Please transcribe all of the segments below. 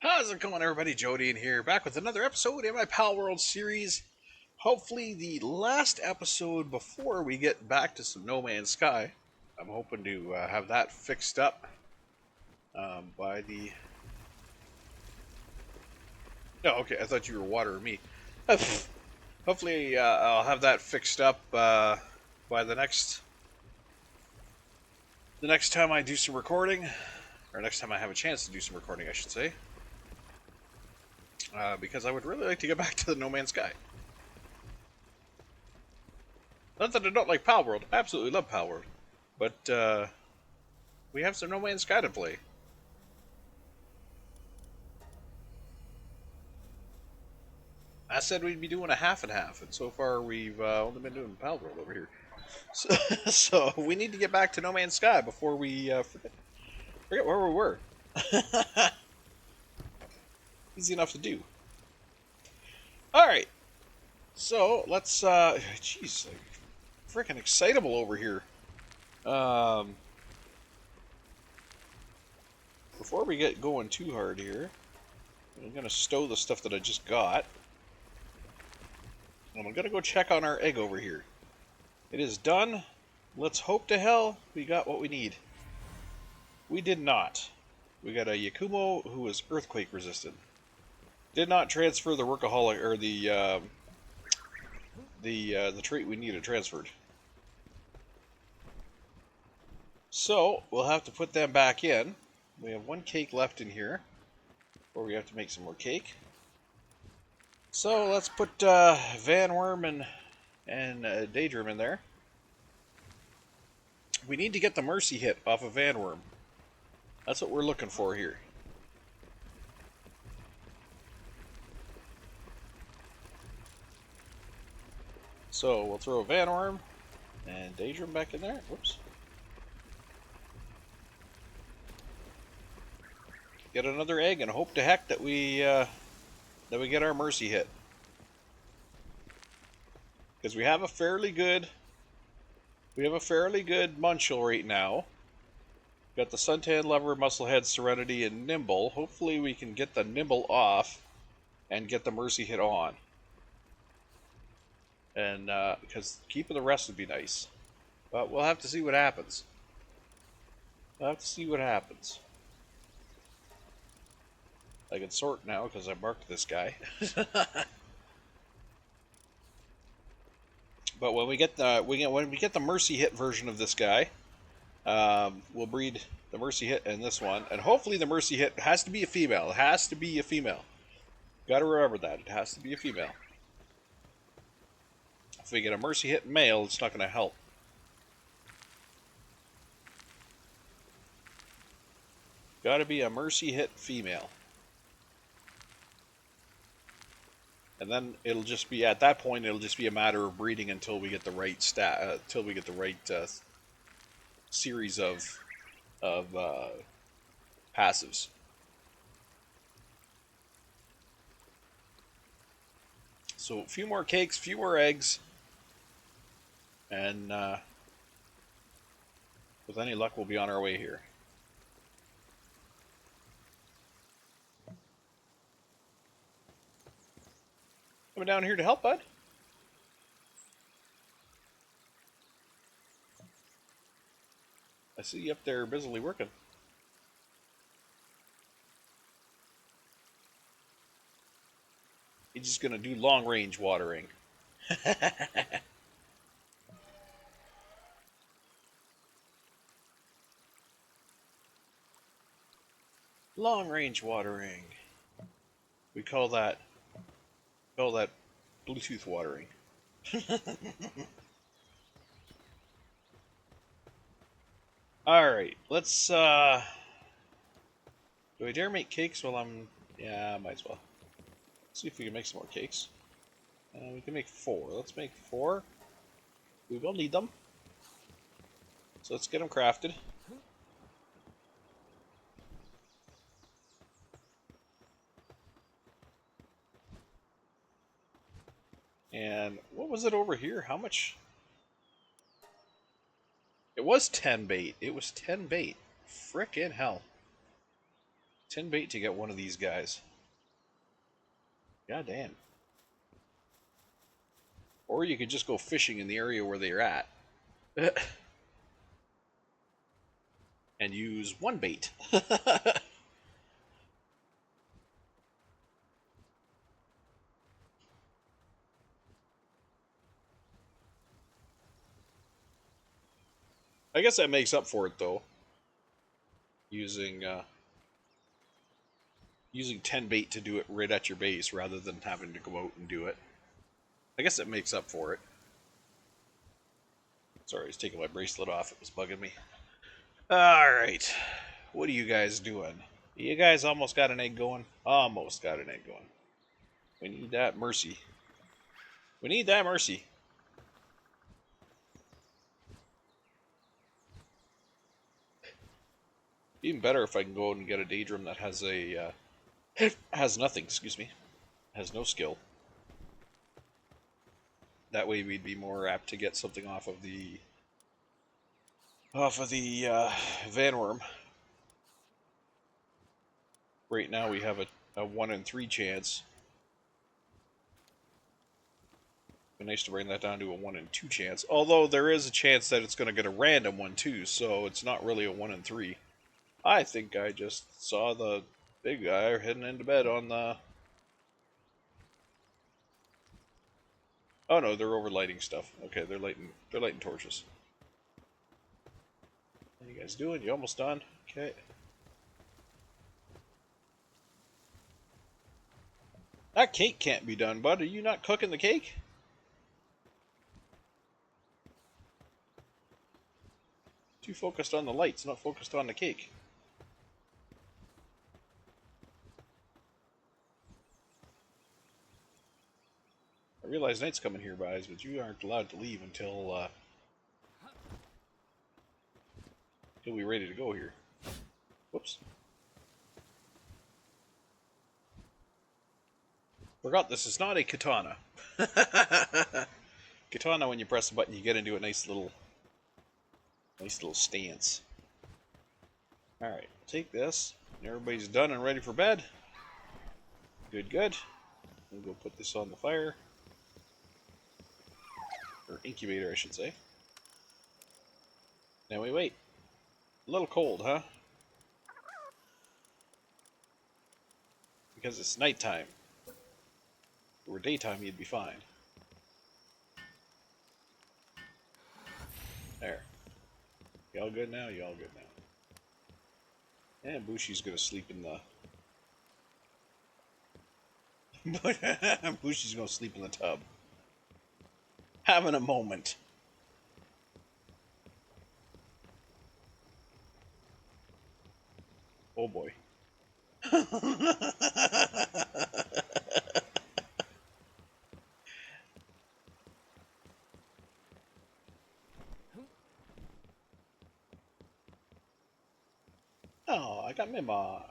How's it going, everybody? Jody in here, back with another episode in my Palworld series. Hopefully, the last episode before we get back to some No Man's Sky. I'm hoping to have that fixed up by the. Oh, okay. I thought you were watering me. Hopefully, I'll have that fixed up by the next time I do some recording, or next time I have a chance to do some recording, I should say. Because I would really like to get back to the No Man's Sky. Not that I don't like Palworld. I absolutely love Palworld. But we have some No Man's Sky to play. I said we'd be doing a half and half, and so far we've only been doing Palworld over here. So we need to get back to No Man's Sky before we forget where we were. Easy enough to do. Alright. So let's jeez, like freaking excitable over here. Before we get going too hard here, I'm gonna stow the stuff that I just got. And I'm gonna go check on our egg over here. It is done. Let's hope to hell we got what we need. We did not. We got a Yakumo who is earthquake resistant. Did not transfer the workaholic or the trait we needed transferred. So we'll have to put them back in. We have one cake left in here, or we have to make some more cake. So let's put Van Worm and Daydream in there. We need to get the Mercy hit off of Van Worm. That's what we're looking for here. So we'll throw Van Worm and Daydream back in there. Whoops. Get another egg and hope to heck that we get our Mercy hit. Because we have a fairly good Munchill right now. Got the Suntan, Lever, Musclehead, Serenity, and Nimble. Hopefully we can get the Nimble off and get the Mercy hit on. And because keeping the rest would be nice. But we'll have to see what happens. I can sort now because I marked this guy. But when we get the Mercy hit version of this guy, we'll breed the Mercy hit and this one, and hopefully the Mercy hit has to be a female. It has to be a female. Got to remember that it has to be a female. If we get a Mercy hit male, it's not going to help. Got to be a Mercy hit female. And then it'll just be at that point. It'll just be a matter of breeding until we get the right series of passives. So a few more cakes, few more eggs, and with any luck, we'll be on our way here. Coming down here to help, bud? I see you up there busily working. He's just gonna do long range watering. Long range watering. We call that Bluetooth watering. Alright, let's do I dare make cakes while I'm yeah, might as well. Let's see if we can make some more cakes. We can make 4. Let's make 4. We will need them. So let's get them crafted. And what was it over here? How much? It was 10 bait. It was 10 bait. Frickin' hell. 10 bait to get one of these guys. God damn. Or you could just go fishing in the area where they're at. And use one bait. I guess that makes up for it, though. Using 10 bait to do it right at your base rather than having to go out and do it. I guess it makes up for it. Sorry, I was taking my bracelet off. It was bugging me. Alright. What are you guys doing? You guys almost got an egg going? Almost got an egg going. We need that mercy. We need that mercy. Even better if I can go out and get a daedrum that has a has nothing. Excuse me, has no skill. That way we'd be more apt to get something off of the Vanworm. Right now we have a 1 in 3 chance. It'd be nice to bring that down to a 1 in 2 chance. Although there is a chance that it's going to get a random one too, so it's not really a 1 in 3. I think I just saw the big guy heading into bed on the... Oh no, they're overlighting stuff. Okay, they're lighting torches. What are you guys doing? You almost done? Okay. That cake can't be done, bud. Are you not cooking the cake? Too focused on the lights, not focused on the cake. I realize night's coming here, guys, but you aren't allowed to leave until we're ready to go here. Whoops. Forgot this is not a katana. Katana, when you press the button, you get into a nice little stance. Alright, take this. Everybody's done and ready for bed. Good, good. We'll go put this on the fire. Or incubator, I should say. Now we wait. A little cold, huh? Because it's nighttime. If it were daytime, you'd be fine. There. You all good now? You all good now? And Bushi's gonna sleep in the... Bushi's gonna sleep in the tub. Having a moment. Oh boy. Oh, I got Mimog.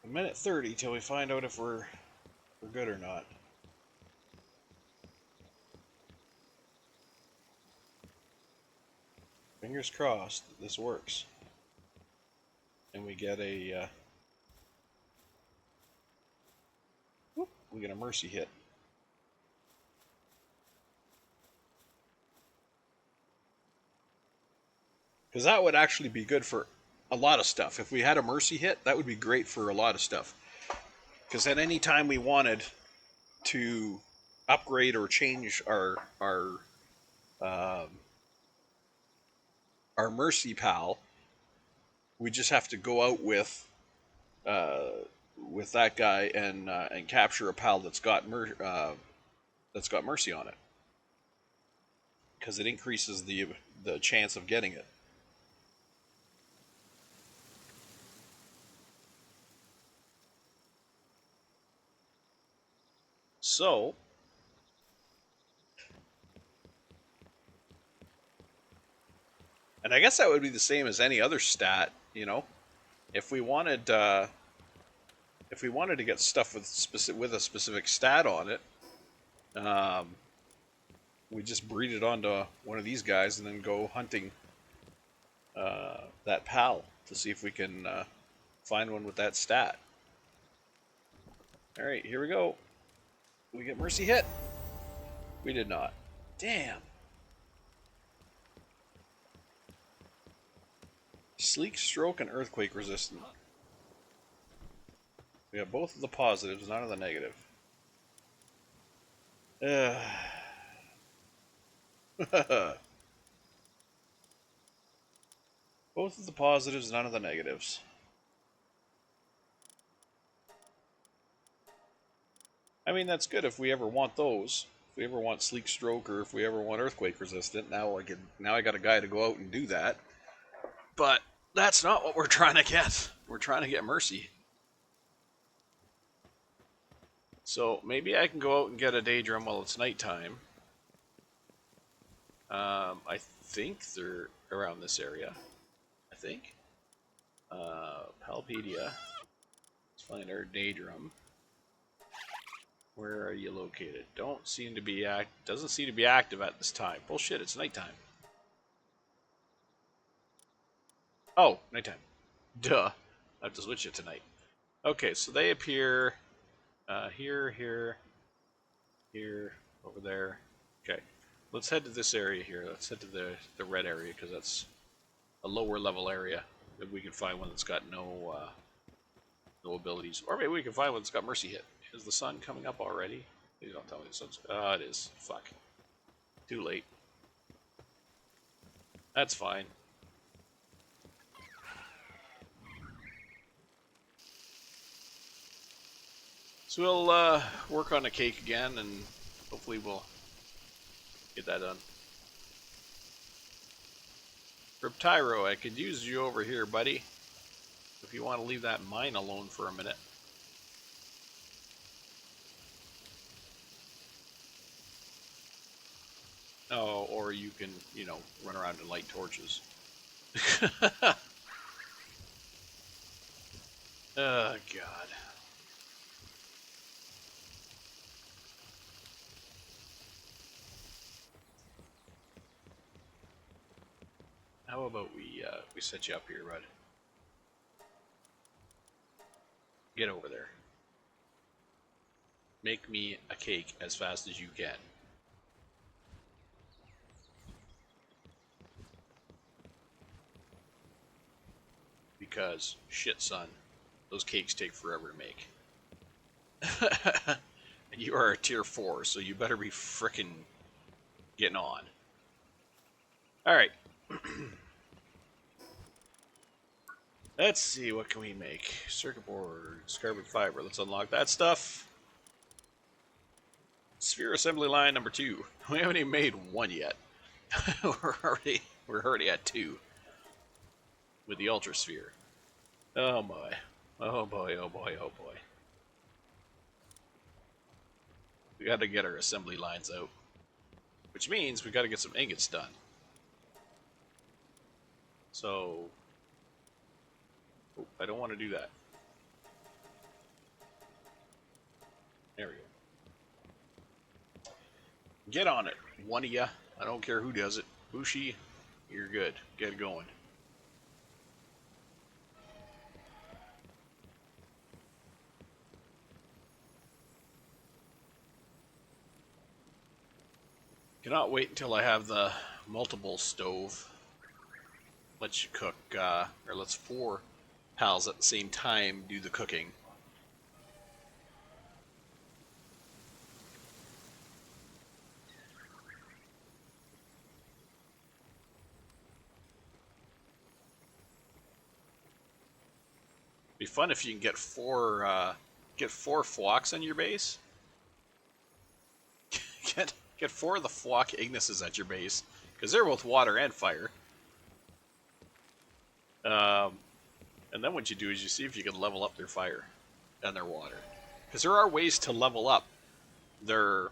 A minute 30 till we find out if we're good or not. Fingers crossed that this works. And we get a we get a mercy hit. Because that would actually be good for a lot of stuff. If we had a mercy hit, that would be great for a lot of stuff. Because at any time we wanted to upgrade or change our mercy pal, we just have to go out with that guy and capture a pal that's got mercy on it, because it increases the chance of getting it. So, and I guess that would be the same as any other stat, you know. If we wanted if we wanted to get stuff with a specific stat on it, um, we just breed it onto one of these guys and then go hunting that pal to see if we can find one with that stat. All right, here we go. We get mercy hit. We did not. Damn. Sleek stroke and earthquake resistant. We have both of the positives, none of the negative. Both of the positives, none of the negatives. I mean, that's good if we ever want those. If we ever want sleek stroke or if we ever want earthquake resistant, now I got a guy to go out and do that. But that's not what we're trying to get. We're trying to get mercy. So maybe I can go out and get a daydrum while it's nighttime. I think they're around this area. I think. Palpedia. Let's find our daydrum. Where are you located? Doesn't seem to be active at this time. Bullshit, it's nighttime. Oh, nighttime. Duh. I have to switch it tonight. Okay, so they appear here, over there. Okay, let's head to this area here. Let's head to the red area because that's a lower level area. Maybe we can find one that's got no abilities, or maybe we can find one that's got mercy hit. Is the sun coming up already? Please don't tell me the sun's. It is. Fuck. Too late. That's fine. So we'll work on the cake again, and hopefully we'll get that done. Reptyro, I could use you over here, buddy. If you want to leave that mine alone for a minute. Oh, or you can, run around and light torches. Oh, God. How about we set you up here, bud? Get over there. Make me a cake as fast as you can. Because, shit, son, those cakes take forever to make. And you are a tier 4, so you better be frickin' getting on. Alright. Let's see, what can we make? Circuit board, carbon fiber. Let's unlock that stuff. Sphere assembly line number 2. We haven't even made one yet. we're already at 2 with the ultra sphere. Oh boy. Oh boy, oh boy, oh boy. We got to get our assembly lines out. Which means we got to get some ingots done. So... Oh, I don't want to do that. There we go. Get on it, one of ya. I don't care who does it. Bushi, you're good. Get going. Cannot wait until I have the multiple stove. Let's you cook, or let's 4 pals at the same time do the cooking. Be fun if you can get 4 flocks on your base. Get 4 of the flock Ignises at your base, because they're both water and fire. And then what you do is you see if you can level up their fire and their water, because there are ways to level up their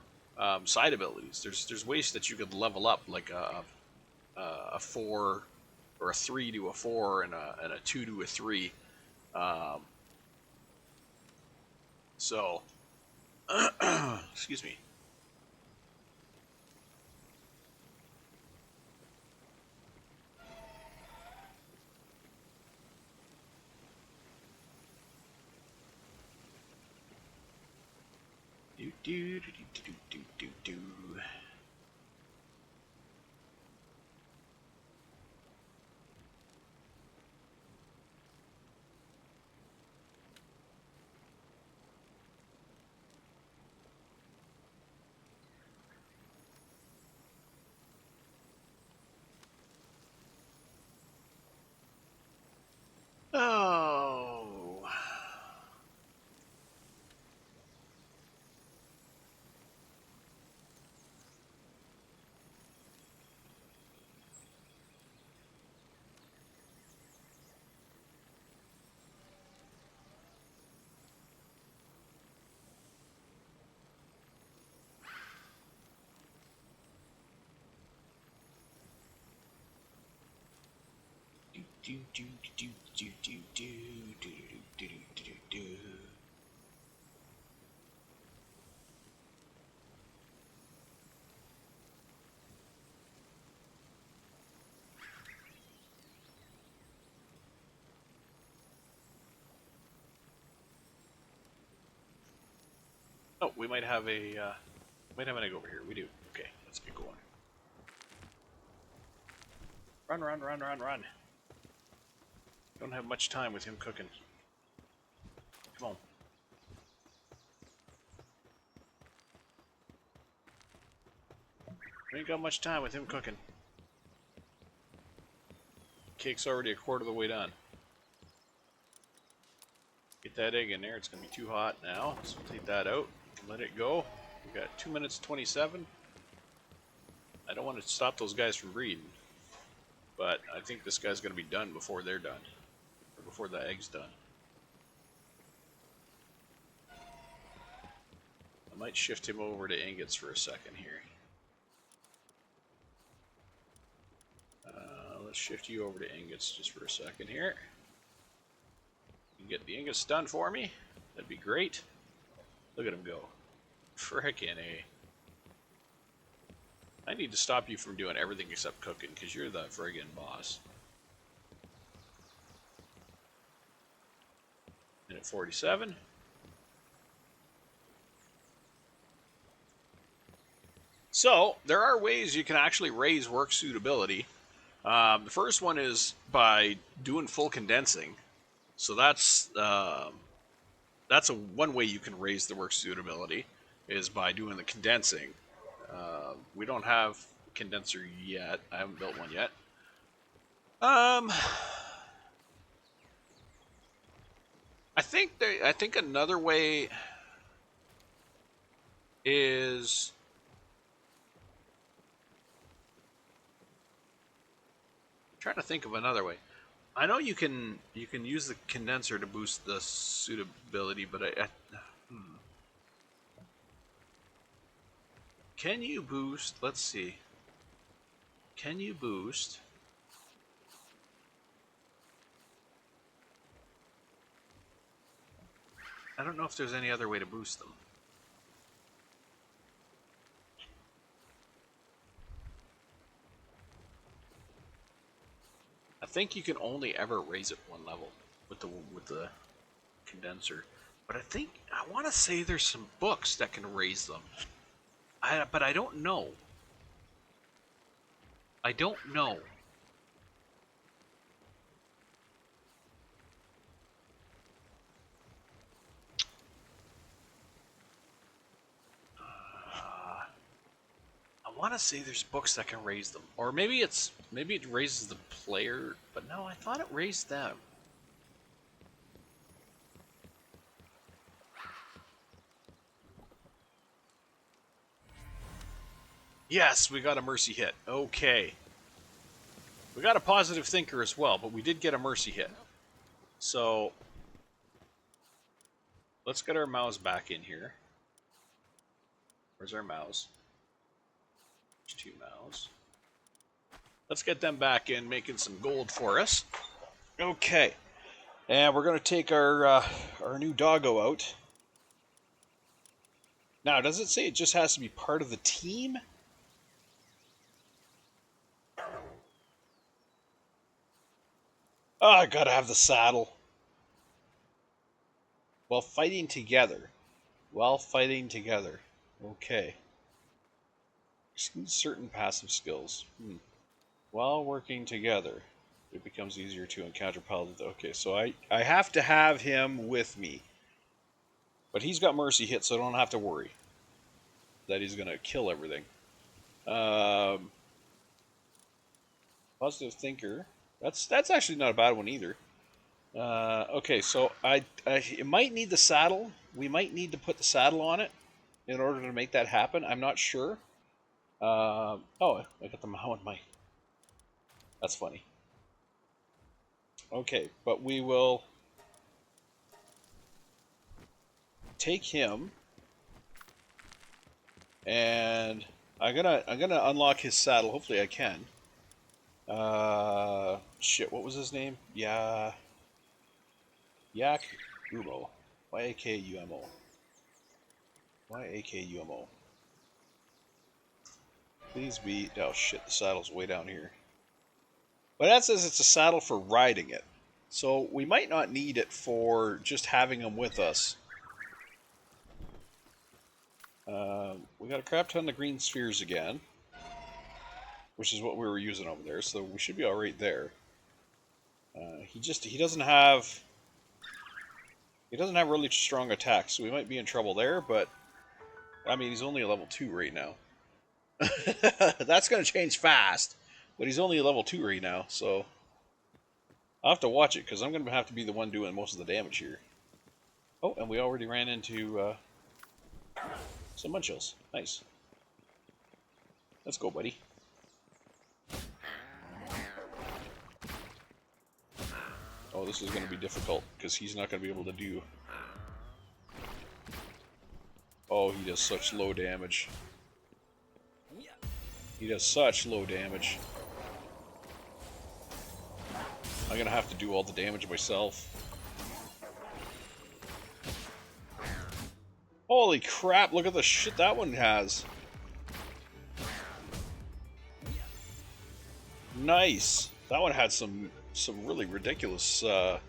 side abilities. There's ways that you could level up, like a 4 or a 3 to a 4 and a 2 to a 3. So, excuse me. Do do do do do do do do. Oh. Do do do do do do do do do do do do. Oh, we might have a an egg over here. We do. Okay, let's get going. Run, run, run, run, run. Don't have much time with him cooking. Come on. We ain't got much time with him cooking. Cake's already a quarter of the way done. Get that egg in there. It's going to be too hot now, so take that out. Let it go. We've got 2 minutes 27. I don't want to stop those guys from breeding, but I think this guy's going to be done before they're done, or before the egg's done. I might shift him over to ingots for a second here. Let's shift you over to ingots just for a second here. You can get the ingots done for me. That'd be great. Look at him go. Frickin' A. I need to stop you from doing everything except cooking, because you're the friggin' boss. Minute 47. So, there are ways you can actually raise work suitability. The first one is by doing full condensing. So that's a one way you can raise the work suitability, is by doing the condensing. We don't have a condenser yet. I haven't built one yet. I think another way is trying to think of another way. I know you can use the condenser to boost the suitability, but can you boost? Let's see. Can you boost? I don't know if there's any other way to boost them. I think you can only ever raise it one level with the condenser, but I want to say there's some books that can raise them. But I don't know. I don't know. I want to say there's books that can raise them, or maybe it raises the player. But no, I thought it raised them. Yes, we got a mercy hit. Okay. We got a positive thinker as well, but we did get a mercy hit. So, let's get our mouse back in here. Where's our mouse? There's 2 mouse. Let's get them back in, making some gold for us. Okay. And we're going to take our new doggo out. Now, does it say it just has to be part of the team? Oh, I gotta have the saddle. While fighting together. While fighting together. Okay. Exclude certain passive skills. While working together, it becomes easier to encounter paladins. Okay, so I have to have him with me. But he's got mercy hit, so I don't have to worry that he's going to kill everything. Positive thinker. That's actually not a bad one either. Okay, so it might need the saddle. We might need to put the saddle on it in order to make that happen. I'm not sure. Oh, I got the Maui mic. That's funny. Okay, but we will take him, and I'm gonna unlock his saddle. Hopefully, I can. Shit, what was his name? Yeah, Yakumo. Yakumo. Yakumo. Please be. Oh shit, the saddle's way down here. But that says it's a saddle for riding it. So we might not need it for just having him with us. We got a crap ton of green spheres again, which is what we were using over there, so we should be alright there. He doesn't have really strong attacks, so we might be in trouble there, but I mean he's only a level 2 right now. That's gonna change fast, but he's only a level 2 right now, so I'll have to watch it because I'm gonna have to be the one doing most of the damage here. Oh, and we already ran into some Munchills. Nice. Let's go, buddy. Oh, this is going to be difficult because he's not going to be able to do... Oh, he does such low damage. He does such low damage. I'm going to have to do all the damage myself. Holy crap, look at the shit that one has. Nice. That one had some really ridiculous... Okay,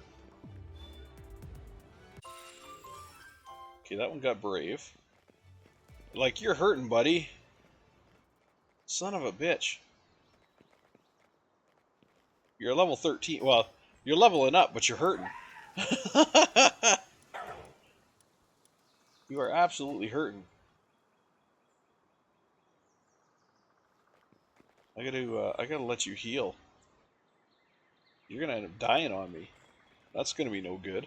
that one got brave. Like, you're hurting, buddy. Son of a bitch. You're level 13. Well, you're leveling up, but you're hurting. You are absolutely hurting. I gotta let you heal. You're gonna end up dying on me. That's gonna be no good.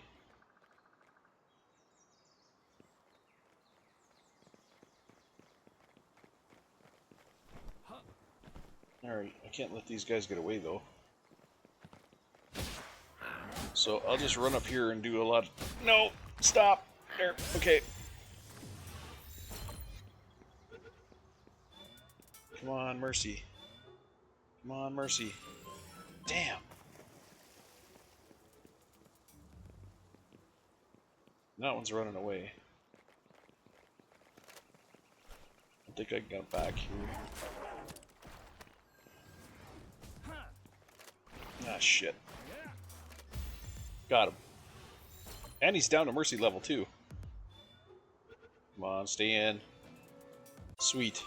Alright, I can't let these guys get away though. So I'll just run up here and do a lot of... No! Stop! There. Okay. Come on, Mercy. Come on, Mercy. Damn! That one's running away. I think I can get back here. Ah, shit. Got him. And he's down to Mercy level 2. Come on, stay in. Sweet.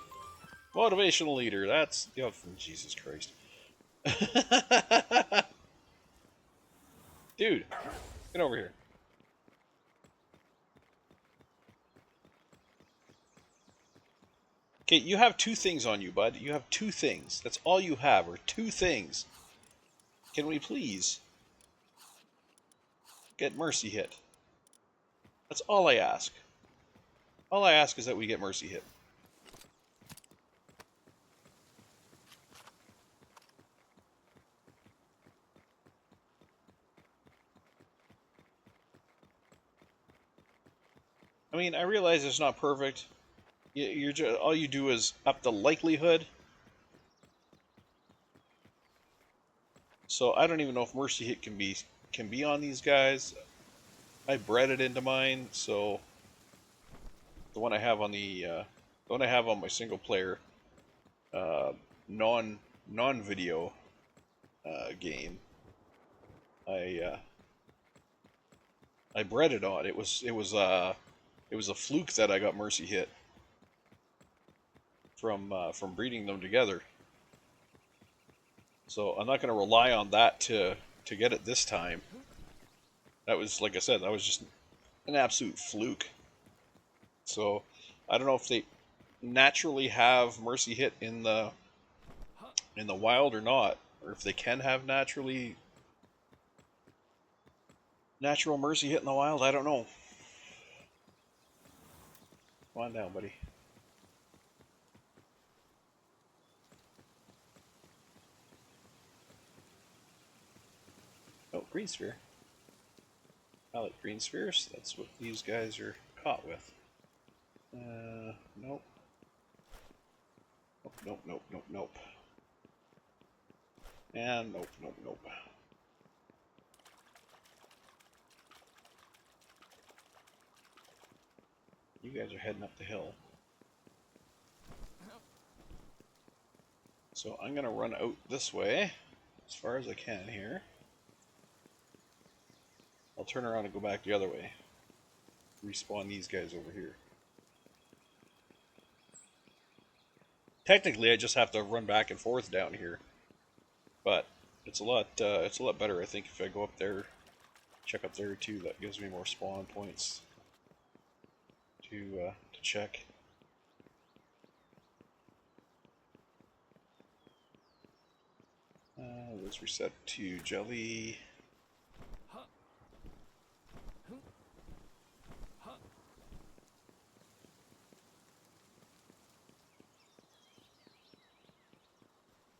Motivational leader, that's... Oh, Jesus Christ. Dude, get over here. Okay, you have 2 things on you, bud. You have 2 things. That's all you have, are 2 things. Can we please get Mercy hit? That's all I ask. All I ask is that we get Mercy hit. I mean, I realize it's not perfect. You're just, all you do is up the likelihood. So I don't even know if Mercy hit can be on these guys. I bred it into mine, so the one I have on the one I have on my single player uh, non video game. I I bred it on. It was a fluke that I got mercy hit from breeding them together. So I'm not going to rely on that to get it this time. That was, like I said, that was just an absolute fluke. So I don't know if they naturally have mercy hit in the wild or not, or if they can have natural mercy hit in the wild. I don't know. Come on down, buddy. Oh, green sphere. I like green spheres. That's what these guys are caught with. Nope. Nope, nope, nope, nope. And nope, nope, nope. You guys are heading up the hill. So I'm going to run out this way as far as I can here. I'll turn around and go back the other way. Respawn these guys over here. Technically, I just have to run back and forth down here, but it's a lot better, I think, if I go up there, check up there too. That gives me more spawn points to check. Let's reset to jelly.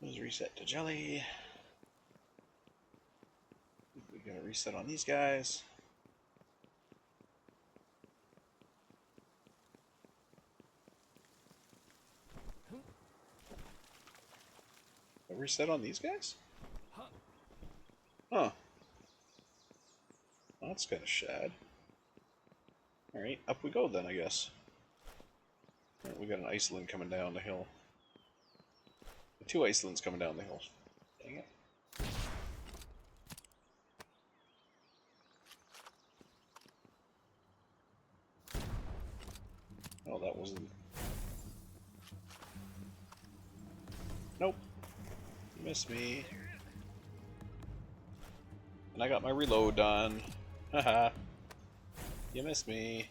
Let's reset to jelly. We gotta reset on these guys. Reset on these guys? Huh. Well, that's kind of shad. Alright, up we go then, I guess. Right, we got an Iceland coming down the hill. 2 Icelands coming down the hill. Dang it. Oh, that wasn't... Nope. You missed me. And I got my reload done. Haha. You missed me.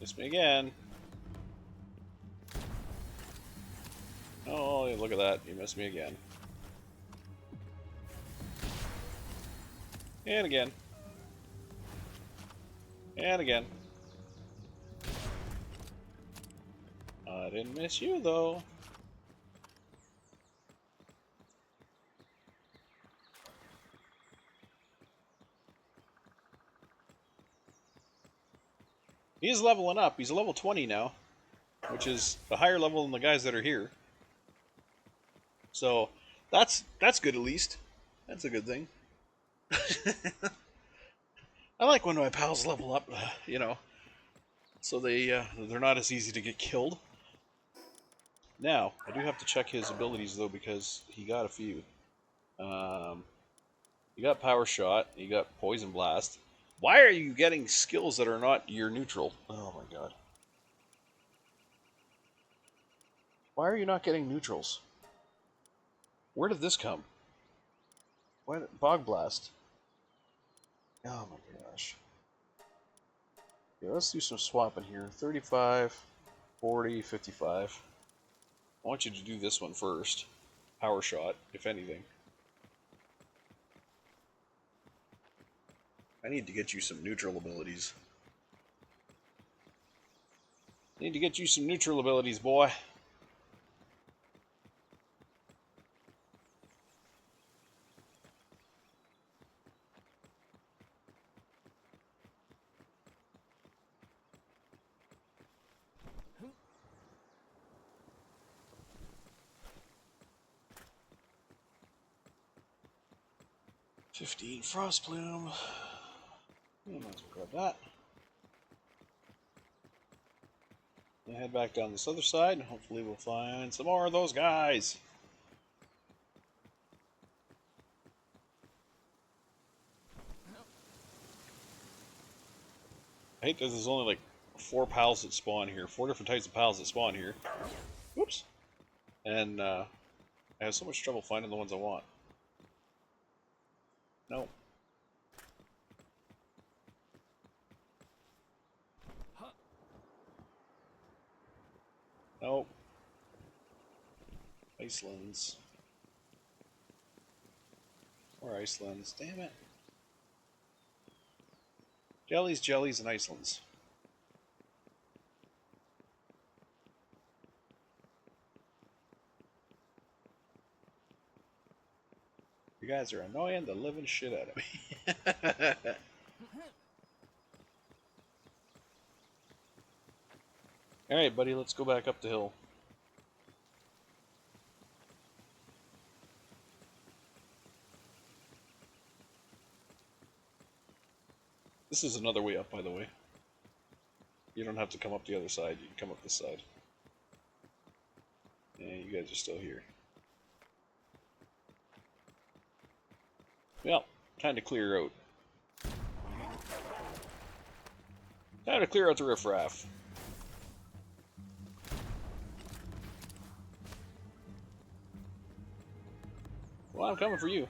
Missed me again. Oh, look at that. You missed me again. And again. And again. I didn't miss you, though. He's leveling up. He's level 20 now, which is a higher level than the guys that are here. So that's good at least. That's a good thing. I like when my pals level up, you know, so they're not as easy to get killed. Now I do have to check his abilities though because he got a few. You got Power Shot. You got Poison Blast. Why are you getting skills that are not your neutral? Oh my god. Why are you not getting neutrals? Where did this come? What? Bog Blast. Oh my gosh. Yeah, let's do some swapping here. 35, 40, 55. I want you to do this one first. Power Shot, if anything. I need to get you some neutral abilities. Need to get you some neutral abilities, boy. 15 frost plume. Might as well grab that. And head back down this other side, and hopefully we'll find some more of those guys. I hate that there's only like 4 pals that spawn here. 4 different types of pals that spawn here. Whoops. And I have so much trouble finding the ones I want. No. Nope. Icelands. Or Icelands. Damn it. Jellies, jellies, and Icelands. You guys are annoying the living shit out of me. Alright, buddy, let's go back up the hill. This is another way up, by the way. You don't have to come up the other side, you can come up this side. And you guys are still here. Well, time to clear out. Time to clear out the riffraff. Well, I'm coming for you.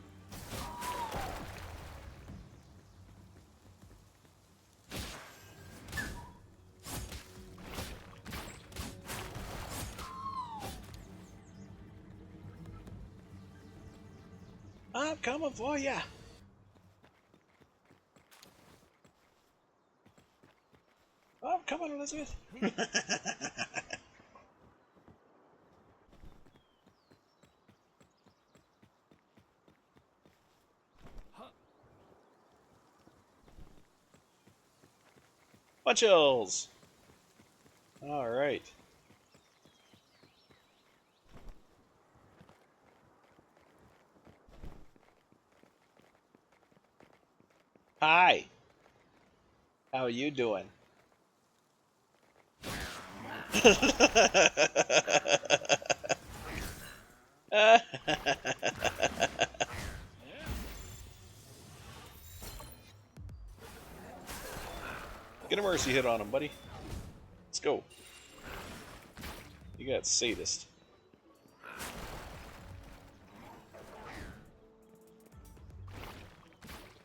I'm coming for ya. I'm coming, Elizabeth. Munchills. All right. Hi. How are you doing? Get a mercy hit on him, buddy. Let's go. You got sadist.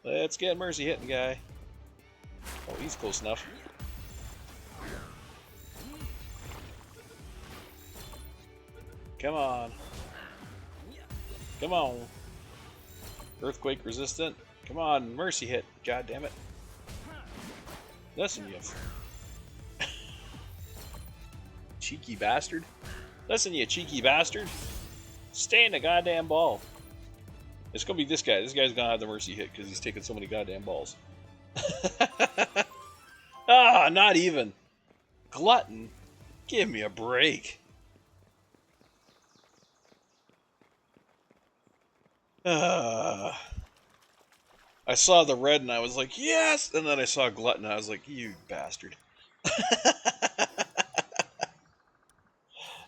Let's get mercy hitting guy. Oh, he's close enough. Come on. Come on. Earthquake resistant. Come on, mercy hit. God damn it. Listen, you cheeky bastard. Listen, you cheeky bastard. Stay in the goddamn ball. It's gonna be this guy. This guy's gonna have the mercy hit because he's taking so many goddamn balls. Ah, not even. Glutton. Give me a break. I saw the red and I was like, yes! And then I saw Glutton and I was like, you bastard.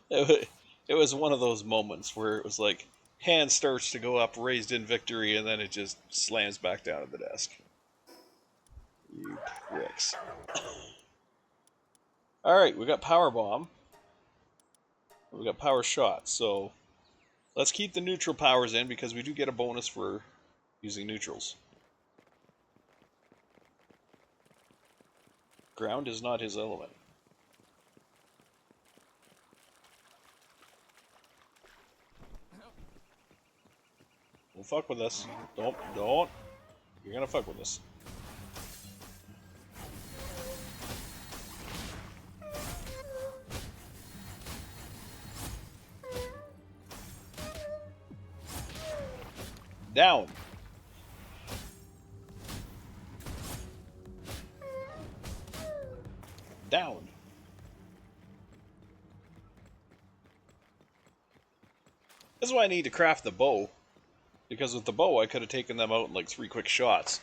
It was one of those moments where it was like, hand starts to go up, raised in victory, and then it just slams back down at the desk. You pricks. Alright, we got Power Bomb. We got Power Shot, so let's keep the neutral powers in because we do get a bonus for using neutrals. Ground is not his element. Don't fuck with us. Don't. You're gonna fuck with us. Down. Down. This is why I need to craft the bow. Because with the bow, I could have taken them out in like 3 quick shots.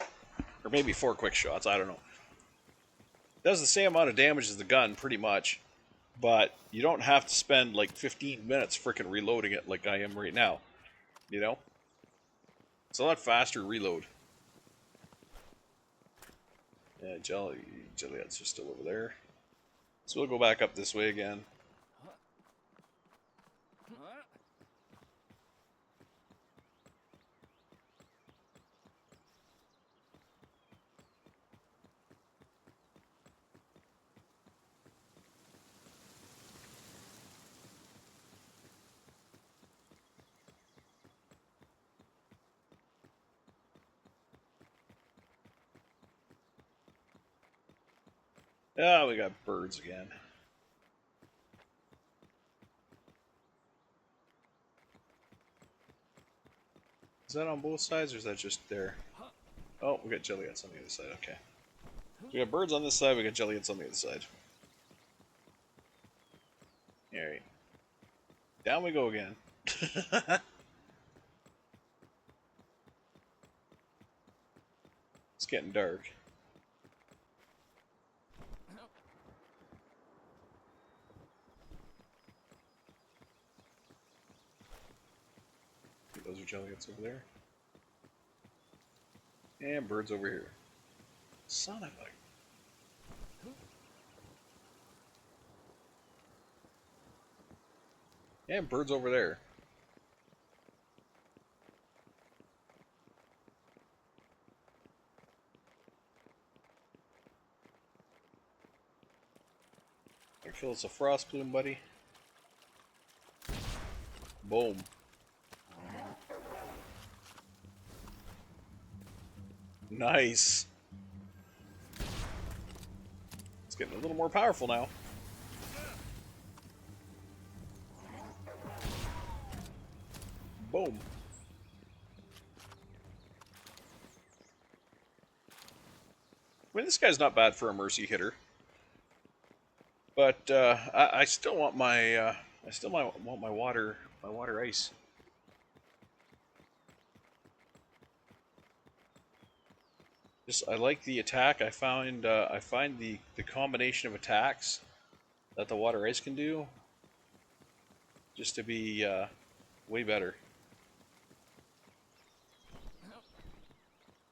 Or maybe 4 quick shots, I don't know. It does the same amount of damage as the gun, pretty much. But you don't have to spend like 15 minutes freaking reloading it like I am right now. You know? It's a lot faster reload. Yeah, Jelliets are still over there. So we'll go back up this way again. Ah, we got birds again. Is that on both sides, or is that just there? Oh, we got Jelliets on the other side, okay. We got birds on this side, we got Jelliets on the other side. Alright. Down we go again. It's getting dark. Those are Jelliets over there. And birds over here. Son of a... And birds over there. Kill us a frost plume, buddy. Boom. Nice. It's getting a little more powerful now. Boom. I mean, this guy's not bad for a mercy hitter. But I still want my want my water ice. Just I like the attack. I find the combination of attacks that the water ice can do just to be way better.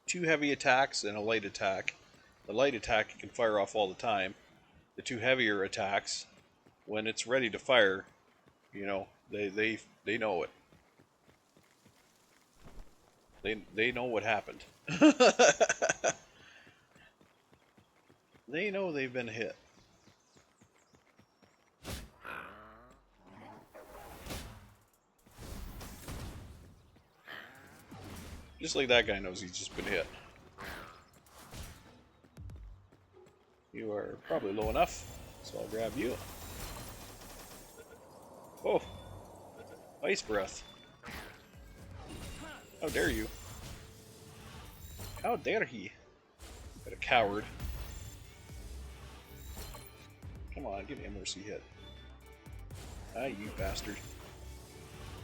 2 heavy attacks and a light attack. The light attack you can fire off all the time. The 2 heavier attacks, when it's ready to fire, you know, they know it. They know what happened. They know they've been hit. Just like that guy knows he's just been hit. You are probably low enough, so I'll grab you. Oh, ice breath. How dare you? How dare he? What a coward. Come on, give me a mercy hit. Ah, you bastard.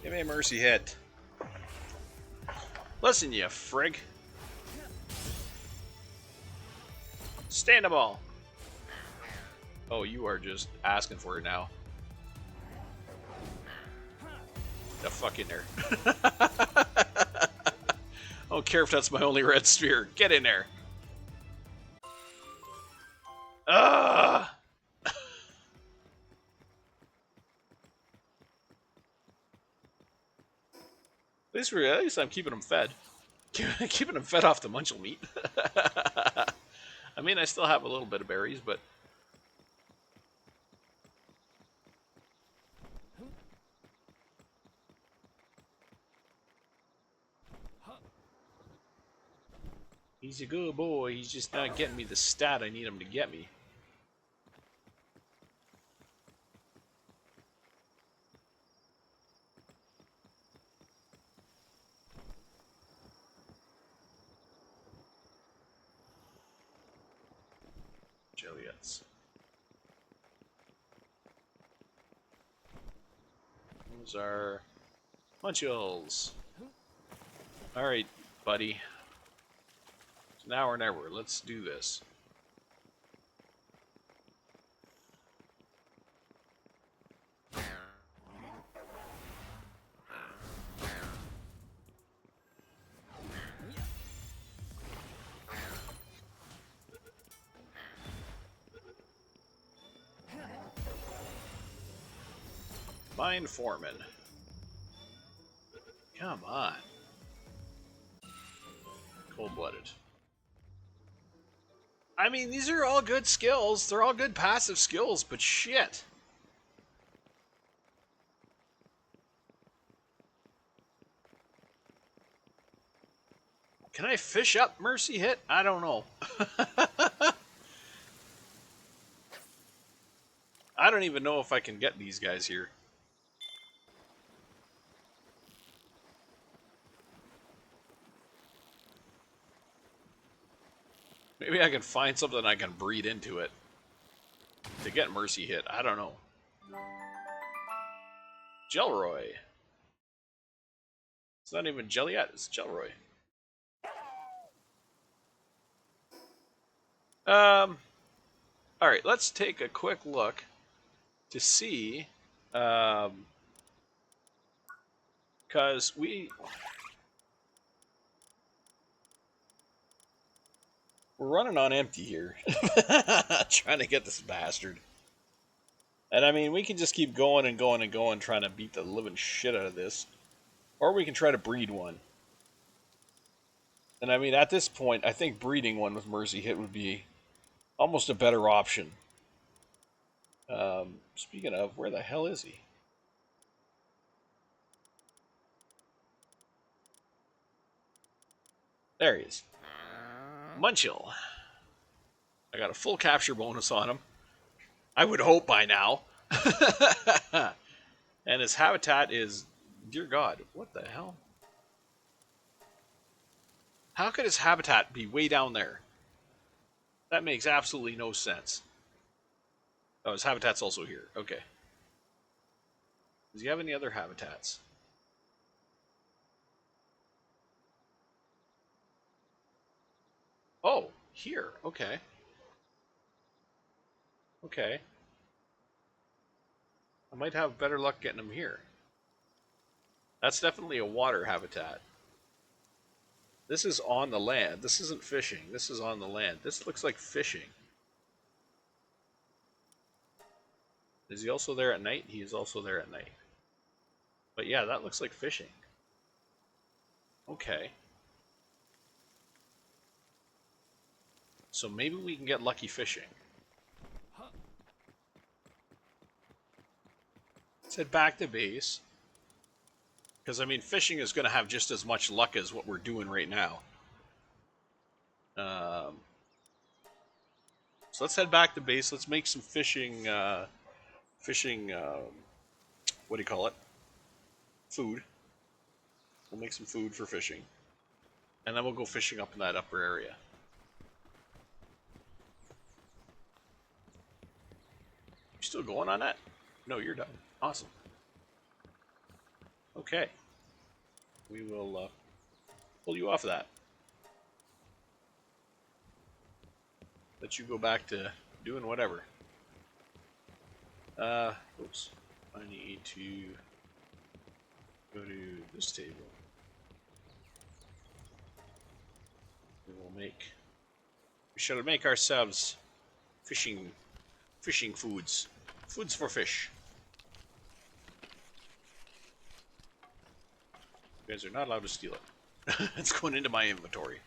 Give me a mercy hit. Listen, you frig. Stand a ball. Oh, you are just asking for it now. The fuck in there. I don't care if that's my only red sphere. Get in there. Ugh! At least I'm keeping them fed. Keeping them fed off the Munchill meat. I mean, I still have a little bit of berries, but... He's a good boy, he's just not getting me the stat I need him to get me. Jelliets. Those are Munchills. Alright, buddy. It's now or never. Let's do this. Mine Foreman. Come on. Cold-blooded. I mean, these are all good skills. They're all good passive skills, but shit. Can I fish up Mercy Hit? I don't know. I don't even know if I can get these guys here. Maybe I can find something I can breed into it to get Mercy Hit. I don't know. Gelroy. It's not even Jelliet, it's Gelroy. Alright, let's take a quick look to see, because we're running on empty here. Trying to get this bastard. And I mean, we can just keep going and going and going, trying to beat the living shit out of this. Or we can try to breed one. And I mean, at this point, I think breeding one with Mercy Hit would be almost a better option. Speaking of, where the hell is he? There he is. Munchill. I got a full capture bonus on him. I would hope by now. And his habitat is... Dear God, what the hell? How could his habitat be way down there? That makes absolutely no sense. Oh, his habitat's also here. Okay. Does he have any other habitats? Oh, here. Okay. Okay. I might have better luck getting him here. That's definitely a water habitat. This is on the land. This isn't fishing. This is on the land. This looks like fishing. Is he also there at night? He is also there at night. But yeah, that looks like fishing. Okay. So maybe we can get lucky fishing. Let's head back to base. Because, I mean, fishing is going to have just as much luck as what we're doing right now. So let's head back to base. Let's make some fishing, what do you call it? Food. We'll make some food for fishing. And then we'll go fishing up in that upper area. You still going on that? No, you're done. Awesome. Okay. We will pull you off of that. Let you go back to doing whatever. Oops. I need to go to this table. We shall make ourselves fishing foods. Foods for fish. You guys are not allowed to steal it. It's going into my inventory.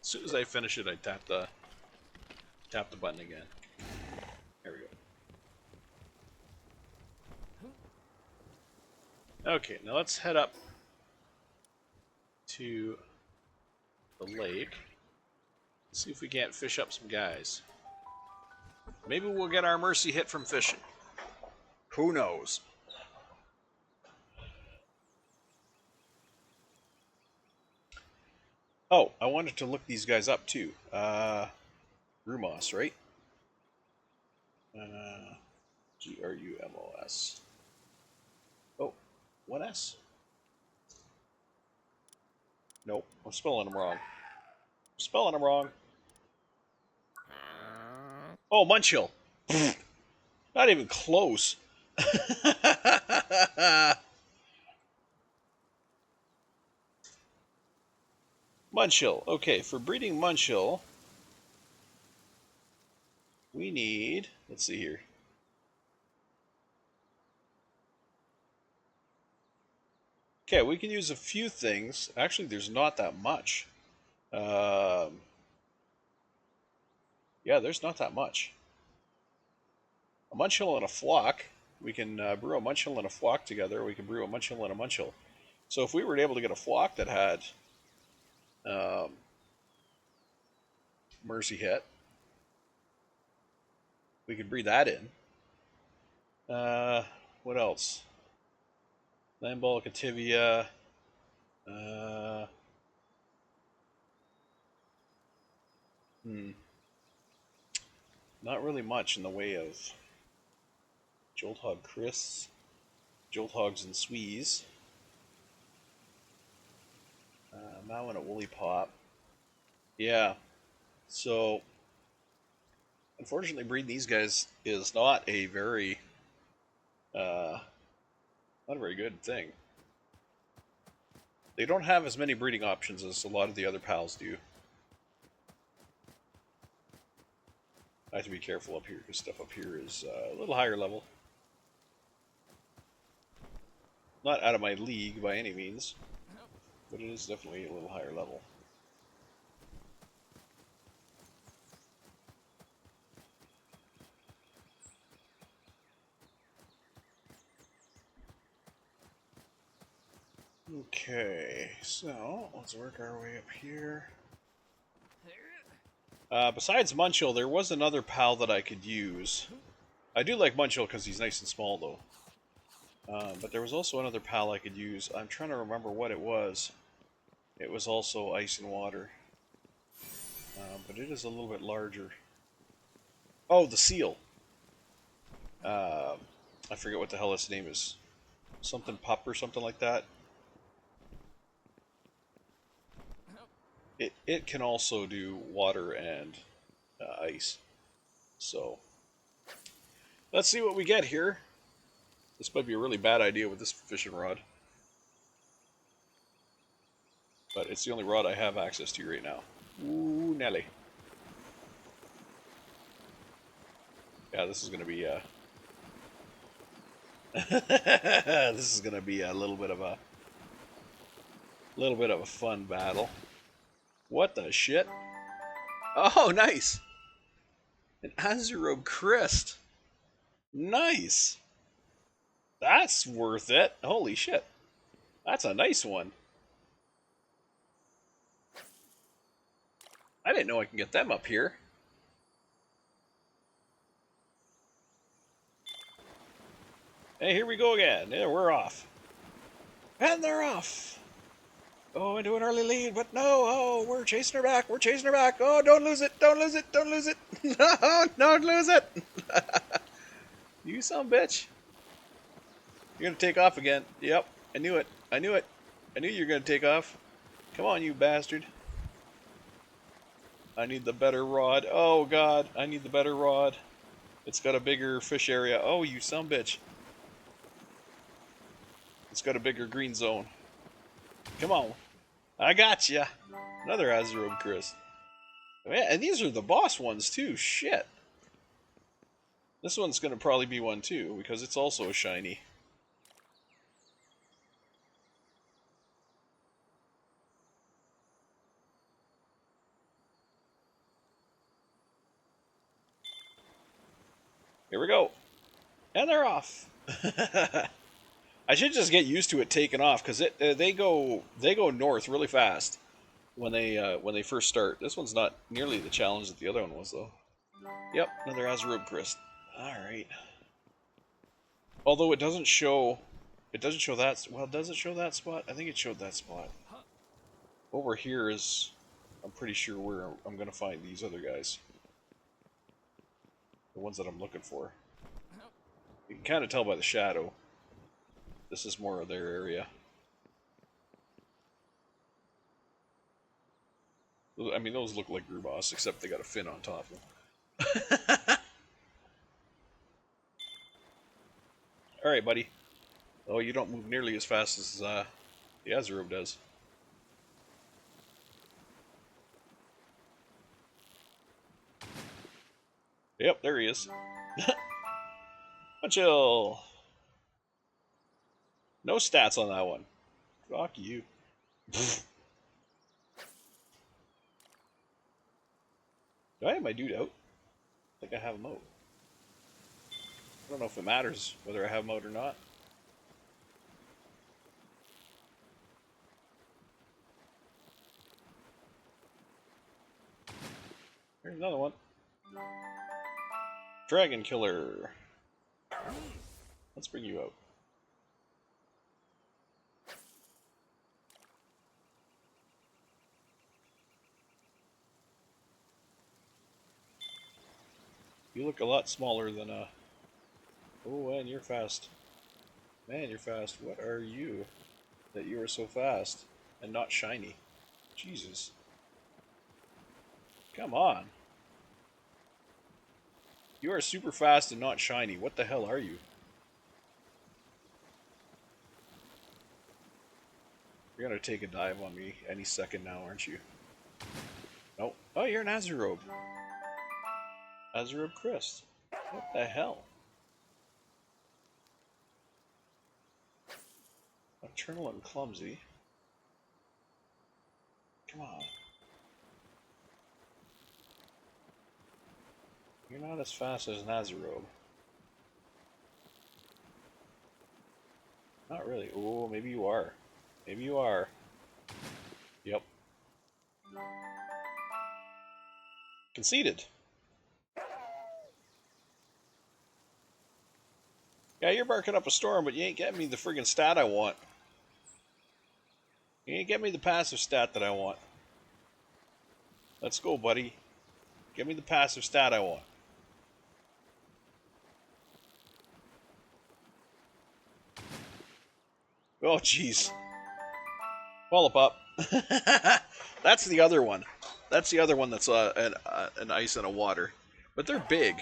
As soon as I finish it, I tap the button again. There we go. Okay, now let's head up to the lake. See if we can't fish up some guys. Maybe we'll get our Mercy Hit from fishing. Who knows? Oh, I wanted to look these guys up too. Rumos, right? Grumos. Oh, what S? Nope, I'm spelling them wrong. I'm spelling them wrong. Oh, Munchill. Not even close. Munchill. Okay, for breeding Munchill, we need, let's see here. Okay, we can use a few things. Actually, there's not that much. Yeah, there's not that much. A Munchill and a flock. We can brew a Munchill and a flock together. We can brew a Munchill and a Munchill. So if we were able to get a flock that had Mercy Hit, we could breed that in. What else? Lamball, Cativia. Not really much in the way of Jolthog Chris, Jolthogs and Swees. Now in a Woolly Pop. Yeah. So, unfortunately, breeding these guys is not a very, not a very good thing. They don't have as many breeding options as a lot of the other pals do. I have to be careful up here because stuff up here is a little higher level. Not out of my league by any means, but it is definitely a little higher level. Okay, so let's work our way up here. Besides Munchill, there was another pal that I could use. I do like Munchill because he's nice and small, though. But there was also another pal I could use. I'm trying to remember what it was. It was also ice and water. But it is a little bit larger. Oh, the seal. I forget what the hell its name is. Something Pup or something like that. It can also do water and ice. So, let's see what we get here. This might be a really bad idea with this fishing rod. But it's the only rod I have access to right now. Ooh, Nelly. Yeah, this is going to be this is going to be a little bit of a fun battle. What the shit? Oh, nice. An Azurobe Crest. Nice. That's worth it. Holy shit. That's a nice one. I didn't know I can get them up here. Hey, here we go again. Yeah, we're off. And they're off. Oh, into an early lead, but no. Oh, we're chasing her back. We're chasing her back. Oh, don't lose it. Don't lose it. Don't lose it. No, don't lose it. You son bitch. You're going to take off again. Yep, I knew it. I knew it. I knew you were going to take off. Come on, you bastard. I need the better rod. Oh, God. I need the better rod. It's got a bigger fish area. Oh, you son bitch. It's got a bigger green zone. Come on. I got ya. Another Azurobe Chris. Man, and these are the boss ones, too. Shit. This one's going to probably be one, too, because it's also a shiny. Here we go. And they're off. I should just get used to it taking off because they go north really fast when they first start. This one's not nearly the challenge that the other one was though. Yep, another Azurobe Crest. All right. Although it doesn't show that. Well, does it show that spot? I think it showed that spot. Over here is, I'm pretty sure where I'm gonna find these other guys. The ones that I'm looking for. You can kind of tell by the shadow. This is more of their area. I mean, those look like Grubos, except they got a fin on top of them. Alright, buddy. Oh, you don't move nearly as fast as the Azerobe does. Yep, there he is. Munchill! No stats on that one. Fuck you. Do I have my dude out? I think I have him out. I don't know if it matters whether I have him out or not. Here's another one. Dragon Killer. Let's bring you out. You look a lot smaller than a... Oh, and you're fast. Man, you're fast. What are you that you are so fast and not shiny? Jesus. Come on. You are super fast and not shiny. What the hell are you? You're gonna take a dive on me any second now, aren't you? Nope. Oh, you're an Azerobe. Azerobe Crest. What the hell? Nocturnal and clumsy. Come on. You're not as fast as an Azerobe. Not really. Oh, maybe you are. Maybe you are. Yep. Conceded. Yeah, you're barking up a storm, but you ain't getting me the friggin' stat I want. You ain't getting me the passive stat that I want. Let's go, buddy. Give me the passive stat I want. Oh, jeez. Wallop. That's the other one. That's the other one that's an ice and a water. But they're big.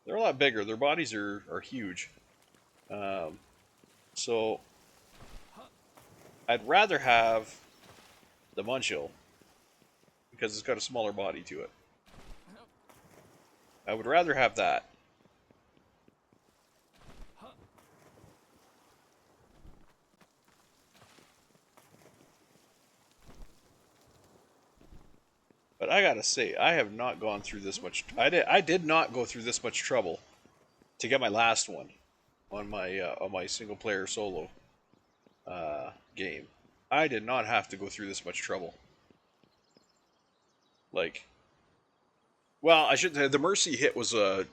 They're a lot bigger. Their bodies are huge. So I'd rather have the Munchill because it's got a smaller body to it. I would rather have that. But I gotta say, I have not gone through this much. I did not go through this much trouble to get my last one on my single player solo game. I did not have to go through this much trouble. Like, well, I should say the mercy hit was a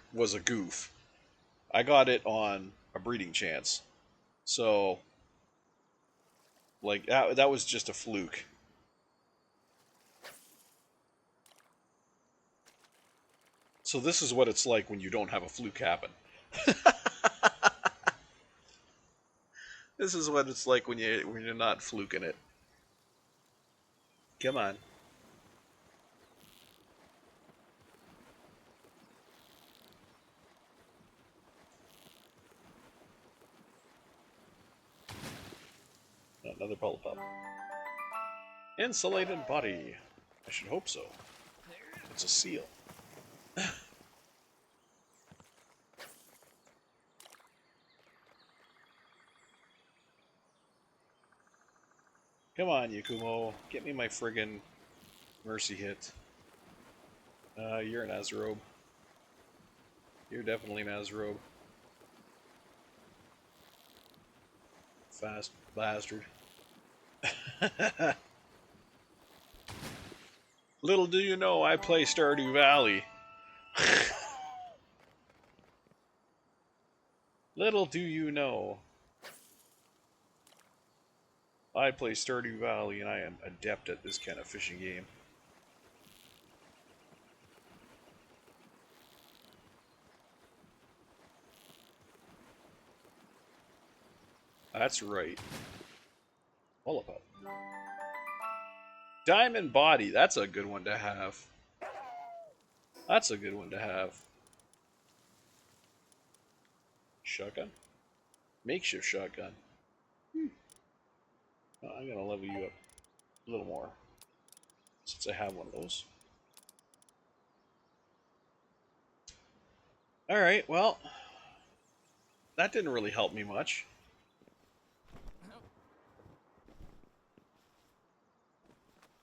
goof. I got it on a breeding chance, so like that was just a fluke. So this is what it's like when you don't have a fluke happen. This is what it's like when you're not fluking it. Come on. Another Palworld. Insulated body. I should hope so. It's a seal. Come on, Yakumo. Get me my friggin' mercy hit. You're an Azerobe. You're definitely an Azerobe. Fast bastard. Little do you know, I play Stardew Valley. Little do you know. I play Stardew Valley and I am adept at this kind of fishing game. That's right. Hullapup. Diamond body. That's a good one to have. That's a good one to have. Shotgun? Makeshift shotgun. Oh, I'm gonna level you up a little more. Since I have one of those. Alright, well. That didn't really help me much.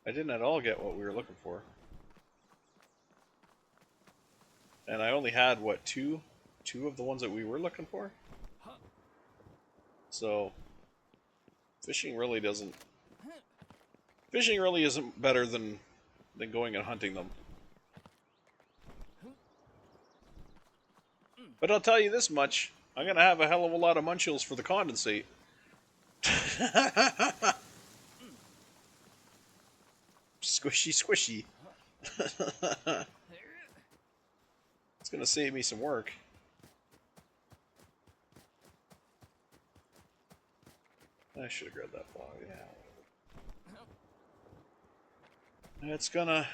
I didn't at all get what we were looking for. And I only had, what, two of the ones that we were looking for? So, fishing really isn't better than going and hunting them. But I'll tell you this much, I'm gonna have a hell of a lot of Munchills for the condensate. Squishy, squishy. It's gonna save me some work. I should have grabbed that ball, yeah. It's gonna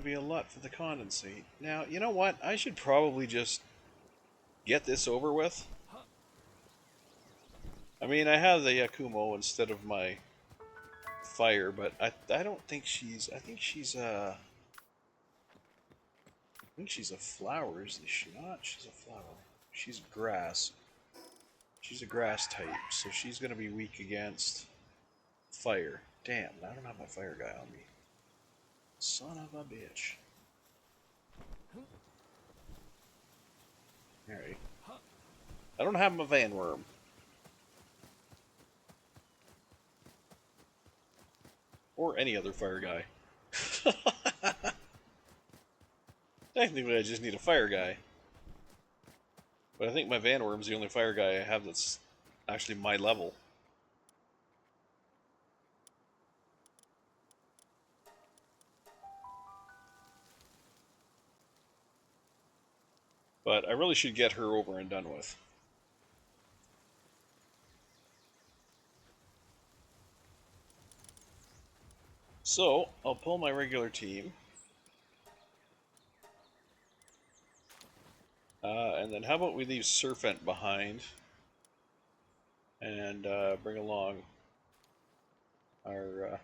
be a lot for the condensate. Now, you know what? I should probably just get this over with. I mean, I have the Yakumo instead of my fire, but I don't think she's... I think she's a flower, isn't she not? She's a flower. She's grass. She's a grass type, so she's gonna be weak against fire. Damn, I don't have my fire guy on me. Son of a bitch. Alright. I don't have my Van Worm. Or any other fire guy. Technically, I just need a fire guy. But I think my Van Worm's the only fire guy I have that's actually my level. But I really should get her over and done with. So, I'll pull my regular team. And then how about we leave Serpent behind and bring along our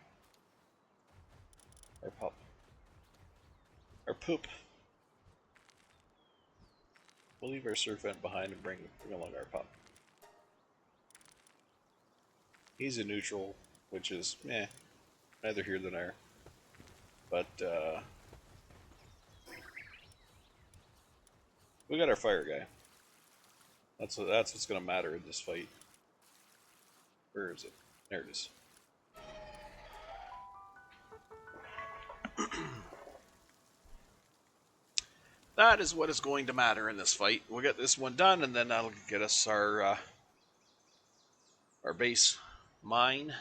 pup. Our poop. We'll leave our Serpent behind and bring along our pup. He's a neutral, which is, neither here nor there. But, we got our fire guy. That's what's going to matter in this fight. Where is it? There it is. That is what is going to matter in this fight. We'll get this one done, and then that'll get us our base mine,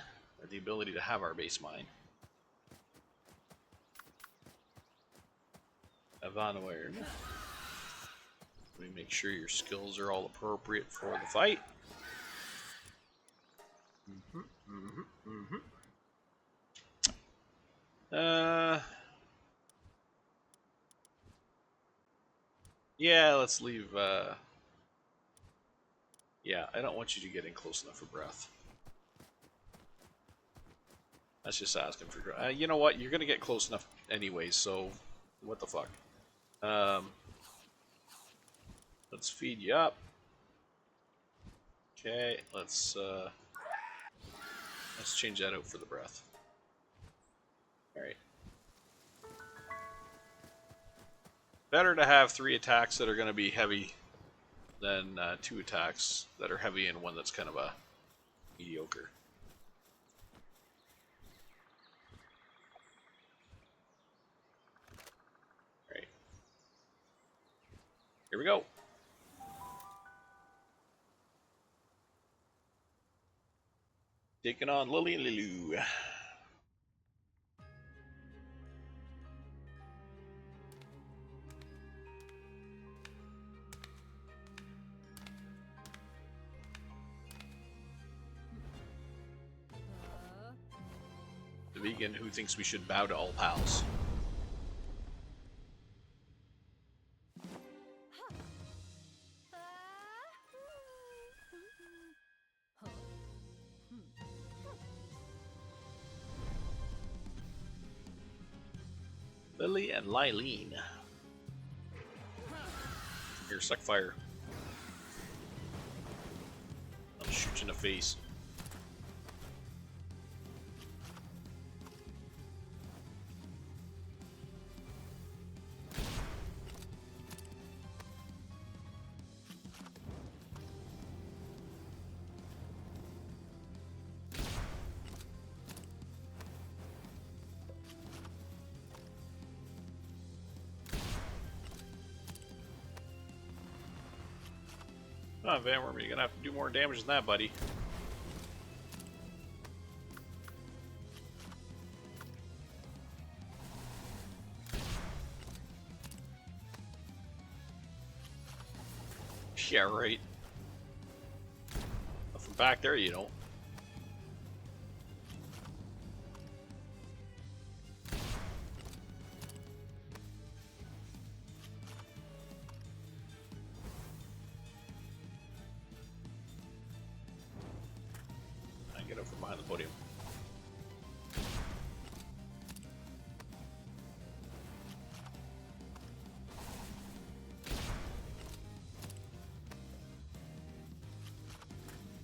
or the ability to have our base mine. Avanware. Let me make sure your skills are all appropriate for the fight. Yeah, let's leave, yeah, I don't want you to get in close enough for breath. That's just asking for... you know what? You're going to get close enough anyway, so what the fuck. Let's feed you up. Okay, let's change that out for the breath. Alright. Better to have 3 attacks that are going to be heavy than 2 attacks that are heavy and one that's kind of a mediocre. Alright. Here we go. Taking on Lily and Lilu. The vegan who thinks we should bow to all pals. Lily and Lylene. Here, suck fire. I'll shoot you in the face. Come on, Van Worm, you're gonna have to do more damage than that, buddy. Yeah, right. But from back there, you don't. Get up from behind the podium.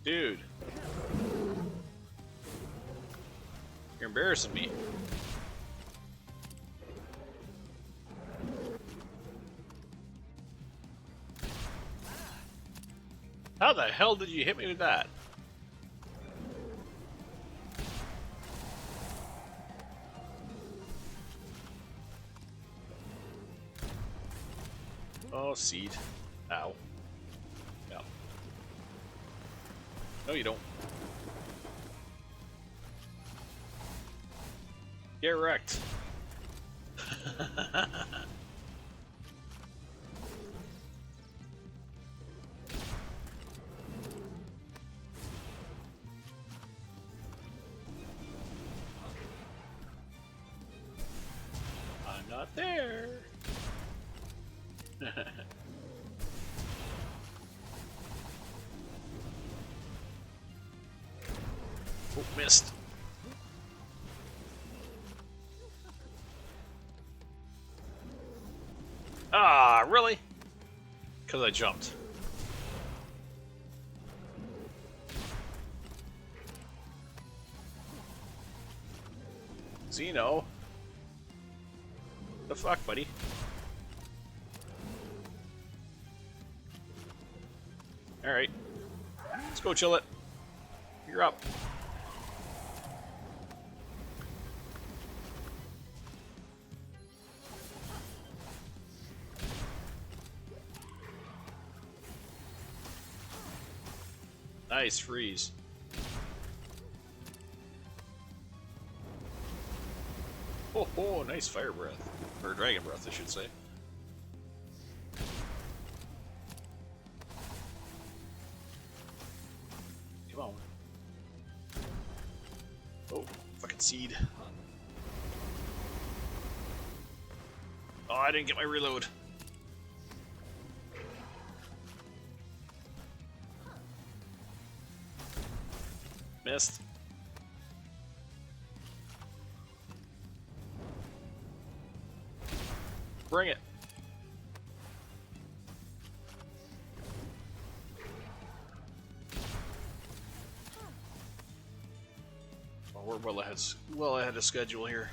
Dude. You're embarrassing me. How the hell did you hit me with that? Oh, seed. Ow. Yeah. No, you don't. Get wrecked. I'm not there. Oh, missed. Ah, really? Because I jumped. Xeno? The fuck, buddy? Alright. Let's go chill it. You're up. Nice freeze. Oh, oh, nice fire breath. Or dragon breath, I should say. Come on. Oh, fucking seed. Oh, I didn't get my reload. Missed. Bring it. Oh, we're well ahead of schedule here.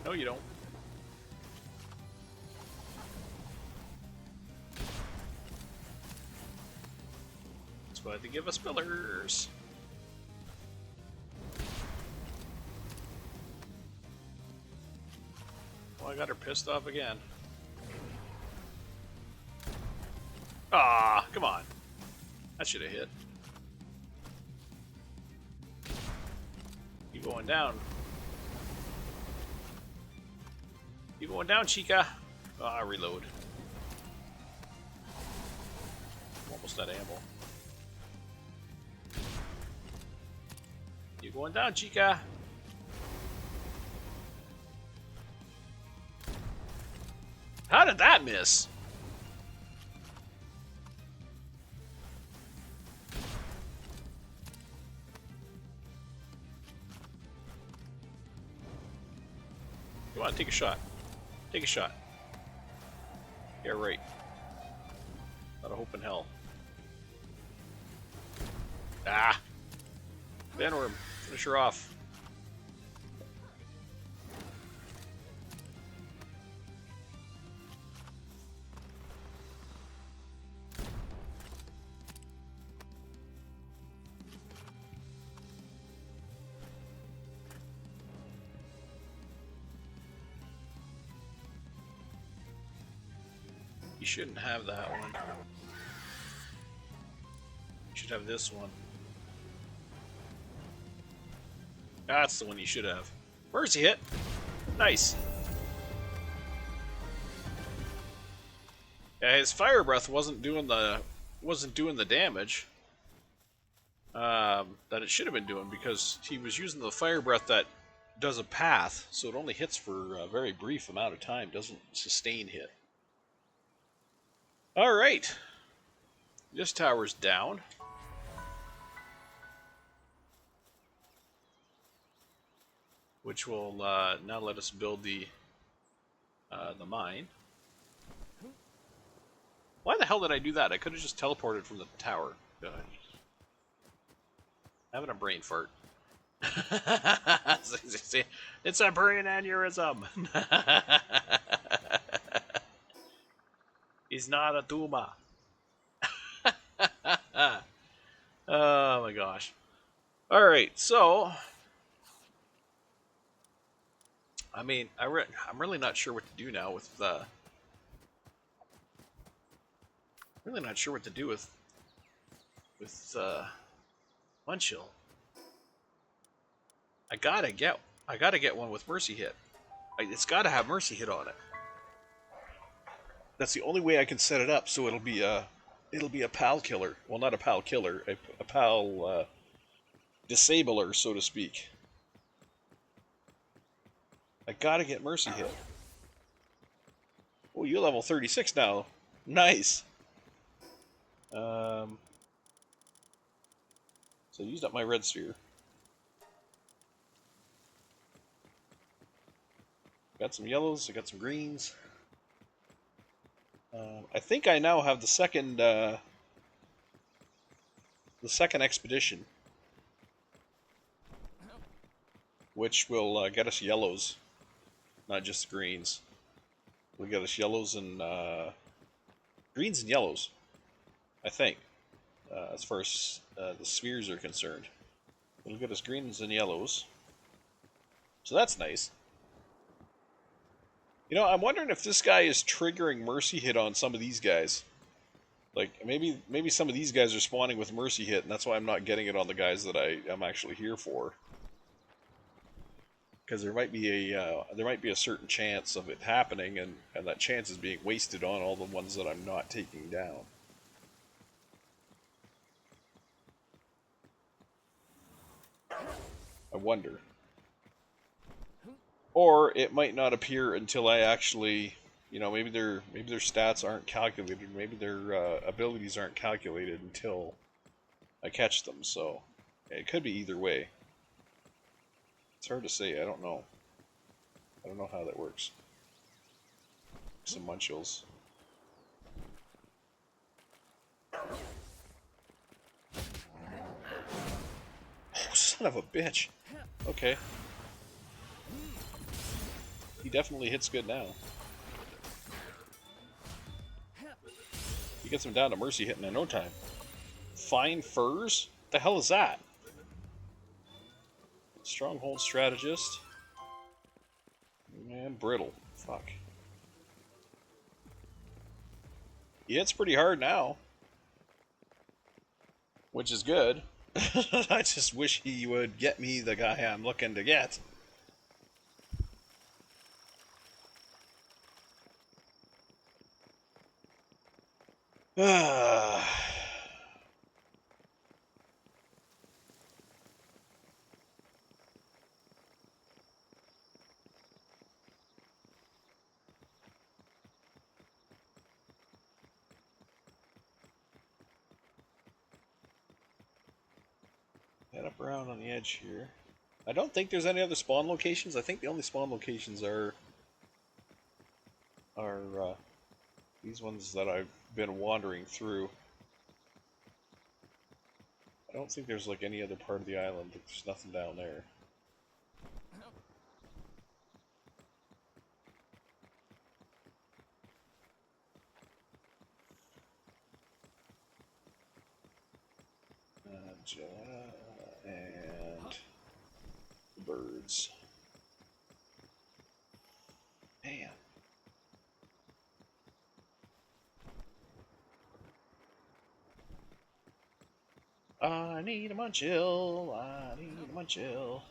No, you don't. That's why they give us pillars. Well, I got her pissed off again. Ah, come on. That should have hit. Keep going down. Keep going down, Chica. Ah, reload. I'm almost out of ammo. Going down, Chica. How did that miss? Come on, take a shot. Take a shot. Yeah, right. Not a hope in hell. Ah! Banworm, finish her off. You shouldn't have that one. You should have this one. That's the one you should have. Mercy hit. Nice. Yeah, his fire breath wasn't doing the damage that it should have been doing, because he was using the fire breath that does a path, so it only hits for a very brief amount of time, doesn't sustain hit. Alright. This tower's down. Which will now let us build the mine. Why the hell did I do that? I could have just teleported from the tower. Having a brain fart. It's a brain aneurysm. He's not a tumor. Oh my gosh. Alright, so I mean, I'm really not sure what to do now with really not sure what to do with Munchill. I gotta get one with Mercy Hit. It's gotta have Mercy Hit on it. That's the only way I can set it up, so it'll be a pal killer. Well, not a pal killer, a pal disabler, so to speak. I gotta get Mercy Hit. Oh, you're level 36 now. Nice. So I used up my red sphere. Got some yellows, I got some greens. I think I now have the second expedition, which will get us yellows, not just greens. Will get us yellows and greens and yellows, I think, as far as the spheres are concerned. It'll get us greens and yellows, so that's nice. You know, I'm wondering if this guy is triggering Mercy Hit on some of these guys. Like, maybe some of these guys are spawning with Mercy Hit, and that's why I'm not getting it on the guys that I'm actually here for. Because there might be a certain chance of it happening, and that chance is being wasted on all the ones that I'm not taking down. I wonder. Or it might not appear until I actually, you know, maybe their stats aren't calculated, maybe their abilities aren't calculated until I catch them. So it could be either way. It's hard to say. I don't know. I don't know how that works. Some Munchills. Oh, son of a bitch. Okay. He definitely hits good now. He gets him down to Mercy Hitting in no time. Fine Furs? What the hell is that? Stronghold Strategist. And Brittle. Fuck. He hits pretty hard now. Which is good. I just wish he would get me the guy I'm looking to get. up around on the edge here. I don't think there's any other spawn locations. I think the only spawn locations are these ones that I've been wandering through. I don't think there's like any other part of the island. There's nothing down there. And the birds. Man. I need a Munchill. I need a Munchill.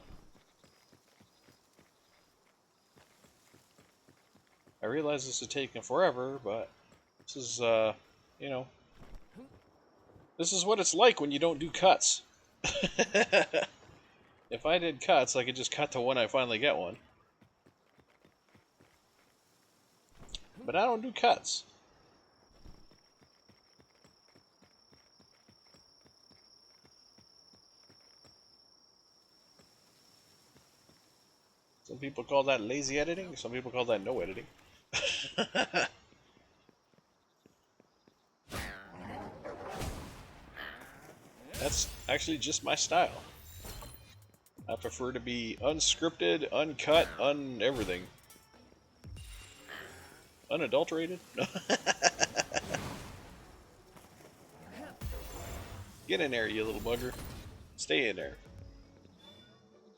I realize this is taking forever, but this is, you know, this is what it's like when you don't do cuts. If I did cuts, I could just cut to when I finally get one. But I don't do cuts. Some people call that lazy editing, some people call that no editing. That's actually just my style. I prefer to be unscripted, uncut, everything. Unadulterated? Get in there, you little bugger. Stay in there.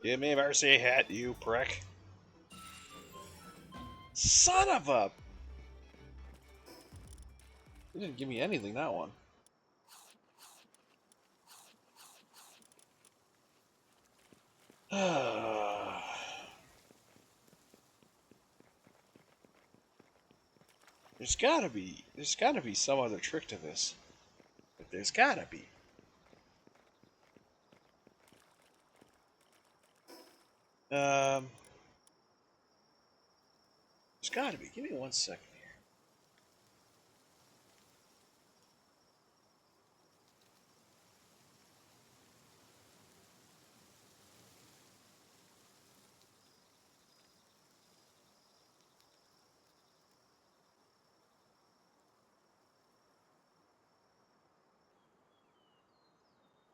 Give me a mercy hat, you prick. Son of a... He didn't give me anything, that one. There's gotta be some other trick to this. There's gotta be. There's gotta be. Give me 1 second here.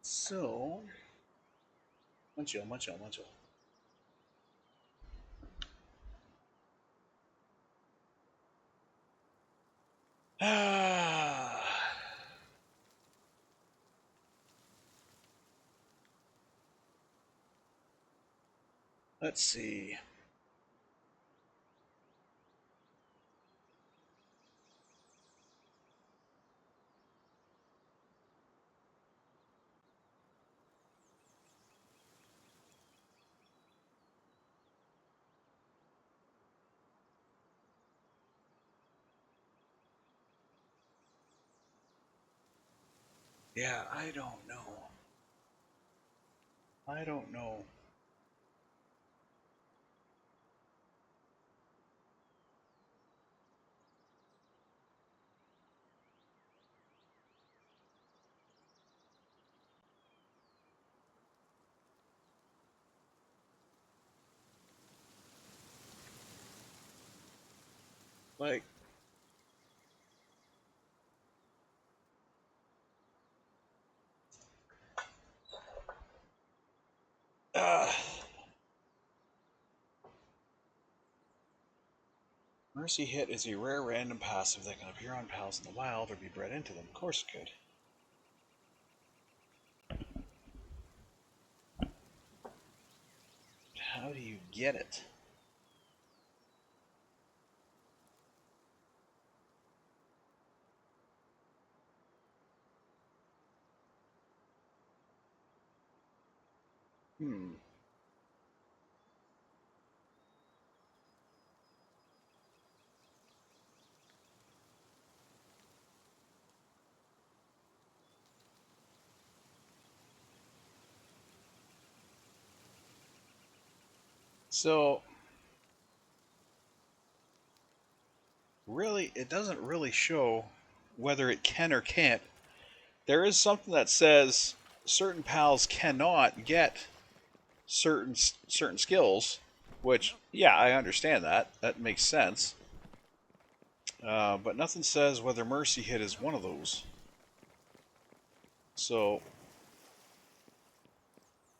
So, Munchill. Let's see. Yeah, I don't know. Like, Mercy Hit is a rare random passive that can appear on pals in the wild or be bred into them. Of course it could. How do you get it? So, really, it doesn't really show whether it can or can't. There is something that says certain pals cannot get certain skills, which, yeah, I understand that. That makes sense. But nothing says whether Mercy Hit is one of those. So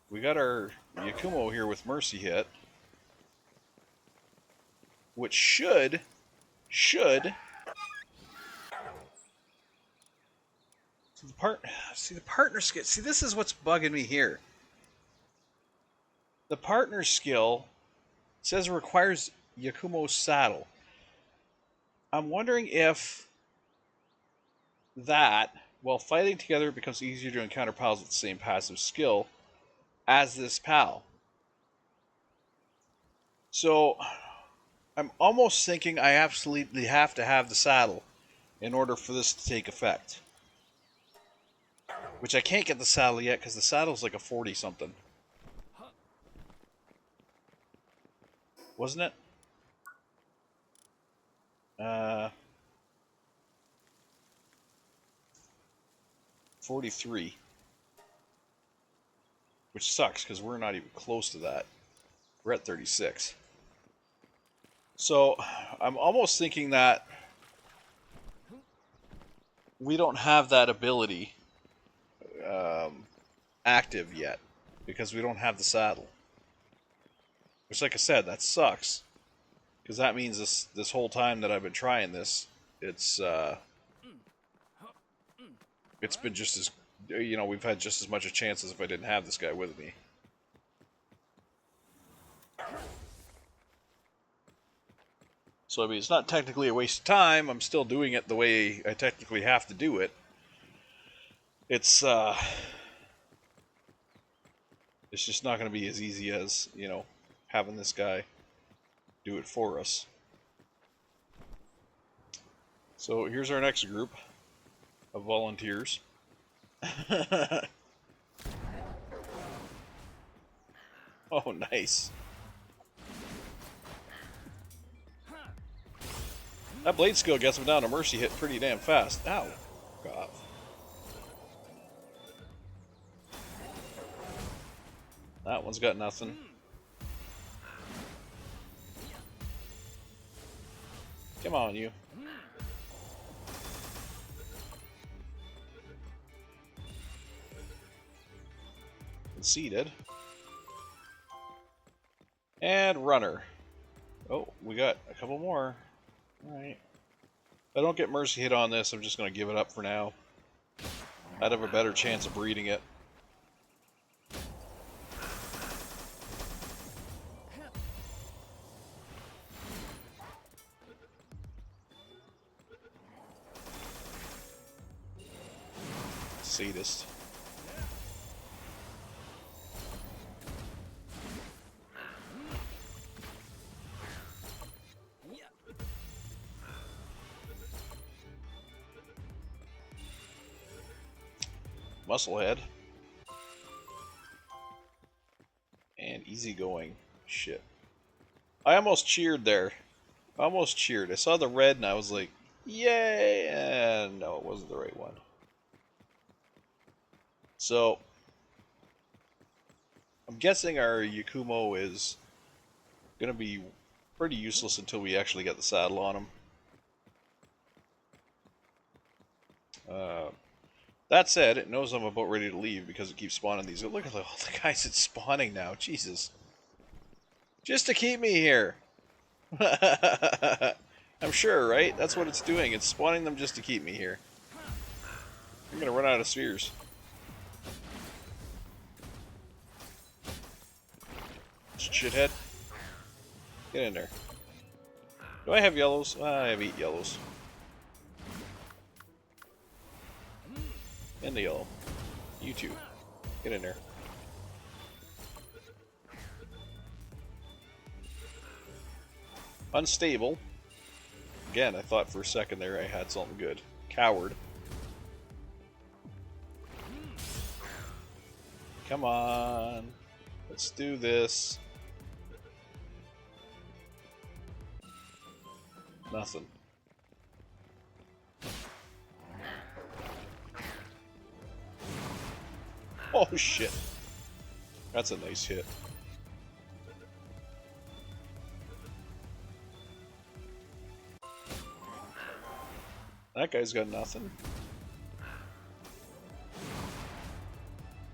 we got our Yakumo here with Mercy Hit, which should see the partner skill. See, this is what's bugging me here. The partner skill says it requires Yakumo's saddle. I'm wondering if that, while fighting together, it becomes easier to encounter pals with the same passive skill as this pal. So I'm almost thinking I absolutely have to have the saddle in order for this to take effect. Which I can't get the saddle yet because the saddle's like a 40 something. Wasn't it? 43. Which sucks because we're not even close to that. We're at 36. So I'm almost thinking that we don't have that ability active yet because we don't have the saddle. Which, like I said, that sucks because that means this whole time that I've been trying this, it's been just as, you know, we've had just as much a chance as if I didn't have this guy with me. So I mean, it's not technically a waste of time. I'm still doing it the way I technically have to do it. It's just not going to be as easy as, you know, having this guy do it for us. So here's our next group of volunteers. Oh, nice. That blade skill gets him down to Mercy Hit pretty damn fast. Ow. God. That one's got nothing. Come on, you. Conceded. And runner. Oh, we got a couple more. Alright. If I don't get Mercy Hit on this, I'm just going to give it up for now. I'd have a better chance of breeding it. Sadist. Musclehead. And easygoing. Shit. I almost cheered there. I almost cheered. I saw the red and I was like, yay! And no, it wasn't the right one. So, I'm guessing our Yakumo is going to be pretty useless until we actually get the saddle on him. That said, it knows I'm about ready to leave because it keeps spawning these. Look at all the guys it's spawning now. Jesus. Just to keep me here. I'm sure, right? That's what it's doing. It's spawning them just to keep me here. I'm going to run out of spheres. Shithead. Get in there. Do I have yellows? I have 8 yellows. And the yellow. You too. Get in there. Unstable. Again, I thought for a second there I had something good. Coward. Come on. Let's do this. Nothing. Oh shit. That's a nice hit. That guy's got nothing.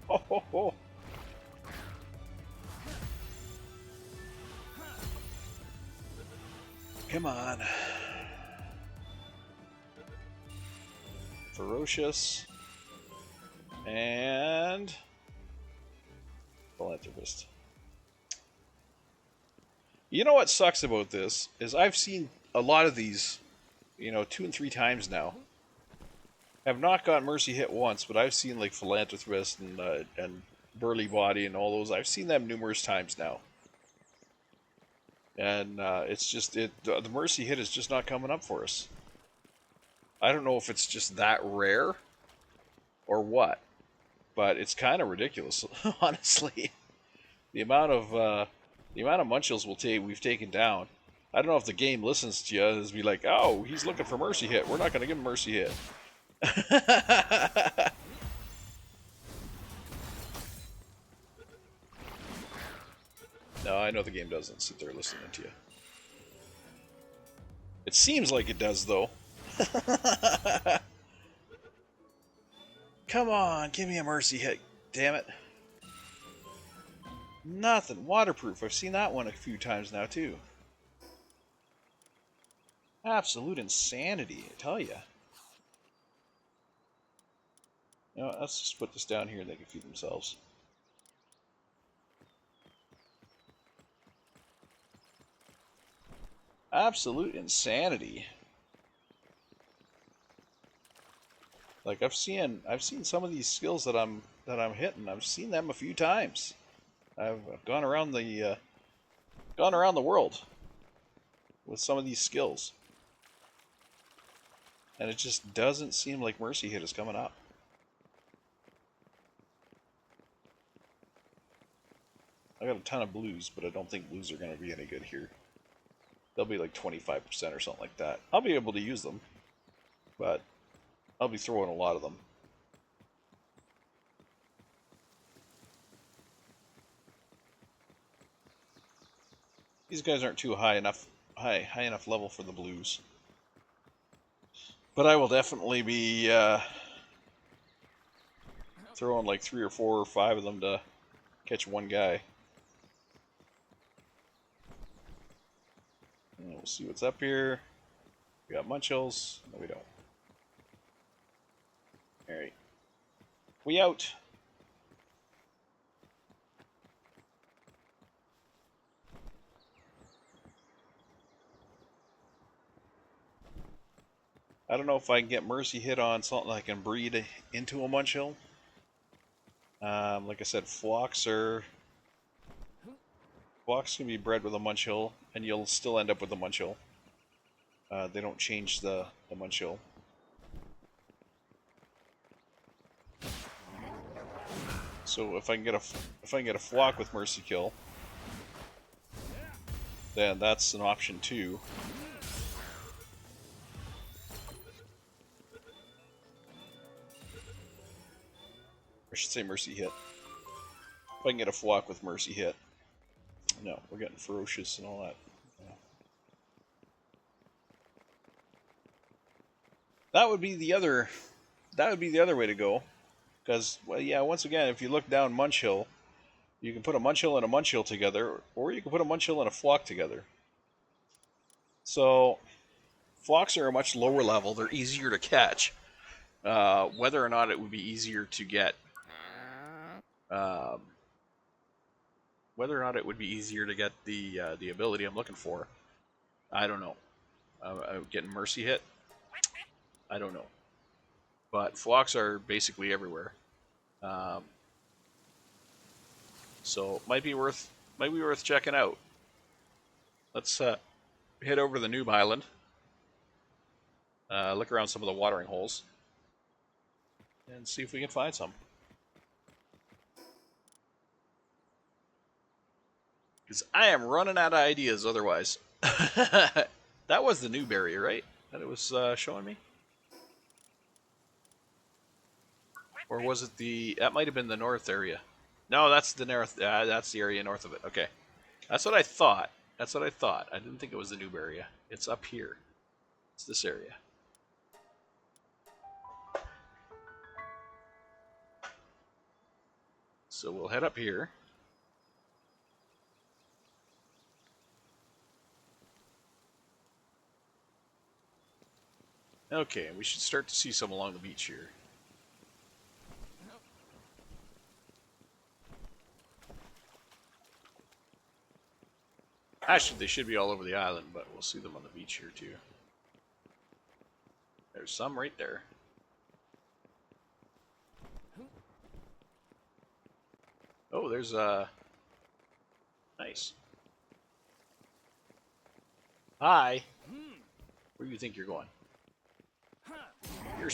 Oh, ho, ho. Come on. Ferocious. And Philanthropist. You know what sucks about this is I've seen a lot of these, 2 and 3 times now. Have not got Mercy hit once, but I've seen like Philanthropist and Burly Body and all those. I've seen them numerous times now. And it's just the Mercy hit is just not coming up for us. I don't know if it's just that rare or what, but it's kind of ridiculous, honestly. The amount of Munchills we've taken down. I don't know if the game listens to you and be like, oh, he's looking for Mercy hit. We're not going to give him Mercy hit. No, I know the game doesn't sit there listening to you. It seems like it does, though. Come on, give me a Mercy hit, damn it. Nothing. Waterproof. I've seen that one a few times now, too. Absolute insanity, I tell ya. You know, let's just put this down here and they can feed themselves. Absolute insanity. Like I've seen some of these skills that I'm hitting. I've seen them a few times. I've gone around the world with some of these skills, and it just doesn't seem like Mercy hit is coming up. I got a ton of blues, but I don't think blues are going to be any good here. They'll be like 25% or something like that. I'll be able to use them, but I'll be throwing a lot of them. These guys aren't too high enough level for the blues. But I will definitely be throwing like 3 or 4 or 5 of them to catch one guy. And we'll see what's up here. We got Munchills. No, we don't. Alright. We out. I don't know if I can get Mercy hit on something I can breed into a Munchill. Like I said, Flocks can be bred with a Munchill, and you'll still end up with a Munchill. They don't change the Munchill. So if I can get a Flock with Mercy kill, then that's an option too. I should say Mercy hit. If I can get a Flock with Mercy hit. No, we're getting Ferocious and all that. Yeah. That would be the other way to go. Because, well, yeah, once again, if you look down Munchill, you can put a Munchill and a Munchill together, or you can put a Munchill and a Flock together. So, Flocks are a much lower level. They're easier to catch. Whether or not it would be easier to get... whether or not it would be easier to get the ability I'm looking for, I don't know. Getting Mercy hit? I don't know. But Flocks are basically everywhere. So might be worth checking out. Let's head over to the Noob Island. Look around some of the watering holes. And see if we can find some. Because I am running out of ideas otherwise. That was the new area, right? That it was showing me? Or was it the... That might have been the north area. No, that's the north. That's the area north of it. Okay. That's what I thought. That's what I thought. I didn't think it was the noob area. It's up here. It's this area. So we'll head up here. Okay, we should start to see some along the beach here. Actually, they should be all over the island, but we'll see them on the beach here too. There's some right there. Oh, there's nice. Hi. Where do you think you're going? You're...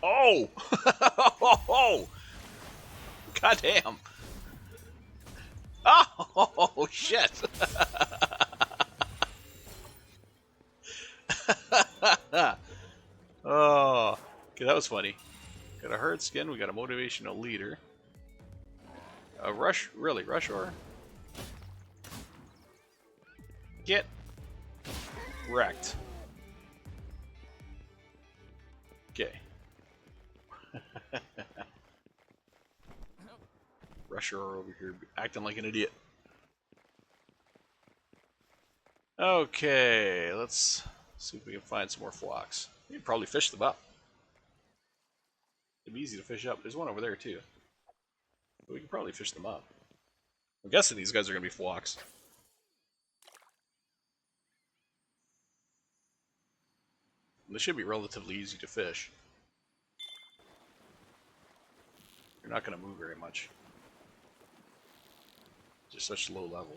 Oh! Oh! Goddamn! Oh, shit! Oh, okay, that was funny. Got a hard skin, we got a motivational leader. A rush, really, rush or? Get wrecked. Okay. Rusher over here acting like an idiot. Okay, let's see if we can find some more flocks. We can probably fish them up. It'd be easy to fish up. There's one over there too. But we can probably fish them up. I'm guessing these guys are going to be flocks. And they should be relatively easy to fish. You're not going to move very much. Just such low level.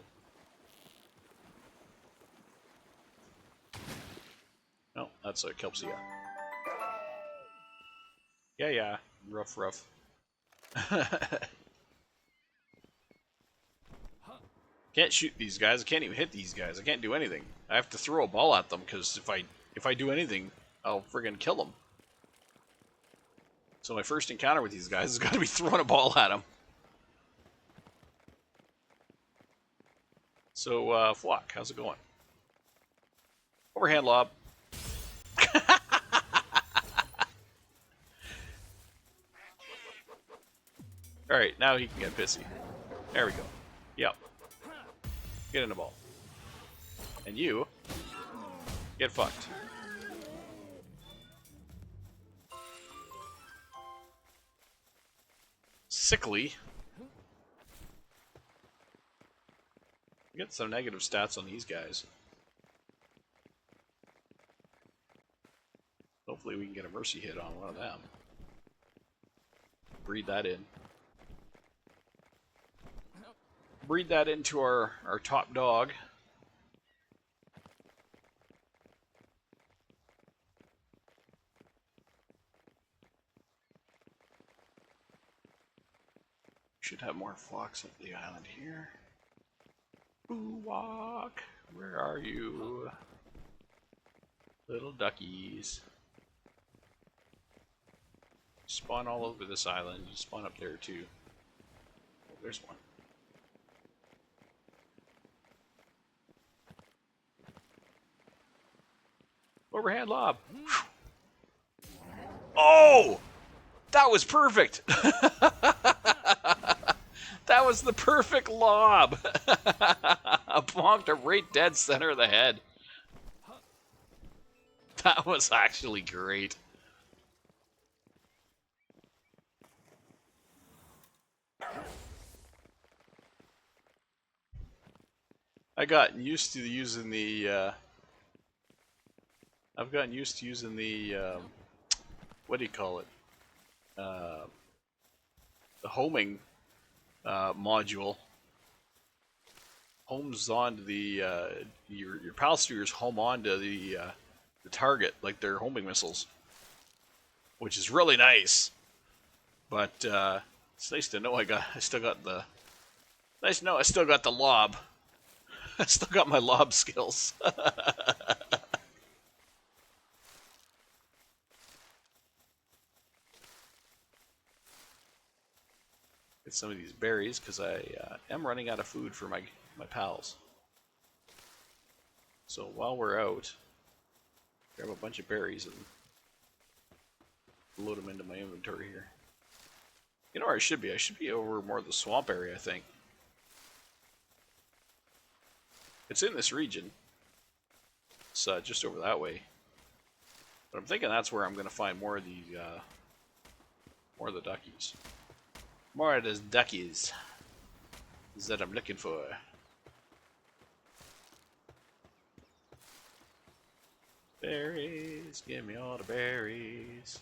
No, that's a Kelpsia. Yeah, rough. Can't shoot these guys. I can't even hit these guys. I can't do anything. I have to throw a ball at them because if I do anything, I'll friggin' kill them. So my first encounter with these guys is got to be throwing a ball at them. So, Flock, how's it going? Overhand lob. Alright, now he can get pissy. There we go. Yep. Get in the ball. And you get fucked. Sickly. Get some negative stats on these guys. Hopefully we can get a mercy hit on one of them. Breed that in. Breed that into our top dog. Should have more flocks up the island here. Walk, where are you? Little duckies. Spawn all over this island. You spawn up there too. Oh, there's one. Overhand lob. Oh! That was perfect! That was the perfect lob! I bonked her right dead center of the head. That was actually great. I got used to using the I've gotten used to using the what do you call it? The homing module. Homes onto the your Palspheres home onto the target like they're homing missiles, which is really nice. But it's nice to know I still got the lob. I still got my lob skills. Get some of these berries because I am running out of food for my pals. So while we're out, grab a bunch of berries and load them into my inventory here. You know where I should be? I should be over more of the swamp area, I think. It's in this region. It's just over that way. But I'm thinking that's where I'm going to find more of the duckies. More of those duckies that I'm looking for. Berries, give me all the berries.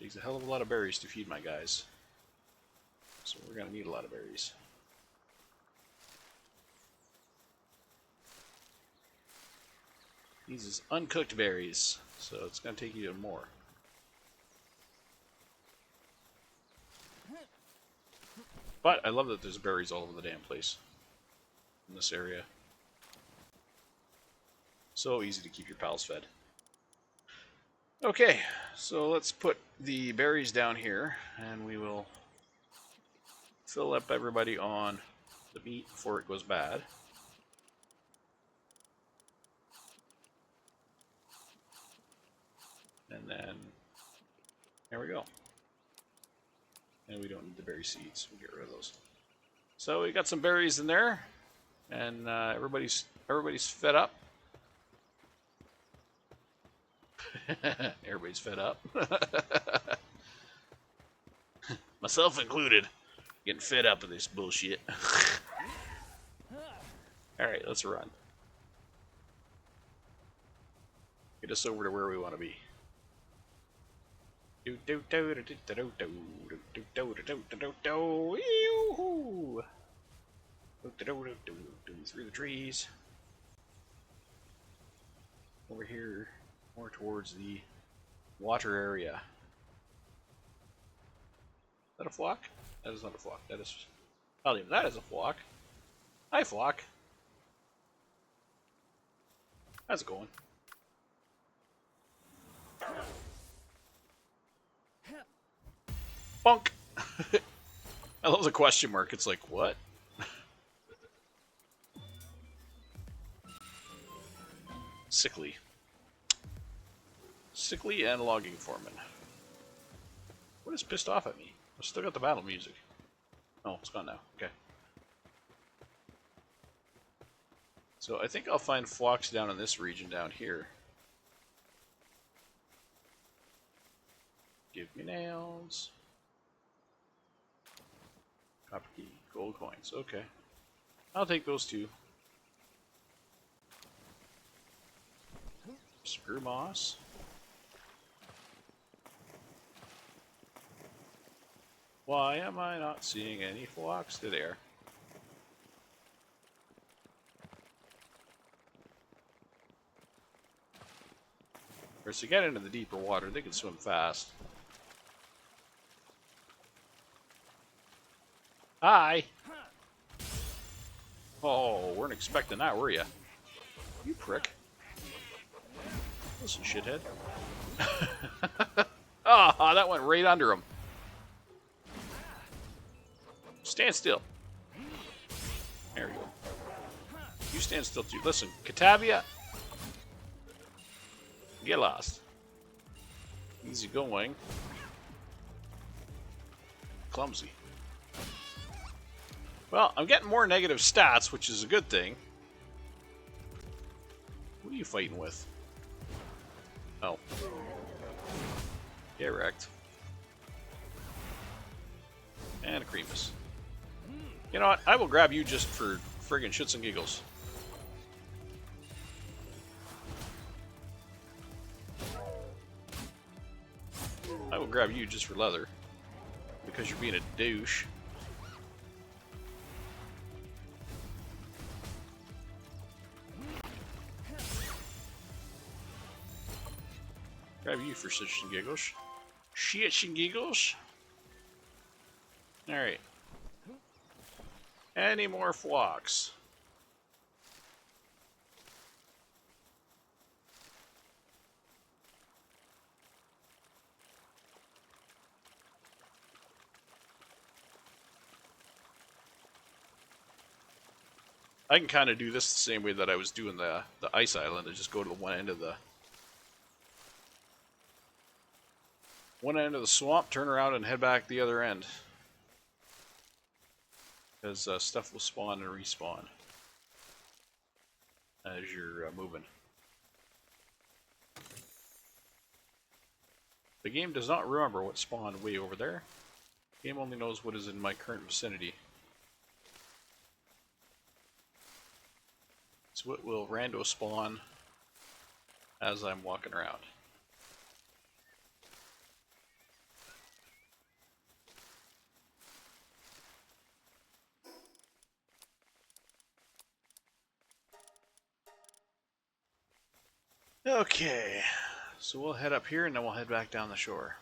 Takes a hell of a lot of berries to feed my guys. So we're going to need a lot of berries. These is uncooked berries, so it's going to take even more. But I love that there's berries all over the damn place in this area. So easy to keep your pals fed. Okay, so let's put the berries down here, and we will fill up everybody on the meat before it goes bad. And then, there we go. And we don't need the berry seeds, we'll get rid of those. So we got some berries in there, and everybody's fed up. Everybody's fed up. Myself included. Getting fed up with this bullshit. Alright, let's run. Get us over to where we want to be. Through the trees. Over here, more towards the water area. Is that a flock? That is not a flock. That is... I'll leave that as a flock. Hi, flock. How's it going? Bonk! I love the question mark. It's like, what? Sickly. Sickly and logging foreman. What is pissed off at me? I've still got the battle music. Oh, it's gone now. Okay. So I think I'll find flocks down in this region down here. Give me nails. Copper key. Gold coins. Okay. I'll take those two. Screw moss. Why am I not seeing any flocks today? Of course, to get into the deeper water, they can swim fast. Hi! Oh, weren't expecting that, were ya? You prick. Listen, shithead. Ah, that went right under him. Stand still. There we go. You stand still too. Listen, Catavia. Get lost. Easy going. Clumsy. Well, I'm getting more negative stats, which is a good thing. What are you fighting with? Oh. Get wrecked. And a Creamus. You know what? I will grab you just for friggin' shits and giggles. I will grab you just for leather. Because you're being a douche. Grab you for shits and giggles. Shits and giggles. Alright. Any more flocks? I can kind of do this the same way that I was doing the ice island. I just go to the one end of the swamp, turn around, and head back the other end. Because stuff will spawn and respawn as you're moving. The game does not remember what spawned way over there. The game only knows what is in my current vicinity. So it will rando spawn as I'm walking around. Okay, so we'll head up here and then we'll head back down the shore.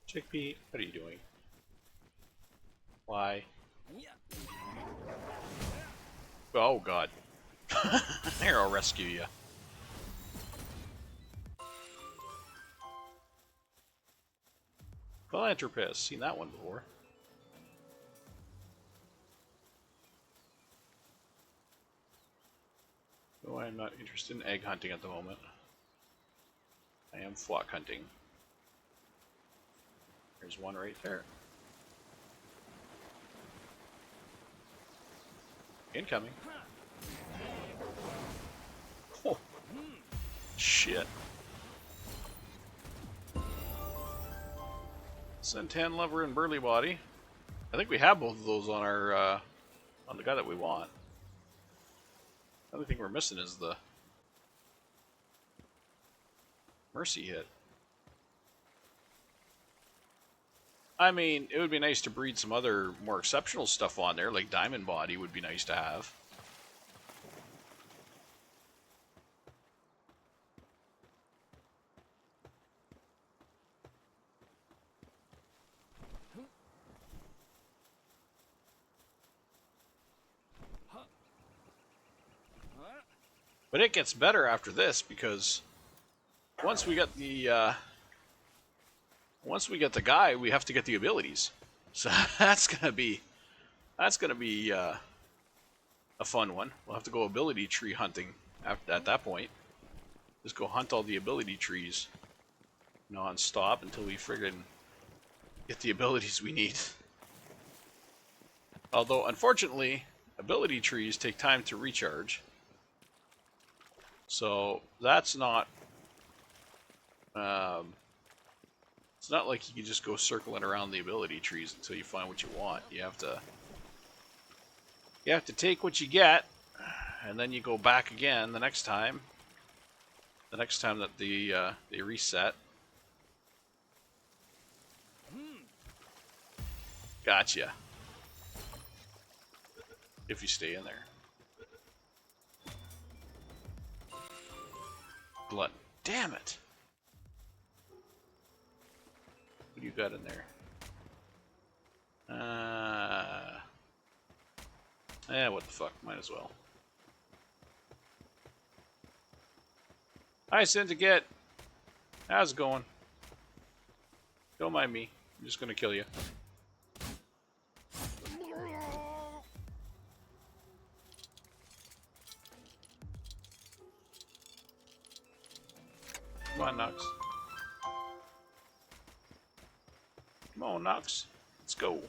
Chickpea, what are you doing? Why? Oh god. Here, I'll rescue you. Philanthropist, seen that one before. Oh, I'm not interested in egg hunting at the moment. I am flock hunting. There's one right there. Incoming. Oh, shit. Suntan Lover and Burly Body. I think we have both of those on our on the guy that we want. The only thing we're missing is the Mercy hit. I mean, it would be nice to breed some other more exceptional stuff on there, like Diamond Body would be nice to have. But it gets better after this because once we get the guy, we have to get the abilities. So that's gonna be a fun one. We'll have to go ability tree hunting at that point. Just go hunt all the ability trees non-stop until we friggin' get the abilities we need. Although, unfortunately, ability trees take time to recharge. So that's not. It's not like you can just go circling around the ability trees until you find what you want. You have to take what you get, and then you go back again the next time. The next time that they reset. Gotcha. If you stay in there. Glutton. Damn it! What do you got in there? What the fuck? Might as well. Hi, Syndicate. How's it going? Don't mind me. I'm just gonna kill you. Come on, Nox. Come on, Nox. Let's go.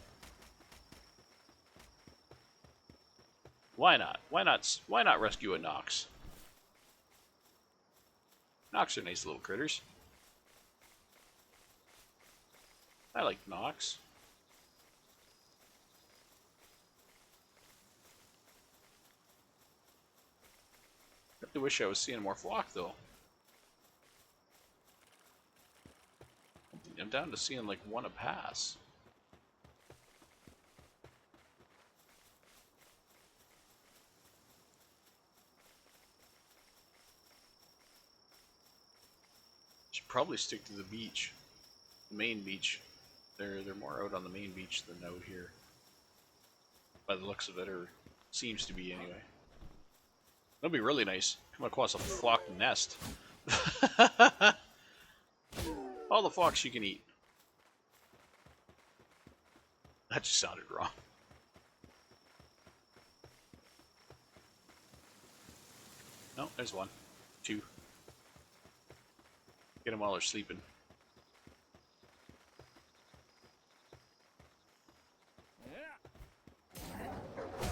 Why not? Why not? Why not rescue a Nox? Nox are nice little critters. I like Nox. I really wish I was seeing more flock, though. I'm down to seeing like one a pass. Should probably stick to the beach, the main beach. They're more out on the main beach than out here, by the looks of it, or seems to be anyway. That'd be really nice. Come across a flock nest. All the flocks you can eat. That just sounded wrong. No, there's one. Two. Get them while they're sleeping.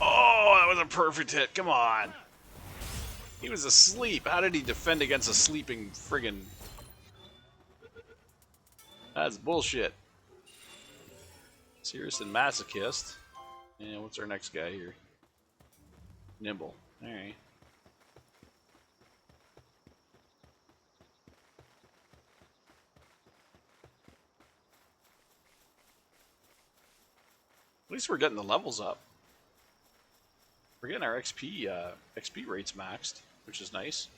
Oh, that was a perfect hit. Come on. He was asleep. How did he defend against a sleeping friggin'... That's bullshit. Serious and masochist. And what's our next guy here? Nimble. Alright. At least we're getting the levels up. We're getting our XP rates maxed, which is nice.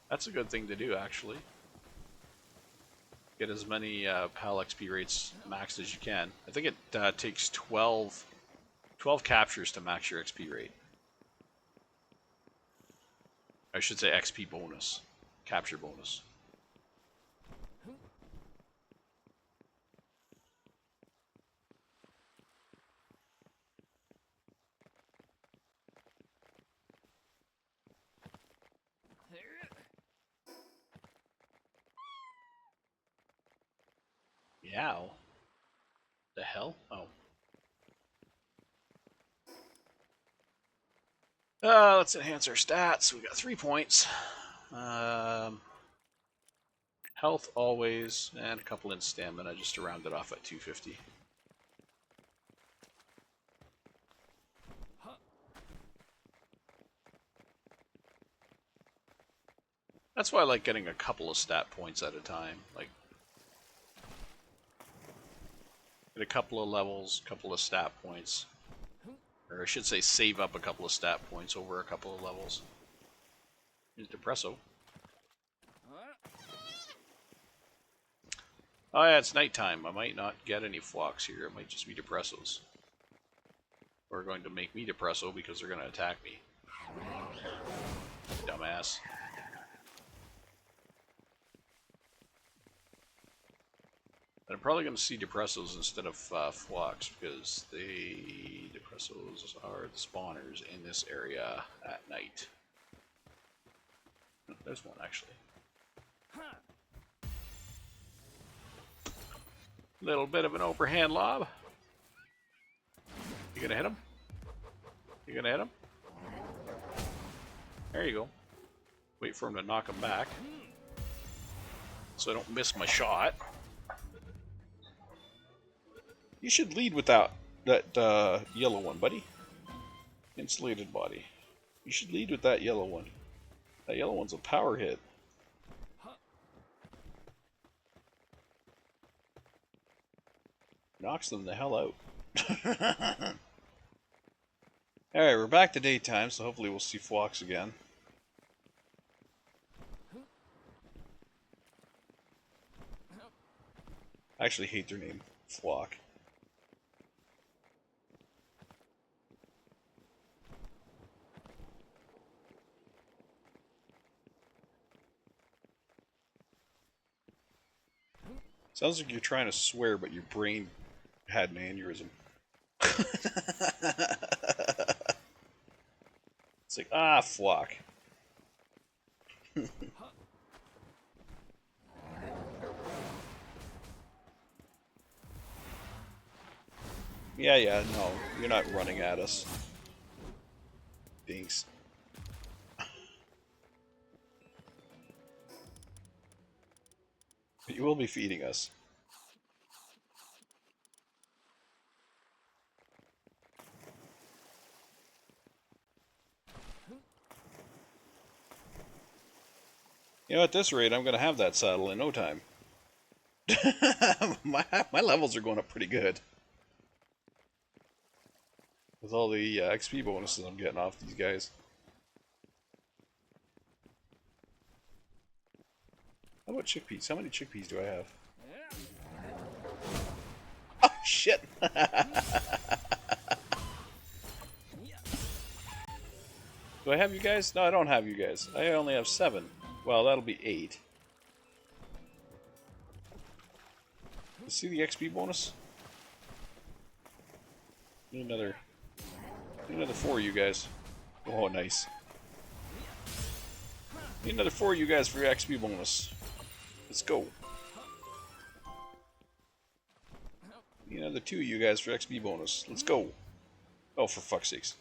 That's a good thing to do, actually. Get as many PAL XP rates maxed as you can. I think it takes 12 captures to max your XP rate. I should say XP bonus. Capture bonus. Yow. The hell? Oh. Let's enhance our stats. We got 3 points. Health always, and a couple in stamina just to round it off at 250. That's why I like getting a couple of stat points at a time. Like, get a couple of levels, a couple of stat points. Or I should say save up a couple of stat points over a couple of levels. Here's Depresso. Oh yeah, it's nighttime. I might not get any flocks here. It might just be Depressos. Or going to make me Depresso because they're going to attack me. Dumbass. I'm probably going to see Depressos instead of flocks because Depressos are the spawners in this area at night. Oh, there's one actually. Little bit of an overhand lob. You gonna hit him? You gonna hit him? There you go. Wait for him to knock him back so I don't miss my shot. You should lead with that yellow one, buddy. Insulated body. You should lead with that yellow one. That yellow one's a power hit. Knocks them the hell out. Alright, we're back to daytime, so hopefully we'll see flocks again. I actually hate their name, flock. Sounds like you're trying to swear, but your brain had an aneurysm. It's like, ah, flock. Yeah, no, you're not running at us. Dinks. You will be feeding us. You know, at this rate, I'm going to have that saddle in no time. my levels are going up pretty good. With all the XP bonuses I'm getting off these guys. How about chickpeas? How many chickpeas do I have? Oh, shit! Do I have you guys? No, I don't have you guys. I only have 7. Well, that'll be 8. You see the XP bonus? Need another 4 of you guys. Oh, nice. Need another 4 of you guys for your XP bonus. Let's go. Need another 2 of you guys for XP bonus. Let's go. Oh, for fuck's sakes.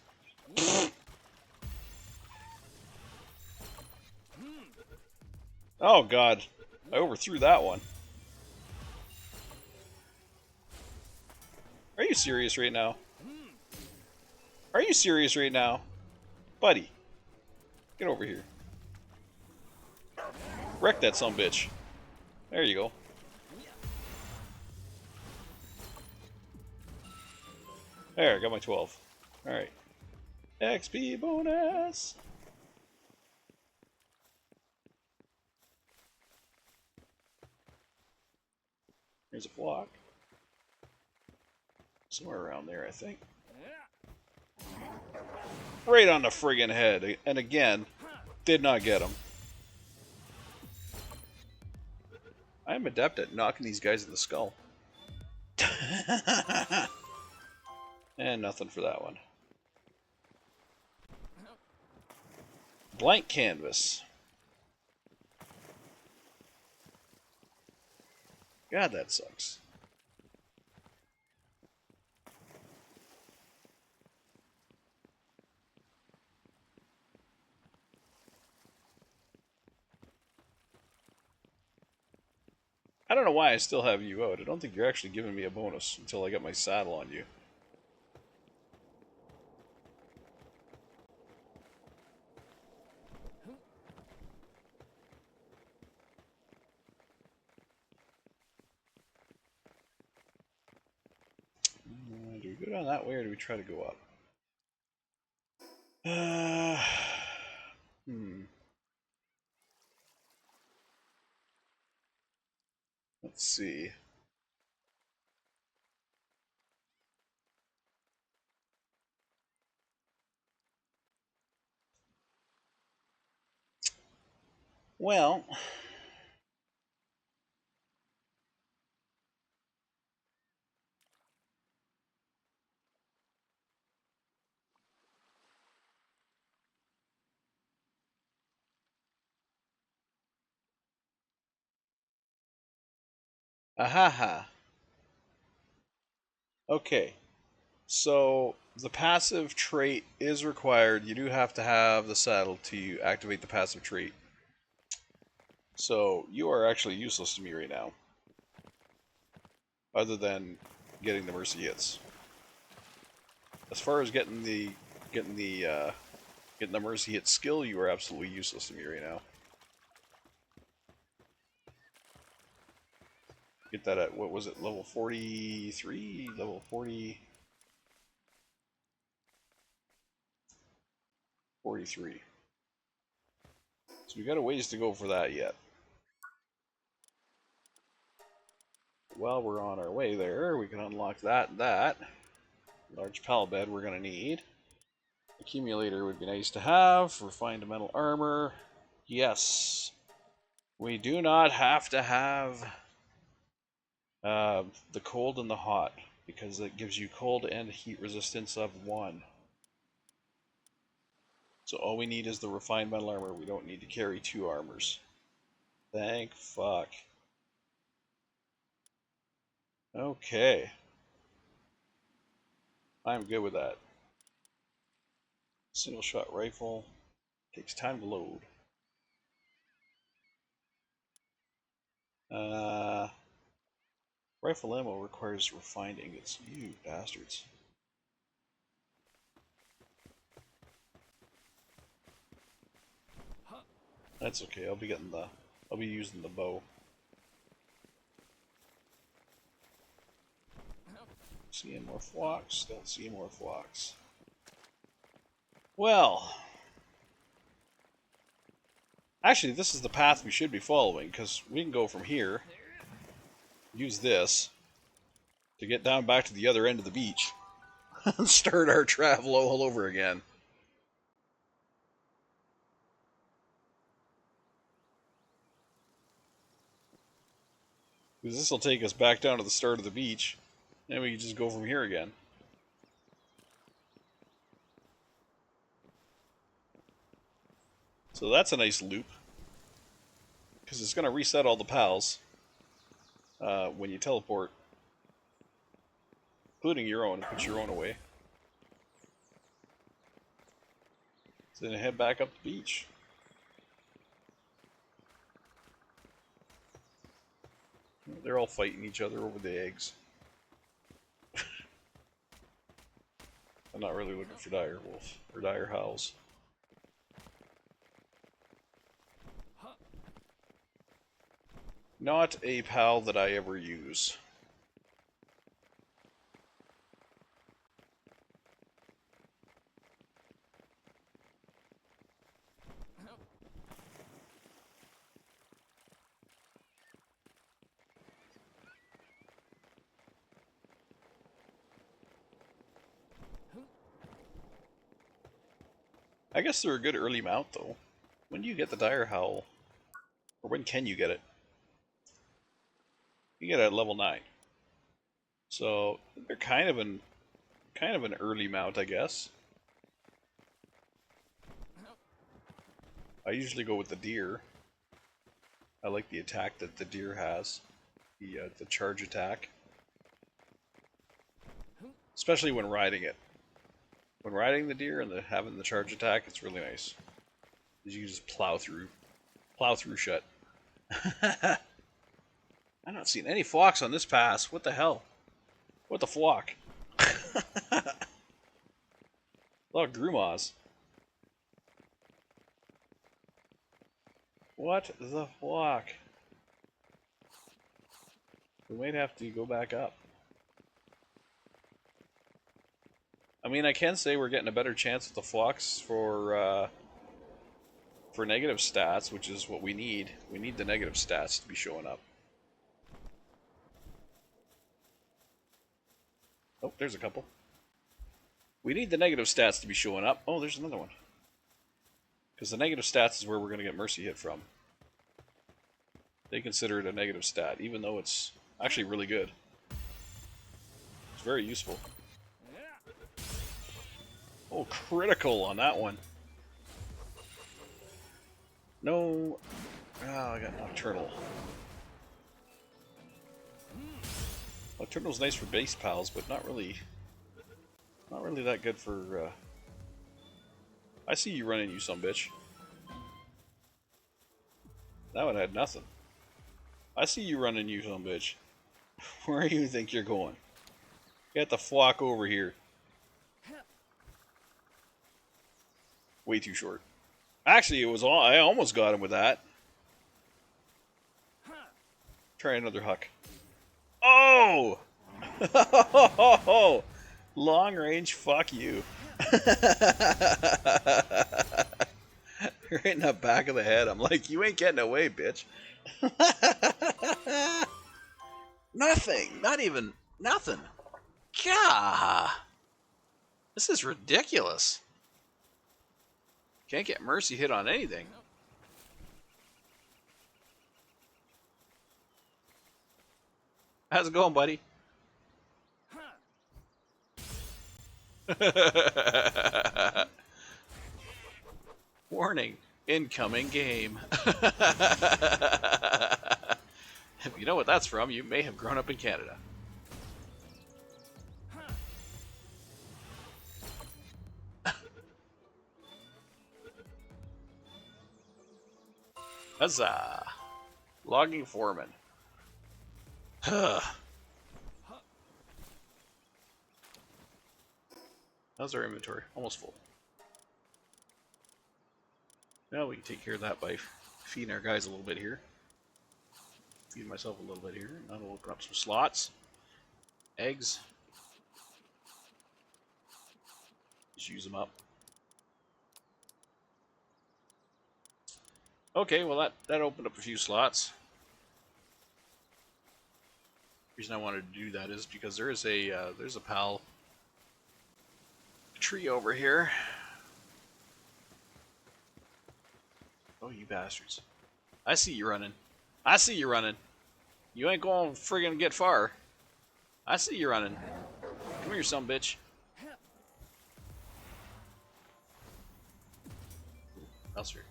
Oh, God. I overthrew that one. Are you serious right now? Are you serious right now? Buddy. Get over here. Wreck that sumbitch. There you go. There, I got my 12. Alright. XP bonus! Here's a block. Somewhere around there, I think. Right on the friggin' head. And again, did not get him. I'm adept at knocking these guys in the skull. And nothing for that one. Blank canvas. God, that sucks. I don't know why I still have you out. I don't think you're actually giving me a bonus until I get my saddle on you. Do we go down that way or do we try to go up? Let's see. Well, ahaha. Okay. So the passive trait is required. You do have to have the saddle to activate the passive trait. So you are actually useless to me right now. Other than getting the mercy hits. As far as getting the mercy hit skill, you are absolutely useless to me right now. Get that at, what was it, level 43? Level 40? 43. So we got a ways to go for that yet. While we're on our way there, we can unlock that and that. Large pal bed we're going to need. Accumulator would be nice to have. Refined metal armor. Yes. We do not have to have the cold and the hot, because it gives you cold and heat resistance of 1. So all we need is the refined metal armor. We don't need to carry 2 armors. Thank fuck. Okay. I'm good with that. Single shot rifle. Takes time to load. Rifle ammo requires refined ingots. You bastards. That's okay. I'll be using the bow. Seeing more flocks. Don't see more flocks. Well, actually, this is the path we should be following, because we can go from here, use this, to get down back to the other end of the beach, and start our travel all over again. Because this will take us back down to the start of the beach. And we can just go from here again. So that's a nice loop. Because it's going to reset all the pals when you teleport. Including your own. Put your own away. So then head back up the beach. They're all fighting each other over the eggs. I'm not really looking for dire wolf or dire howls. Not a pal that I ever use. I guess they're a good early mount, though. When do you get the dire howl? Or when can you get it? You get it at level 9. So they're kind of an early mount, I guess. I usually go with the deer. I like the attack that the deer has, the charge attack, especially when riding it. When riding the deer and having the charge attack, it's really nice. You can just plow through shut. I'm not seeing any flocks on this pass. What the hell? What the flock? A lot of grumas. What the flock? We might have to go back up. I mean, I can say we're getting a better chance with the flocks for negative stats, which is what we need. We need the negative stats to be showing up. Oh, there's a couple. We need the negative stats to be showing up. Oh, there's another one. Because the negative stats is where we're going to get mercy hit from. They consider it a negative stat, even though it's actually really good. It's very useful. Oh, critical on that one. No. Oh, I got Nocturnal. Nocturnal's nice for base pals, but not really that good for, I see you running, you sumbitch. That one had nothing. I see you running, you sumbitch. Where do you think you're going? Get the flock over here. Way too short. Actually, it was all. I almost got him with that. Try another huck. Oh! Long range, fuck you. Right in the back of the head. I'm like, you ain't getting away, bitch. Nothing. Not even. Nothing. Gah. This is ridiculous. Can't get mercy hit on anything. How's it going, buddy? Warning, incoming game. If you know what that's from, you may have grown up in Canada. Huzzah! Logging foreman. How's our inventory? Almost full. Now we can take care of that by feeding our guys a little bit here. Feed myself a little bit here. Now we'll open up some slots. Eggs. Just use them up. Okay, well that opened up a few slots. The reason I wanted to do that is because there's a pal tree over here. Oh, you bastards. I see you running. I see you running. You ain't gonna friggin' get far. I see you running. Come here, son bitch. Elser.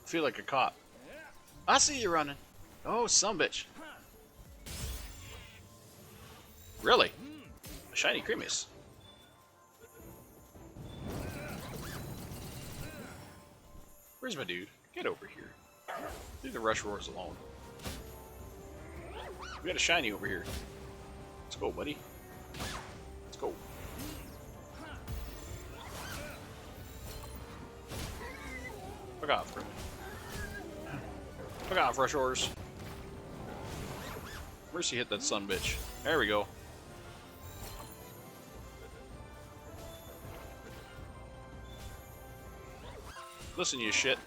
Feel like a cop. I see you running. Oh, son bitch. Really? A shiny Creamus. Where's my dude? Get over here. Leave the rush roars alone. We got a shiny over here. Let's go, buddy. Let's go. Fuck off, bro. Fuck off, rush roars. Mercy hit that son bitch. There we go. Listen, you shit.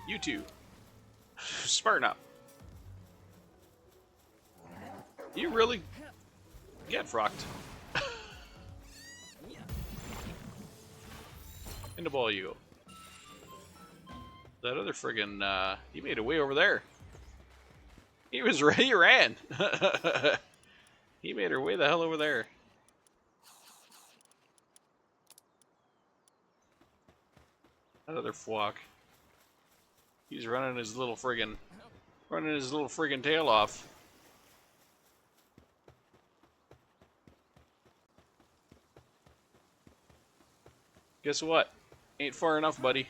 You two. Spartan up. You really get frocked. In the ball you go. That other friggin' he made a way over there. He was ready, he ran. He made her way the hell over there. Another flock. He's running his little friggin' tail off. Guess what? Ain't far enough, buddy.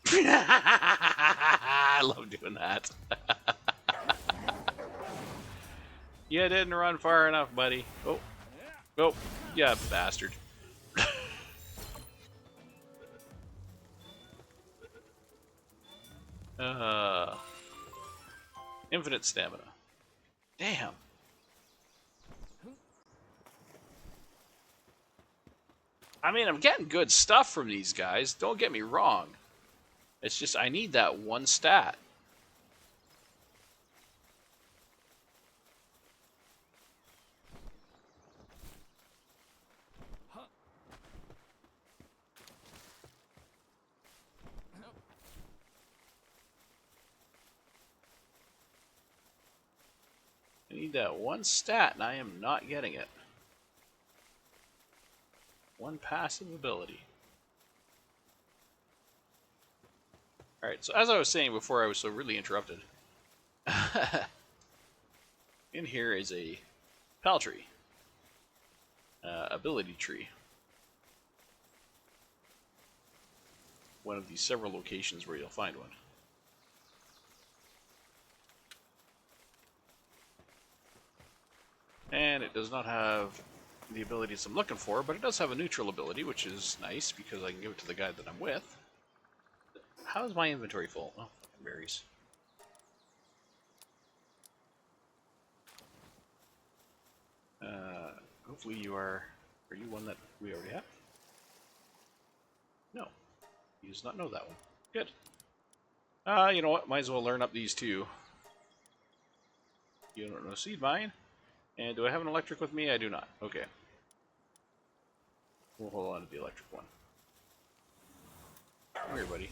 I love doing that. You didn't run far enough, buddy. Oh. Oh, yeah, bastard. Infinite stamina. Damn. I mean, I'm getting good stuff from these guys. Don't get me wrong. It's just I need that one stat. I need that one stat, and I am not getting it. One passive ability. Alright, so as I was saying before I was so really interrupted, in here is a pal tree, ability tree. One of the several locations where you'll find one. And it does not have the abilities I'm looking for, but it does have a neutral ability, which is nice because I can give it to the guy that I'm with. How is my inventory full? Oh, fucking berries. Hopefully you are... Are you one that we already have? No. You does not know that one. Good. You know what? Might as well learn up these two. You don't know seed mine. And do I have an electric with me? I do not. Okay. We'll hold on to the electric one. Come here, buddy.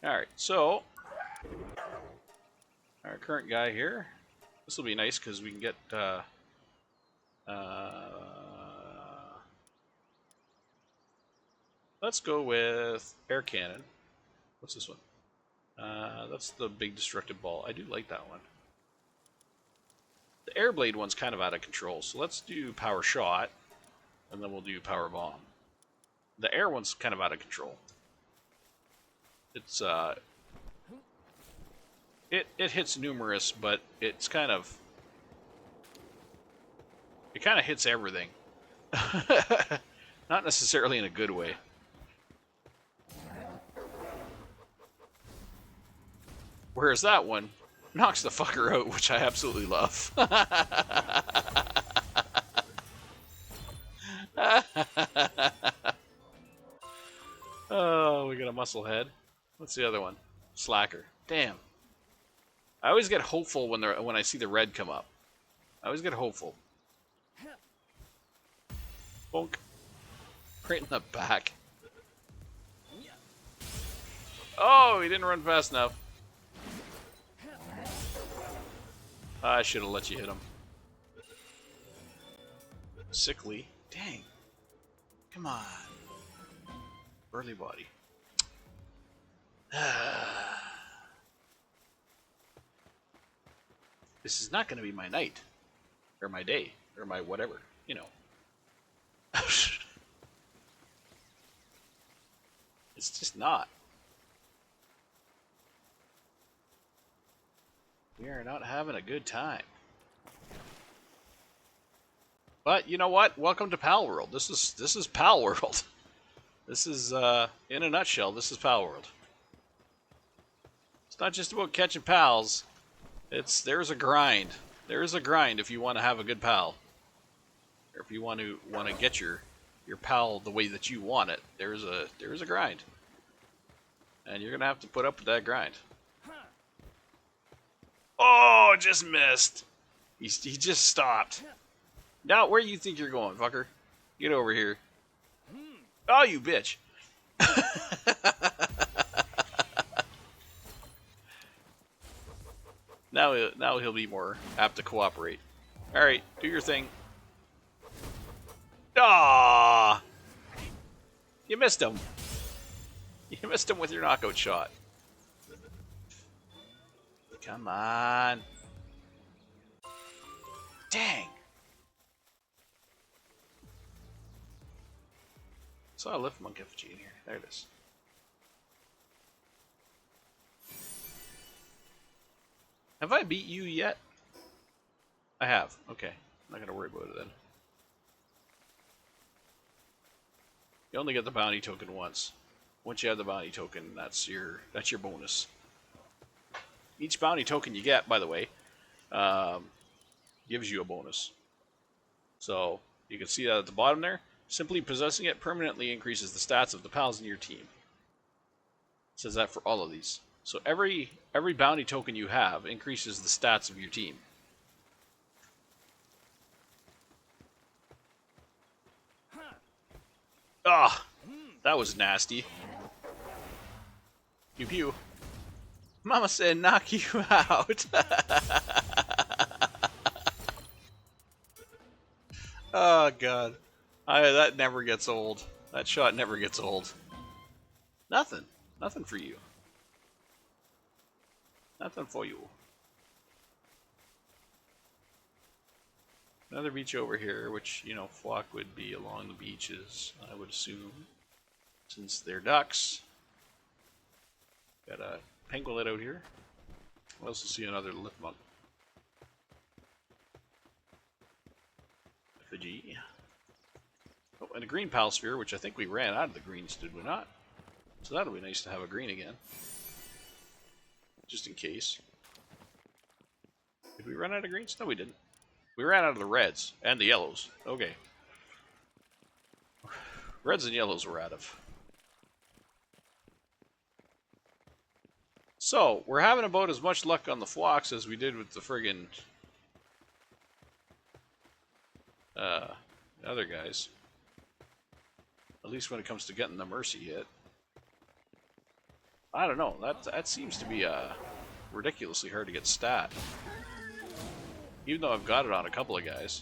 Alright, so... Our current guy here. This will be nice because we can get... let's go with air cannon. What's this one? That's the big destructive ball. I do like that one. The air blade one's kind of out of control, so let's do power shot, and then we'll do power bomb. The air one's kind of out of control. It's it hits numerous, but it's kind of hits everything. Not necessarily in a good way. Whereas that one knocks the fucker out, which I absolutely love. Oh, we got a muscle head. What's the other one? Slacker. Damn. I always get hopeful when I see the red come up. I always get hopeful. Bonk. Right in the back. Oh, he didn't run fast enough. I should have let you hit him. Sickly. Dang. Come on. Burly body. This is not going to be my night. Or my day. Or my whatever. You know. It's just not. We are not having a good time. But you know what? Welcome to Palworld. This is Palworld. This is in a nutshell, this is Palworld. It's not just about catching pals. There's a grind. There's a grind if you want to have a good pal. Or if you want to get your pal the way that you want it. There's a grind. And you're going to have to put up with that grind. Oh, just missed. He just stopped. Now, where do you think you're going, fucker? Get over here. Oh, you bitch. Now he'll be more apt to cooperate. All right, do your thing. Ah! You missed him. You missed him with your knockout shot. Come on. Dang. Saw a lift monk effigy in here. There it is. Have I beat you yet? I have. Okay. I'm not gonna worry about it then. You only get the bounty token once. Once you have the bounty token, that's your bonus. Each bounty token you get, by the way, gives you a bonus. So you can see that at the bottom there. Simply possessing it permanently increases the stats of the pals in your team. It says that for all of these. So every bounty token you have increases the stats of your team. Ah, that was nasty. Pew pew. Mama said knock you out. Oh god. That never gets old. That shot never gets old. Nothing. Nothing for you. Nothing for you. Another beach over here, which, you know, flock would be along the beaches, I would assume. Since they're ducks. Got a pangolin out here. I also see another lift monk. Effigy. Oh, and a green pal sphere, which I think we ran out of the greens, did we not? So that'll be nice to have a green again. Just in case. Did we run out of greens? No, we didn't. We ran out of the reds and the yellows. Okay. Reds and yellows we're out of. So, we're having about as much luck on the flocks as we did with the friggin' other guys. At least when it comes to getting the mercy hit. I don't know. That seems to be ridiculously hard to get stat. Even though I've got it on a couple of guys.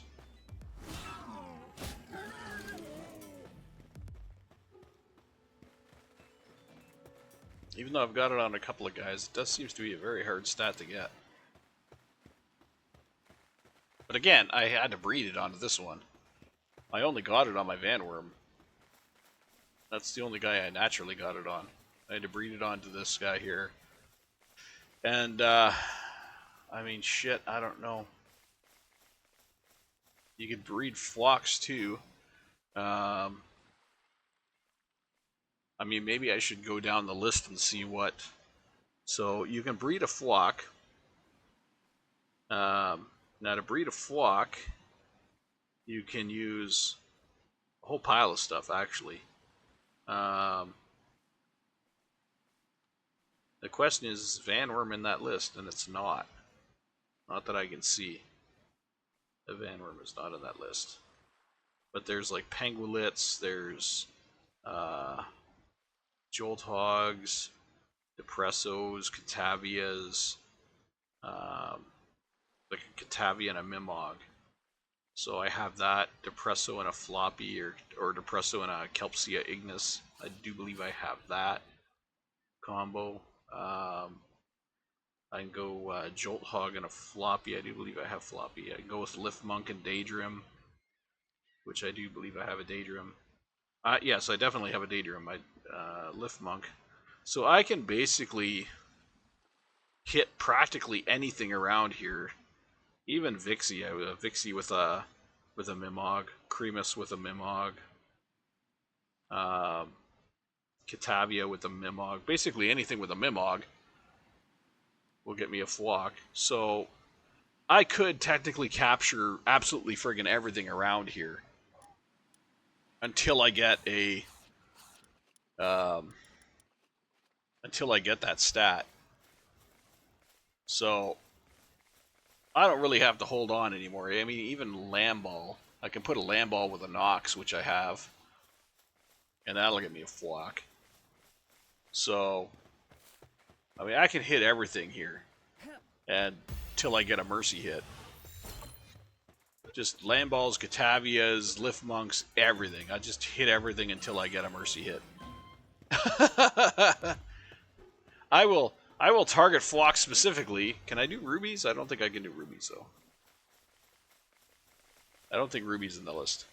Even though I've got it on a couple of guys, it does seem to be a very hard stat to get. But again, I had to breed it onto this one. I only got it on my Vanworm. That's the only guy I naturally got it on. I had to breed it onto this guy here. And, I mean, shit, I don't know. You could breed flocks, too. I mean, maybe I should go down the list and see what... So, you can breed a flock. Now, to breed a flock, you can use a whole pile of stuff, actually. The question is Van Worm in that list? And it's not. Not that I can see. The Van Worm is not in that list. But there's like Penguilits, there's Jolt Hogs, Depressos, Catavias, like a Catavia and a Mimog. So I have that Depresso and a Floppy, or Depresso and a Kelpsia Ignis. I do believe I have that combo. I can go Jolt Hog and a Floppy. I do believe I have Floppy. I can go with Lift Monk and Daydream, which I do believe I have a Daydream. Yes, I definitely have a Daydream. Lift Monk. So I can basically hit practically anything around here. Even Vixie. I have Vixie with a Mimog. Cremus with a Mimog. Catavia with a Mimog. Basically anything with a Mimog will get me a flock. So I could technically capture absolutely friggin' everything around here until I get a until I get that stat. So I don't really have to hold on anymore. I mean, even Lamball, I can put a Lamball with a Nox, which I have, and that'll get me a flock. So I mean, I can hit everything here, and till I get a Mercy hit. Just Lamballs, Catavias, Lift Monks, everything. I just hit everything until I get a Mercy hit. I will target flocks specifically. Can I do rubies? I don't think I can do rubies though. I don't think rubies in the list.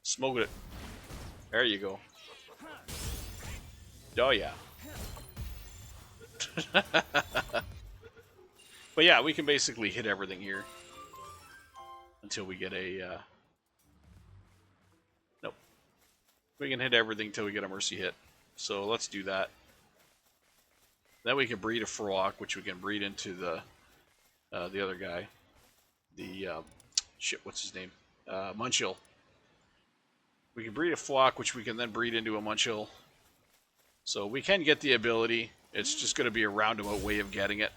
Smoke it. There you go. Oh yeah. But yeah, we can basically hit everything here until we get a nope. We can hit everything until we get a Mercy hit. So let's do that. Then we can breed a Frog, which we can breed into the other guy. The shit, what's his name? Munchill. We can breed a flock, which we can then breed into a Munchill. So we can get the ability. It's just going to be a roundabout way of getting it.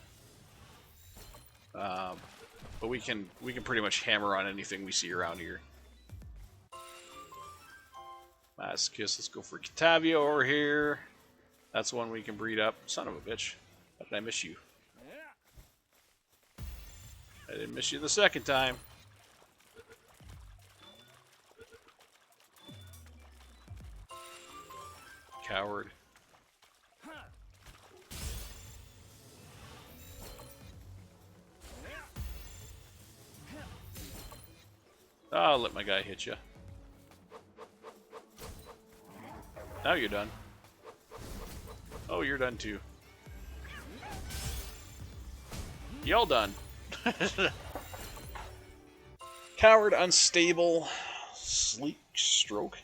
But we can pretty much hammer on anything we see around here. Masochist, let's go for Catavia over here. That's one we can breed up. Son of a bitch. How did I miss you? I didn't miss you the second time. Coward. I'll let my guy hit you. Now you're done. Oh, you're done too. Y'all done. Coward, Unstable, Sleek Stroke.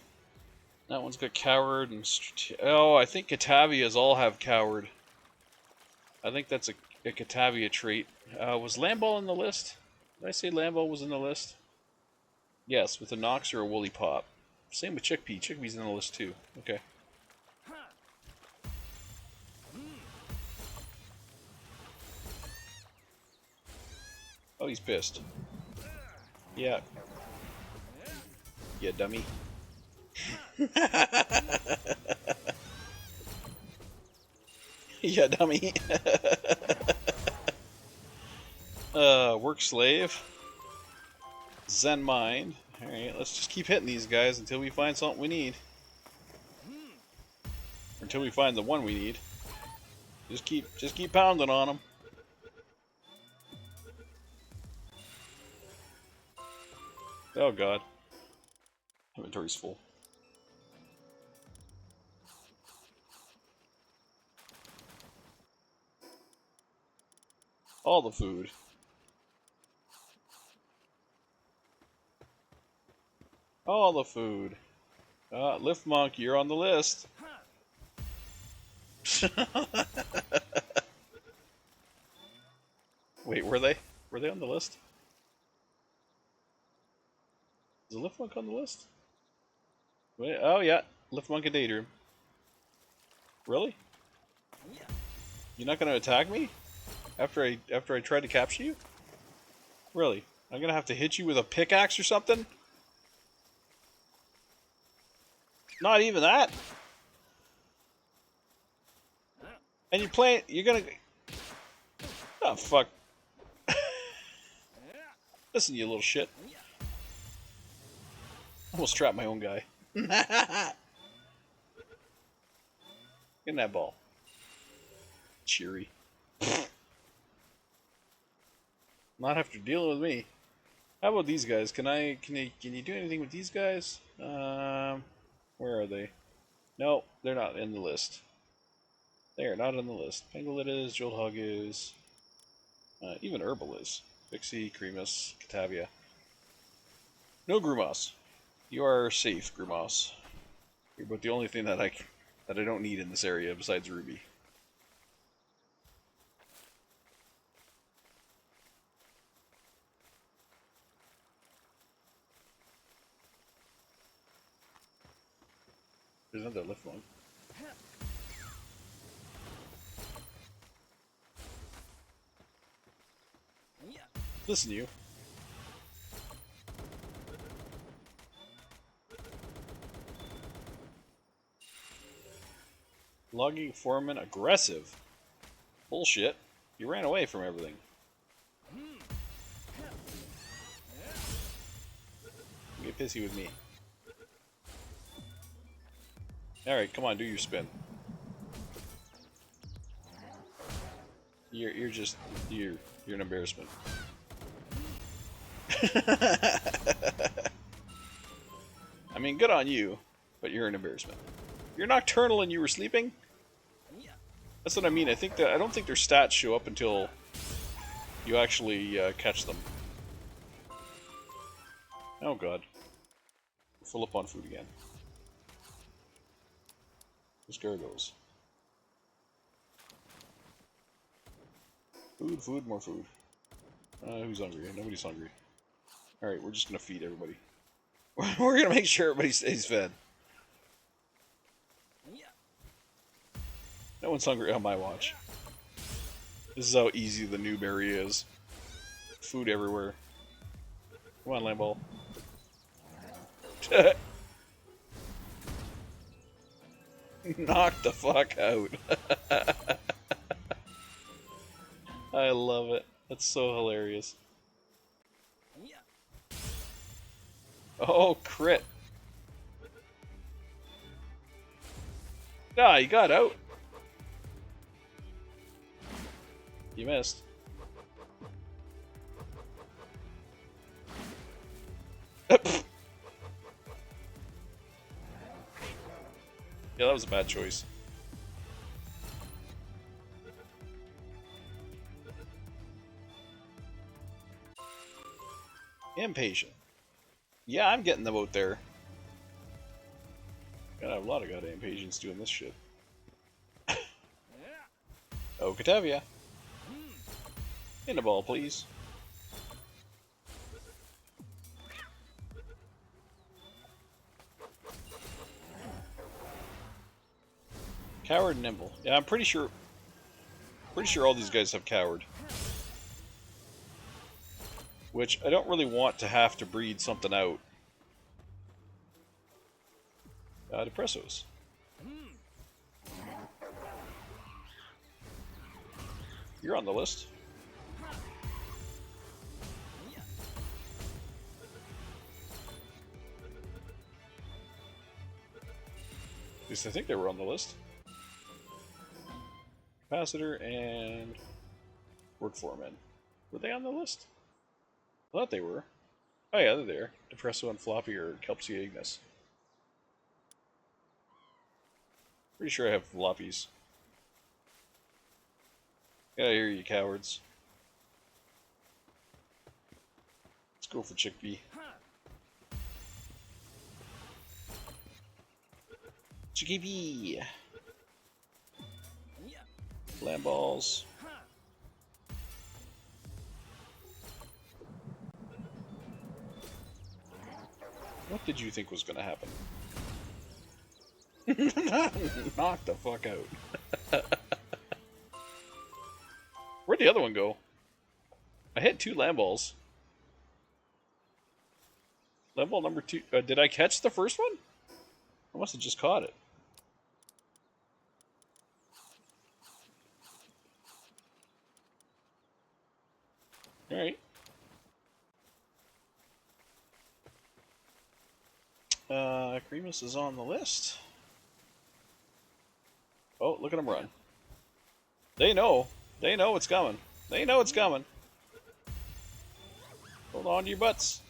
That one's got Coward and... Oh, I think Catavias all have Coward. I think that's a Catavia trait. Was Lamball in the list? Did I say Lamball was in the list? Yes, with a Nox or a Woolly Pop. Same with Chickpea. Chickpea's in the list too. Okay. Oh, he's pissed. Yeah. Yeah, dummy. Yeah, dummy. Work Slave. Zen Mind. Alright, let's just keep hitting these guys until we find something we need. Or until we find the one we need. Just keep pounding on them. Oh god. Inventory's full. All the food. All the food. Lift Monk, you're on the list. Wait, were they? Were they on the list? Is the Lift Monk on the list? Wait, oh yeah, Lift Monk and Daydream. Really? You're not gonna attack me? After I try to capture you? Really? I'm gonna have to hit you with a pickaxe or something? Not even that? And you're gonna... Oh, fuck. Listen, you little shit. Almost trapped my own guy. Get in that ball. Cheery. Not after dealing with me. How about these guys? Can you do anything with these guys? Where are they? No, they're not in the list. They are not on the list. Pangolin is, Jolthog is, even Herbal is. Pixie, Cremus, Catavia. No Grumos. You are safe, Grumos. You're about the only thing that I don't need in this area besides Ruby. There's another lift one. Listen, you. Logging foreman aggressive. Bullshit. You ran away from everything. Get pissy with me. Alright, come on, do your spin. You're an embarrassment. I mean, good on you, but you're an embarrassment. You're nocturnal and you were sleeping? That's what I mean. I don't think their stats show up until you actually catch them. Oh god. Full up on food again. There's gargoyles. Food, more food. Who's hungry? Nobody's hungry. Alright, we're just gonna feed everybody. We're gonna make sure everybody stays fed. No one's hungry on my watch. This is how easy the noob area is. Food everywhere. Come on, Lamball. Knock the fuck out. I love it. That's so hilarious. Oh, crit. Ah, you got out. You missed. Yeah, that was a bad choice. Impatient. Yeah, I'm getting them out there. Gotta have a lot of goddamn patience doing this shit. Oh, Catavia. In the ball, please. Coward and Nimble. Yeah, I'm pretty sure all these guys have Coward. Which I don't really want to have to breed something out. Depressos. You're on the list. At least I think they were on the list. Capacitor and Work Foreman. Were they on the list? I thought they were. Oh yeah, they're there. Depresso and Floppy or Kelpsia Ignis. Pretty sure I have Floppies. Get out of here, you cowards. Let's go for Chickpea. Chickpea! Lamb balls. What did you think was going to happen? Knock the fuck out. Where'd the other one go? I hit 2 land balls. Land ball number 2. Did I catch the first one? I must have just caught it. Alright. Cremus is on the list. Oh, look at them run. They know. They know it's coming. They know it's coming. Hold on to your butts.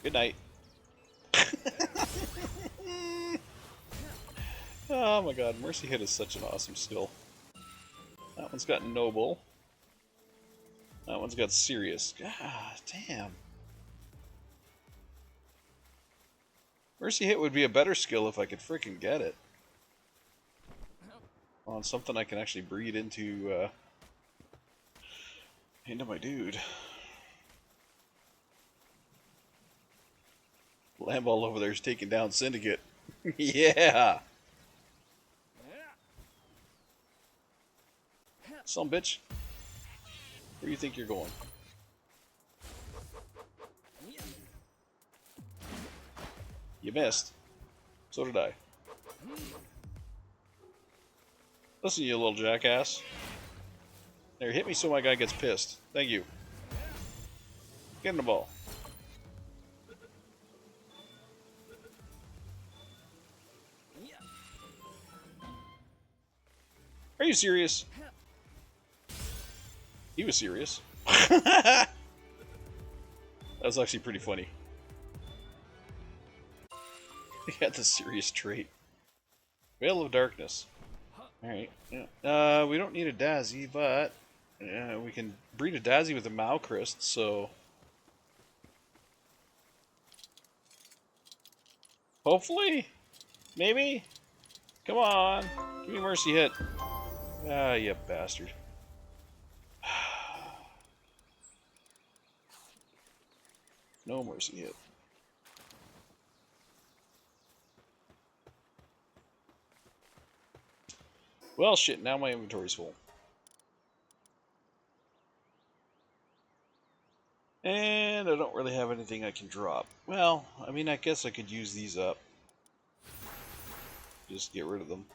Good night. Oh my god, Mercy Hit is such an awesome skill. That one's got Noble. That one's got Serious. God damn. Mercy Hit would be a better skill if I could freaking get it. On something I can actually breed into my dude. Lamball over there is taking down Syndicate. Yeah! Some bitch. Where do you think you're going? You missed. So did I. Listen, you little jackass. There, hit me so my guy gets pissed. Thank you. Get in the ball. Are you serious? He was serious. That was actually pretty funny. He had the serious trait. Veil of Darkness. Alright. Yeah. We don't need a Dazzy, but we can breed a Dazzy with a Malcrest, so... Hopefully? Maybe? Come on! Give me Mercy Hit. Ah, you bastard. No Mercy Hit. Well, shit, now my inventory's full. And I don't really have anything I can drop. Well, I mean, I guess I could use these up. Just get rid of them.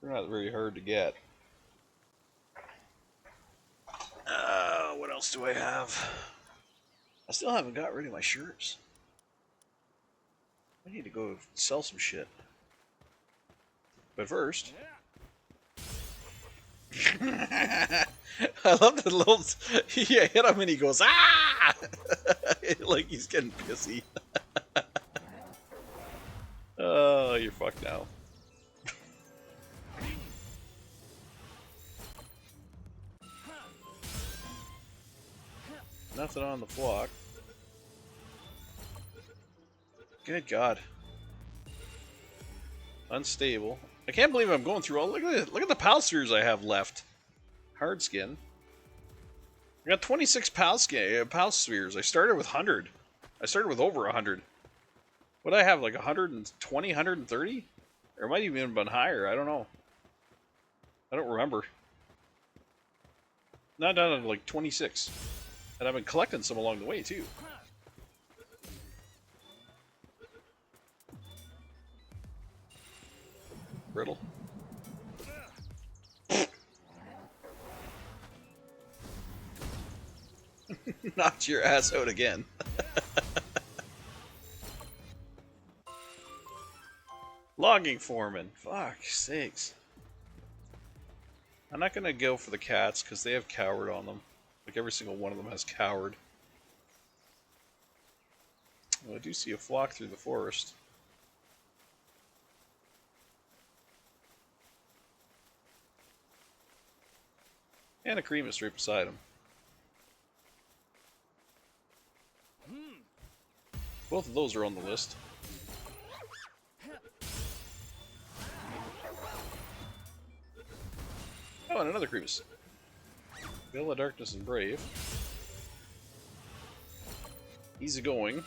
They're not very hard to get. What else do I have? I still haven't got rid of my shirts. I need to go sell some shit. But first... I love the little... Yeah, hit him and he goes, ah! Like he's getting pissy. Oh, you're fucked now. Nothing on the flock. Good God. Unstable. I can't believe I'm going through all. Look at the pal spheres I have left. Hard skin. I got 26 pal spheres. I started with 100. I started with over 100. What do I have, like 120, 130? Or it might even have been higher. I don't know. I don't remember. Not down to like 26. And I've been collecting some along the way too. Brittle. Knocked your ass out again. Logging foreman. Fuck sakes. I'm not gonna go for the cats because they have coward on them. Like every single one of them has coward. Well, I do see a flock through the forest. And a Cremus right beside him. Both of those are on the list. Oh, and another Cremus. Veil of Darkness and Brave. Easy going.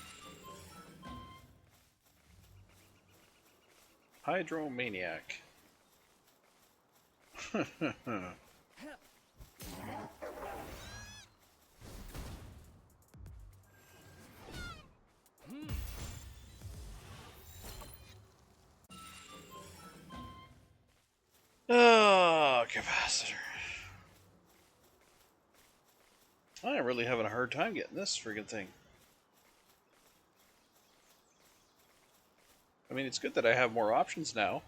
Hydromaniac. Oh, capacitor. I'm really having a hard time getting this friggin' thing. I mean, it's good that I have more options now.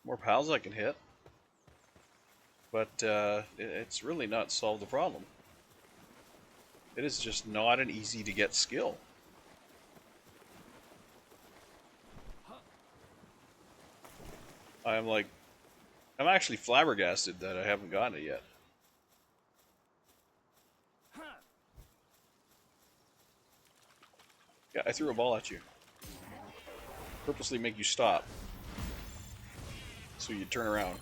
More pals I can hit. But it's really not solved the problem. It is just not an easy to get skill. I'm actually flabbergasted that I haven't gotten it yet. Yeah, I threw a ball at you. Purposely make you stop. So you turn around.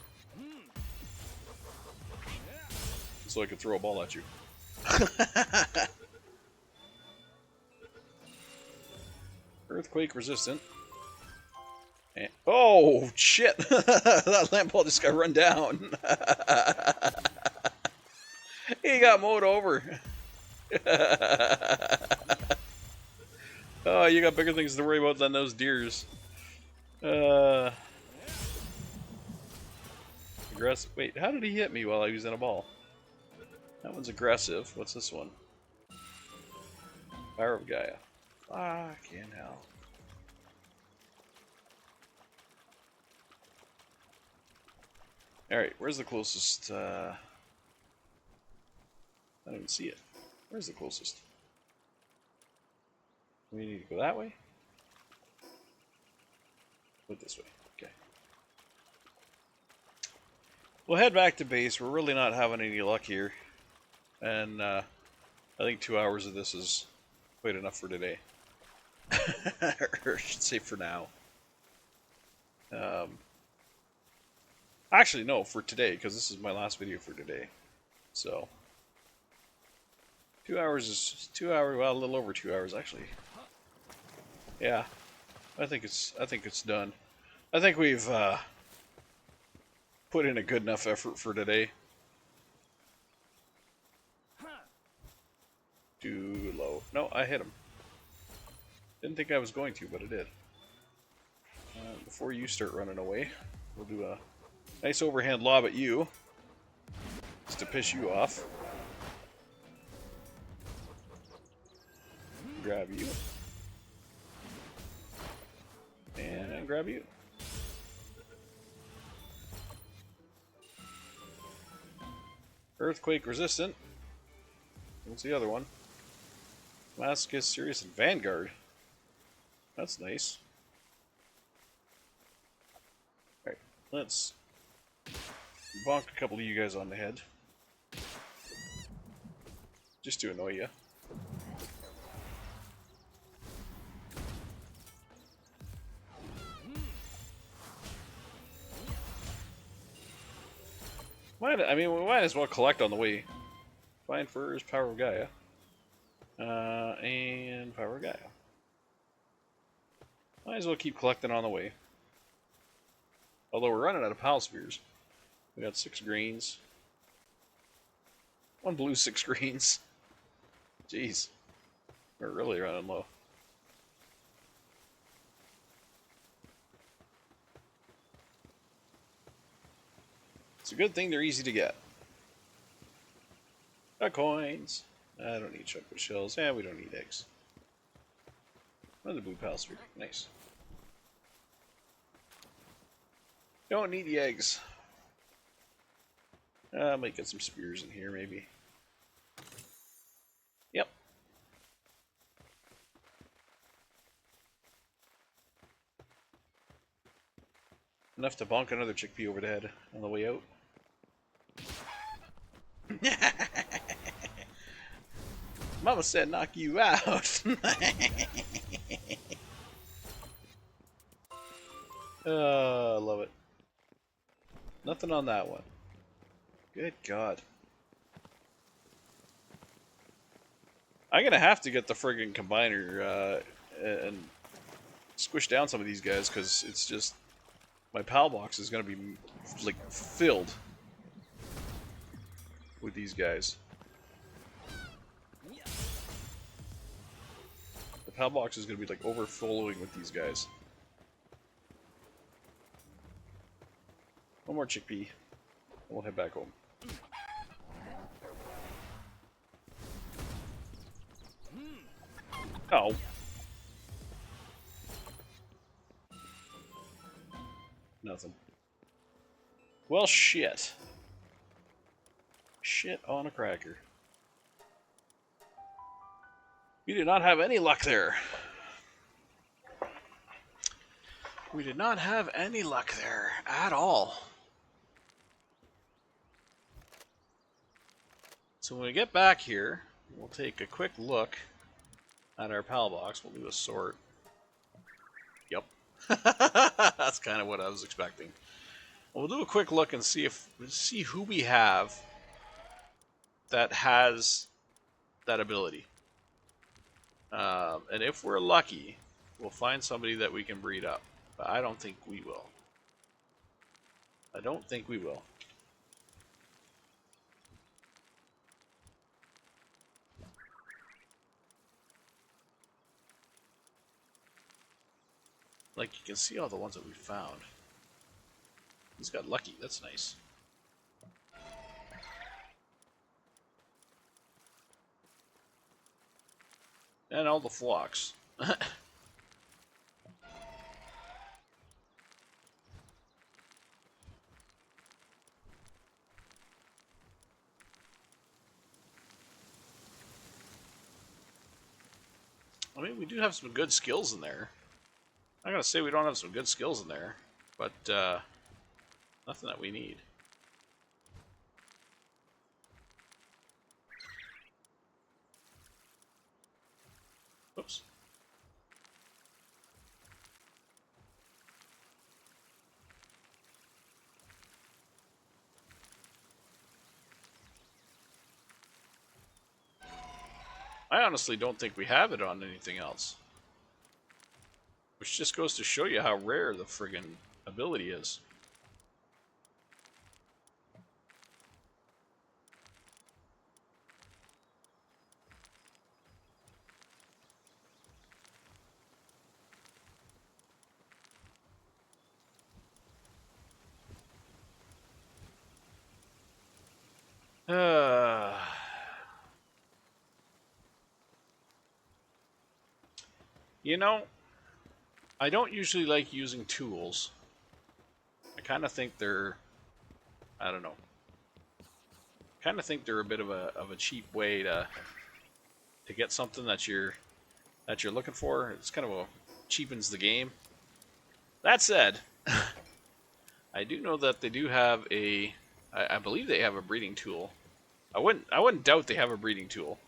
So I could throw a ball at you. Earthquake resistant. And, oh, shit! That lamp ball just got run down. He got mowed over. Oh, you got bigger things to worry about than those deers. Aggressive. Wait, how did he hit me while I was in a ball? That one's aggressive. What's this one? Fire of Gaia. Fucking hell. Alright, where's the closest? I don't even see it. Where's the closest? We need to go that way? Go this way. Okay. We'll head back to base. We're really not having any luck here. And I think 2 hours of this is quite enough for today. Or I should say for now. Actually, no, for today, because this is my last video for today. So 2 hours is 2 hours. Well, a little over 2 hours actually. Yeah, I think it's done. I think we've put in a good enough effort for today. Too low. No, I hit him. Didn't think I was going to, but I did. Before you start running away, we'll do a nice overhand lob at you, just to piss you off. Grab you. And grab you. Earthquake resistant. What's the other one? Masochist, Sirius, and Vanguard. That's nice. Alright, let's bonk a couple of you guys on the head. Just to annoy you. I mean, we might as well collect on the way. Find Furs, Power of Gaia. And Power of Gaia. Might as well keep collecting on the way. Although we're running out of Pal Spheres. We got 6 greens. 1 blue, 6 greens. Jeez. We're really running low. It's a good thing they're easy to get. Got coins. I don't need chocolate shells. Yeah, we don't need eggs. Another blue Pal Sphere. Nice. Don't need the eggs. I might get some spears in here, maybe. Yep. Enough to bonk another chickpea over the head on the way out. Mama said knock you out. I love it. Nothing on that one. Good God. I'm gonna have to get the friggin' combiner and squish down some of these guys because it's just my PAL box is gonna be like filled with these guys. The PAL box is gonna be like overflowing with these guys. One more chickpea, and we'll head back home. Oh. Nothing. Well, shit. Shit on a cracker. We did not have any luck there. We did not have any luck there at all. So when we get back here, we'll take a quick look at our PAL box. We'll do a sort. Yep. That's kind of what I was expecting. We'll do a quick look and see who we have that has that ability. And if we're lucky, we'll find somebody that we can breed up. But I don't think we will. I don't think we will. Like, you can see all the ones that we found. He's got lucky. That's nice. And all the flocks. I mean, we do have some good skills in there. I'm not gonna say we don't have some good skills in there, but nothing that we need. Oops. I honestly don't think we have it on anything else. Which just goes to show you how rare the friggin' ability is. You know, I don't usually like using tools. I kind of think they're, I don't know. Kind of think they're a bit of a cheap way to get something that you're looking for. It's kind of cheapens the game. That said, I do know that they do have I believe they have a breeding tool. I wouldn't doubt they have a breeding tool.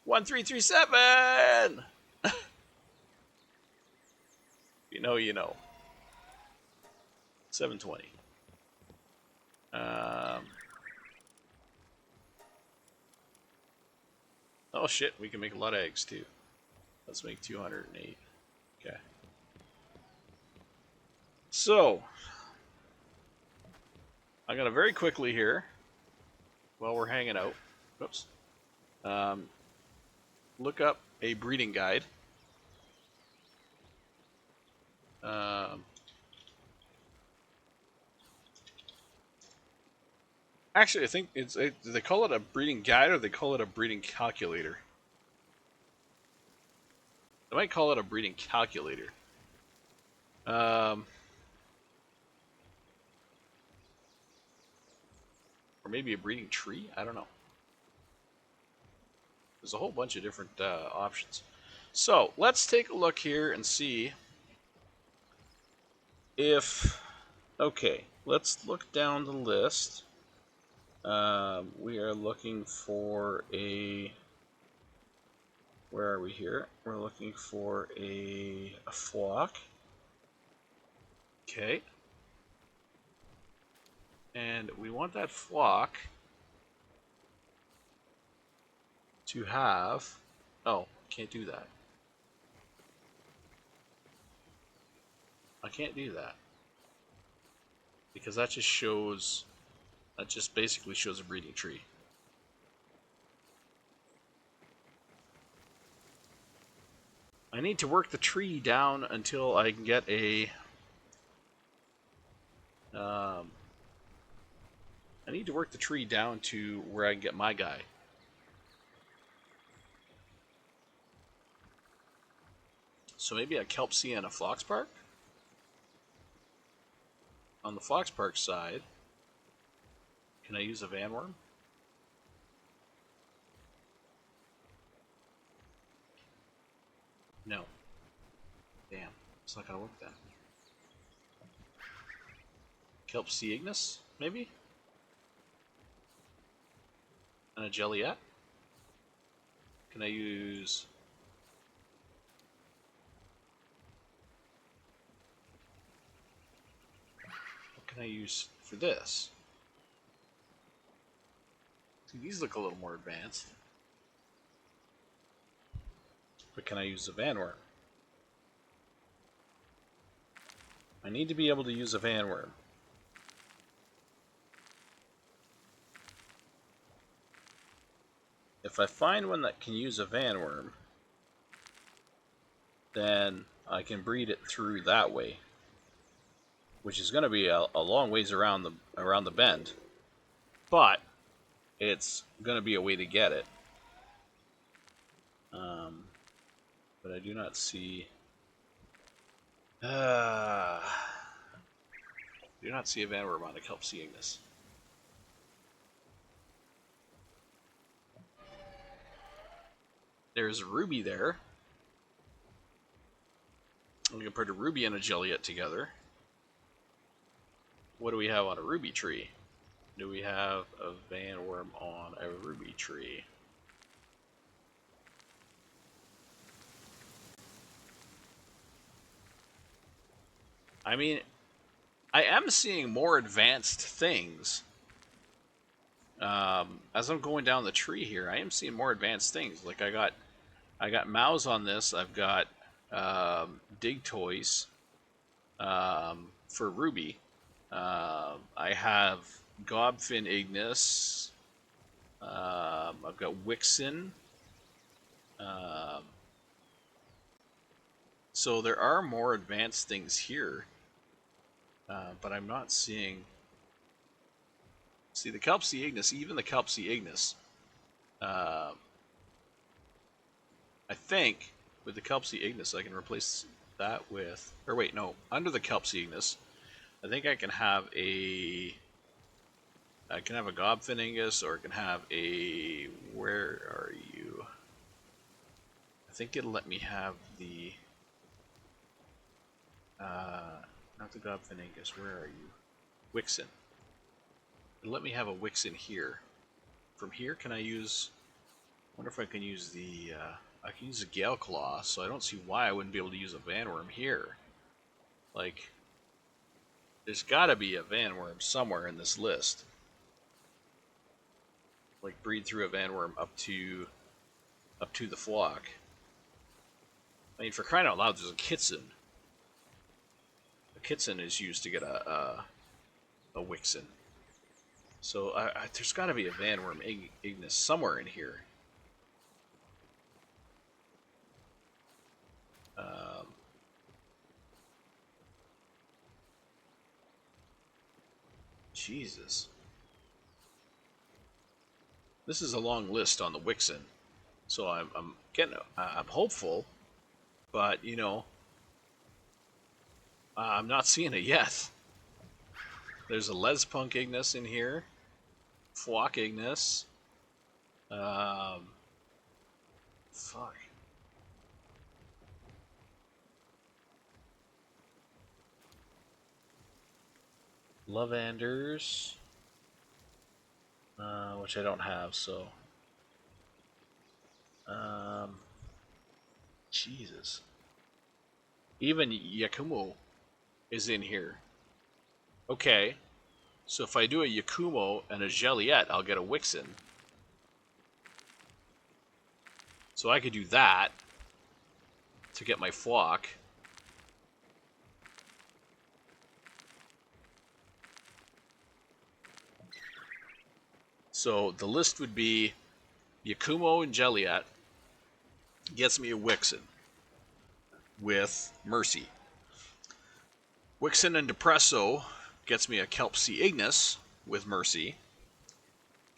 1337. You know, you know. 720. Oh shit, we can make a lot of eggs too. Let's make 208. Okay. So, I'm gonna very quickly here, while we're hanging out, oops, look up a breeding guide. Actually, I think do they call it a breeding guide or they call it a breeding calculator? They might call it a breeding calculator. Or maybe a breeding tree? I don't know. There's a whole bunch of different options. So, let's take a look here and see if... Okay, let's look down the list. We are looking for a... Where are we here? We're looking for a flock. Okay. And we want that flock to have... Oh, can't do that. I can't do that. Because that just shows... That just basically shows a breeding tree. I need to work the tree down until I can get a... I need to work the tree down to where I can get my guy. So maybe a kelp sea and a Floxpark? On the Floxpark side, can I use a Vanworm? No. Damn, it's not gonna work then. Kelp sea Ignis, maybe? And a Jelliet? Can I use... What can I use for this? See, these look a little more advanced. But can I use a Vanworm? I need to be able to use a Vanworm. If I find one that can use a Vanworm, then I can breed it through that way, which is going to be a long ways around the bend, but it's going to be a way to get it. But I do not see. Do not see a Vanworm on a Kelp sea Ignis. There's a Ruby there. I'm going to put a Ruby and a Jelliet together. What do we have on a Ruby tree? Do we have a Vanworm on a Ruby tree? I mean, I am seeing more advanced things. As I'm going down the tree here, I am seeing more advanced things. Like I got Mouse on this. I've got Dig Toys for Ruby. I have Gobfin Ignis. I've got Wixen. So there are more advanced things here, but I'm not seeing. See, the Kelp sea Ignis, even the Kelp sea Ignis, I think with the Kelp sea Ignis I can replace that with, or wait, no, under the Kelp sea Ignis, I think I can have a Gobfin Ignis, or I can have a, where are you? I think it'll let me have the, not the Gobfin Ignis, where are you? Wixen. It'll let me have a Wixen here. From here, can I use, I wonder if I can use the, I can use a Gale Claw, so I don't see why I wouldn't be able to use a Vanworm here. Like, there's gotta be a Vanworm somewhere in this list. Like, breed through a Vanworm up to the flock. I mean, for crying out loud, there's a Kitson. A Kitson is used to get a Wixen. So there's got to be a Vanworm Ignis somewhere in here. Jesus. This is a long list on the Wixen. So I'm hopeful, but you know, I'm not seeing it yet. There's a Lespunk Ignis in here, Flock Ignis. Fuck. Lavenders, which I don't have, so. Jesus. Even Yakumo is in here. Okay, so if I do a Yakumo and a Jelliet, I'll get a Wixen. So I could do that to get my flock. So the list would be Yakumo and Jelliet gets me a Wixen with Mercy. Wixen and Depresso gets me a Kelpsy Ignis with Mercy.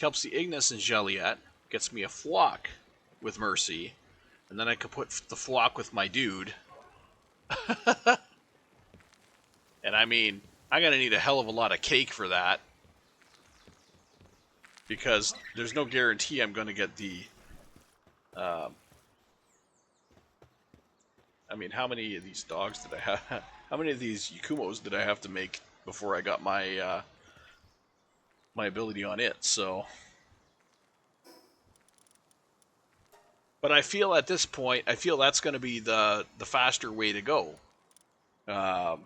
Kelpsy Ignis and Jelliet gets me a flock with Mercy. And then I could put the flock with my dude. And I mean, I'm going to need a hell of a lot of cake for that. Because there's no guarantee I'm going to get the... I mean, how many of these dogs did I have? How many of these Yakumos did I have to make before I got my my ability on it? So, but I feel at this point, I feel that's going to be the faster way to go. I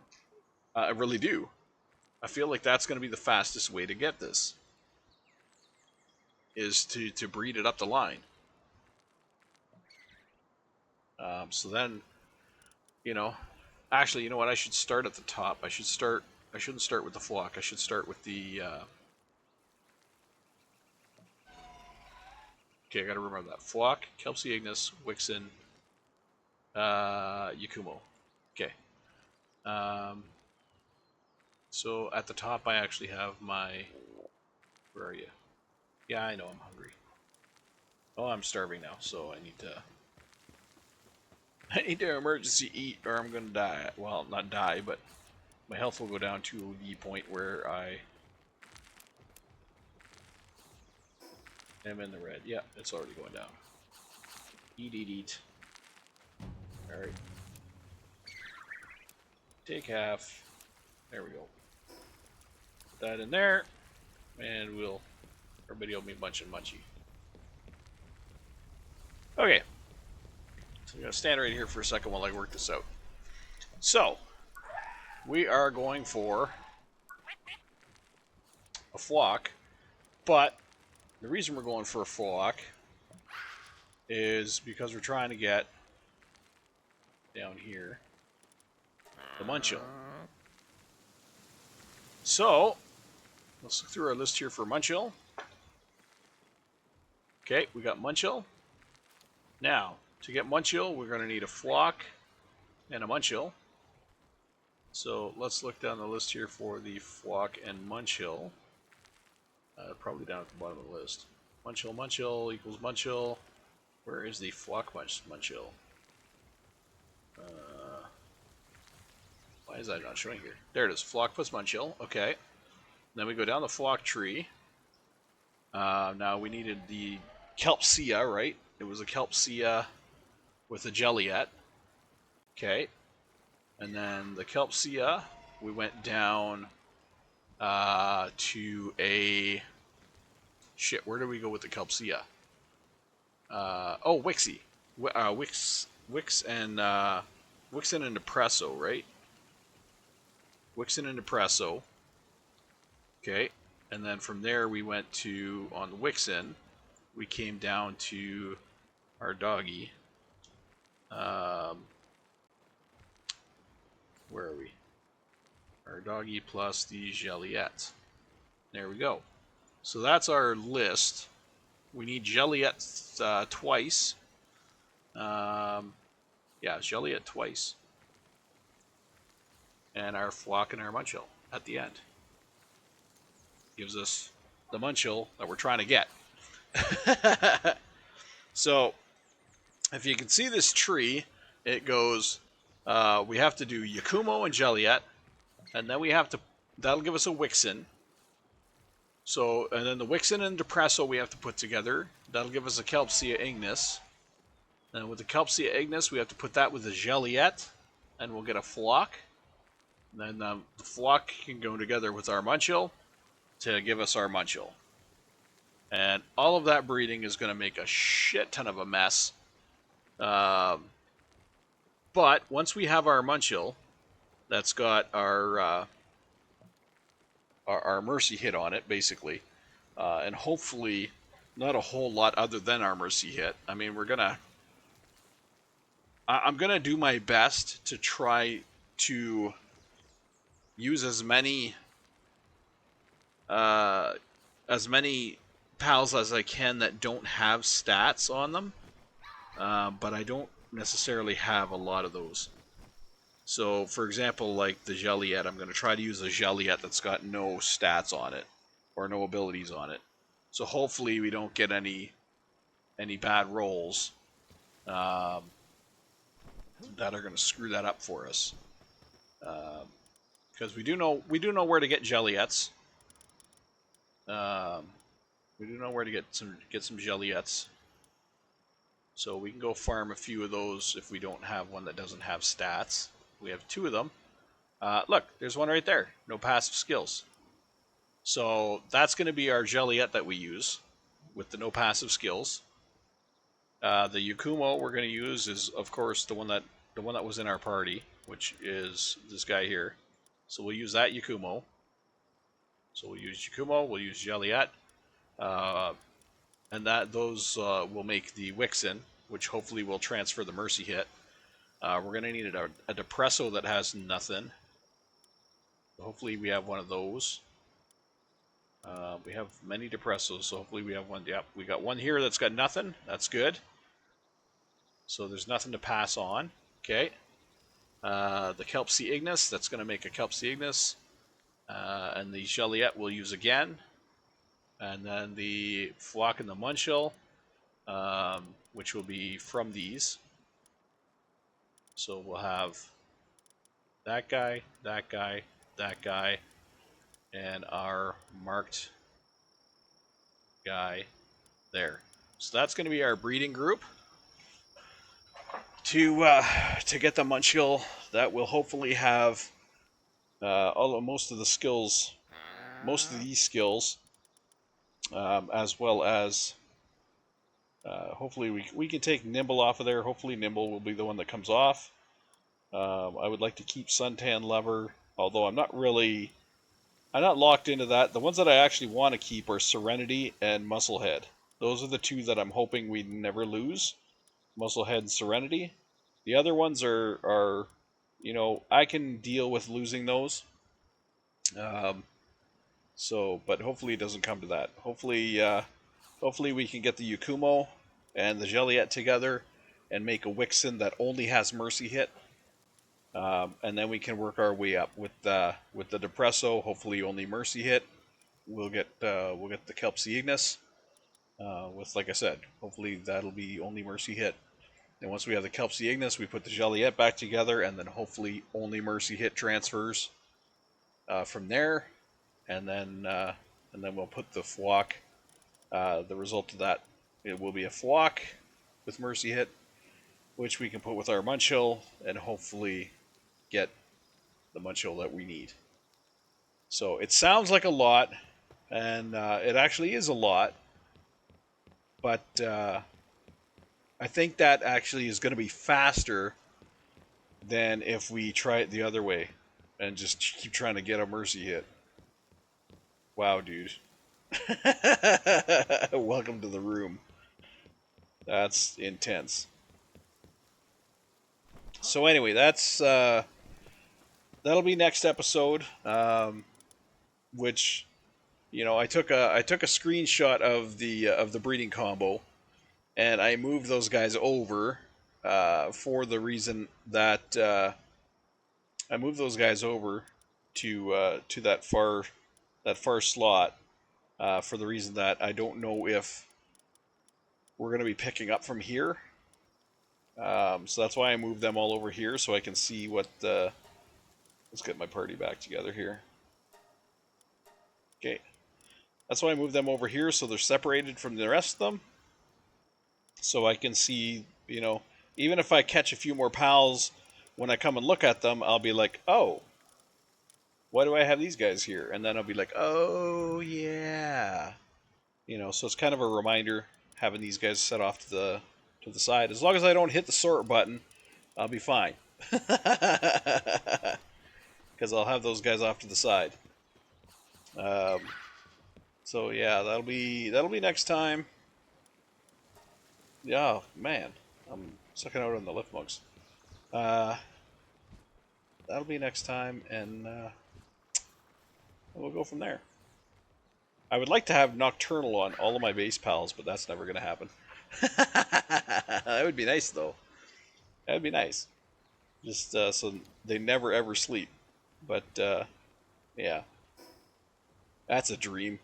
really do. I feel like that's going to be the fastest way to get this. Is to breed it up the line. So then, you know, actually, you know what? I should start at the top. I shouldn't start with the flock. I should start with the. Okay, I gotta remember that. Flock, Kelpsy Ignis, Wixen, Yakumo. Okay. So at the top, I actually have my. Where are you? Yeah, I know I'm hungry. Oh, I'm starving now, so I need to. I need to emergency eat, or I'm gonna die. Well, not die, but my health will go down to the point where I am in the red. Yeah, it's already going down. Eat, eat, eat. Alright. Take half. There we go. Put that in there. And everybody will be munching munchy. Okay. So I'm going to stand right here for a second while I work this out. So, we are going for a flock, but the reason we're going for a flock is because we're trying to get down here the Munchill. So, let's look through our list here for Munchill. Okay, we got Munchill. Now, to get Munchill, we're going to need a flock and a Munchill. So let's look down the list here for the flock and Munchill. Probably down at the bottom of the list. Munchill, Munchill equals Munchill. Where is the flock Munchill? Why is that not showing here? There it is. Flock plus Munchill. Okay. Then we go down the flock tree. Now we needed the Kelpsia, right? It was a Kelpsia with a Jelliet. Okay. And then the Kelpsia, we went down to a... Shit, where did we go with the Kelpsia? Wixie. Wix and Wixen and Depresso, right? Wixen and Depresso. Okay. And then from there we went to, on the Wixen, we came down to our doggy. Where are we? Our doggy plus the Jelliet. There we go. So that's our list. We need Jelliet twice. Yeah, Jelliet twice. And our flock and our Munchill at the end. Gives us the Munchill that we're trying to get. So, if you can see this tree, it goes, we have to do Yakumo and Jelliet, and then we have to, that'll give us a Wixen. So, and then the Wixen and Depresso we have to put together. That'll give us a Kelpsia Ignis. And with the Kelpsia Ignis, we have to put that with the Jelliet, and we'll get a flock. And then the flock can go together with our Munchill to give us our Munchill. And all of that breeding is going to make a shit ton of a mess. But once we have our Munchill, that's got our Mercy hit on it, basically, and hopefully not a whole lot other than our Mercy hit. I mean, we're gonna I'm gonna do my best to try to use uh, as many pals as I can that don't have stats on them, but I don't necessarily have a lot of those. So, for example, like the Joliet, I'm going to try to use a Joliet that's got no stats on it or no abilities on it. So hopefully we don't get any bad rolls um, that are going to screw that up for us. Because we do know where to get Joliets. Um, we do know where to get some Joliets. So we can go farm a few of those if we don't have one that doesn't have stats. We have 2 of them. Look, there's one right there. No passive skills. So that's going to be our Joliet that we use with the no passive skills. The Yakumo we're going to use is, of course, the one that was in our party, which is this guy here. So we'll use that Yakumo. So we'll use Yakumo. We'll use Joliet, and those will make the Wixen, which hopefully will transfer the Mercy hit. We're going to need a Depresso that has nothing. Hopefully we have one of those. We have many Depressos, so hopefully we have one. Yep, we got one here that's got nothing. That's good. So there's nothing to pass on. Okay. The Kelp Sea Ignis, that's going to make a Kelp Sea Ignis. And the Joliet we'll use again. And then the Flock and the Munchill, which will be from these. So we'll have that guy, that guy, that guy, and our marked guy there. So that's going to be our breeding group to get the Munchill that will hopefully have most of these skills, as well as hopefully we can take Nimble off of there. Hopefully Nimble will be the one that comes off. I would like to keep Suntan Lever, although I'm not locked into that. The ones that I actually want to keep are Serenity and Musclehead. Those are the 2 that I'm hoping we never lose. Musclehead and Serenity. The other ones are I can deal with losing those. But hopefully it doesn't come to that. Hopefully we can get the Yakumo and the Joliet together and make a Wixen that only has Mercy hit. And then we can work our way up with the Depresso. Hopefully only Mercy hit. We'll get the Kelp Sea Ignis. With, like I said, hopefully that'll be only Mercy hit. And once we have the Kelp Sea Ignis, we put the Joliet back together, and then hopefully only Mercy hit transfers from there. And then we'll put the Flock. The result of that, it will be a Flock with Mercy hit, which we can put with our Munchill, and hopefully get the Munchill that we need. So it sounds like a lot, and it actually is a lot, but I think that actually is going to be faster than if we try it the other way and just keep trying to get a Mercy hit. Wow, dude. Welcome to the room. That's intense. So anyway, that'll be next episode. Which, I took a screenshot of the breeding combo, and I moved those guys over for the reason that I moved those guys over to that far slot for the reason that I don't know if we're going to be picking up from here. So that's why I moved them all over here, so I can see what the... Let's get my party back together here. Okay. That's why I moved them over here, so they're separated from the rest of them. So I can see, even if I catch a few more pals, when I come and look at them, I'll be like, oh, why do I have these guys here? And then I'll be like, oh, yeah. So it's kind of a reminder, having these guys set off to the side. As long as I don't hit the sort button, I'll be fine. Because I'll have those guys off to the side. So yeah, that'll be next time. Yeah, man, I'm sucking out on the lift mugs. that'll be next time, and we'll go from there. I would like to have Nocturnal on all of my base pals, but that's never going to happen. That would be nice, though. That would be nice. Just so they never ever sleep. But yeah, that's a dream.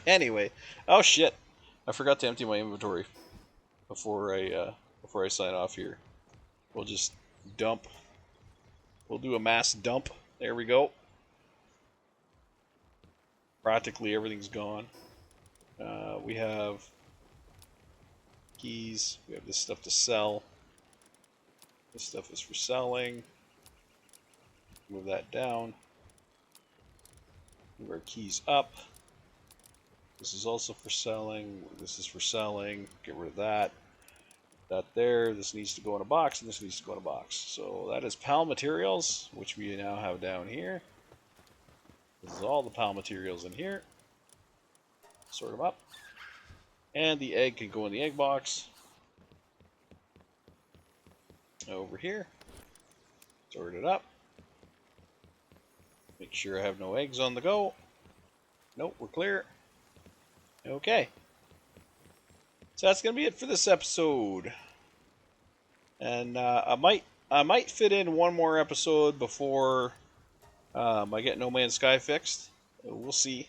Anyway, oh shit, I forgot to empty my inventory before I sign off here. We'll just dump. We'll do a mass dump. There we go. Practically everything's gone. We have keys. We have this stuff to sell. This stuff is for selling. Move that down. Move our keys up. This is also for selling. This is for selling. Get rid of that. That there. This needs to go in a box, and this needs to go in a box. So that is PAL materials, which we now have down here. This is all the PAL materials in here. Sort them up. And the egg can go in the egg box. Over here. Sort it up. Make sure I have no eggs on the go. Nope, we're clear. Okay. So that's gonna be it for this episode. And I might fit in one more episode before I get No Man's Sky fixed. We'll see.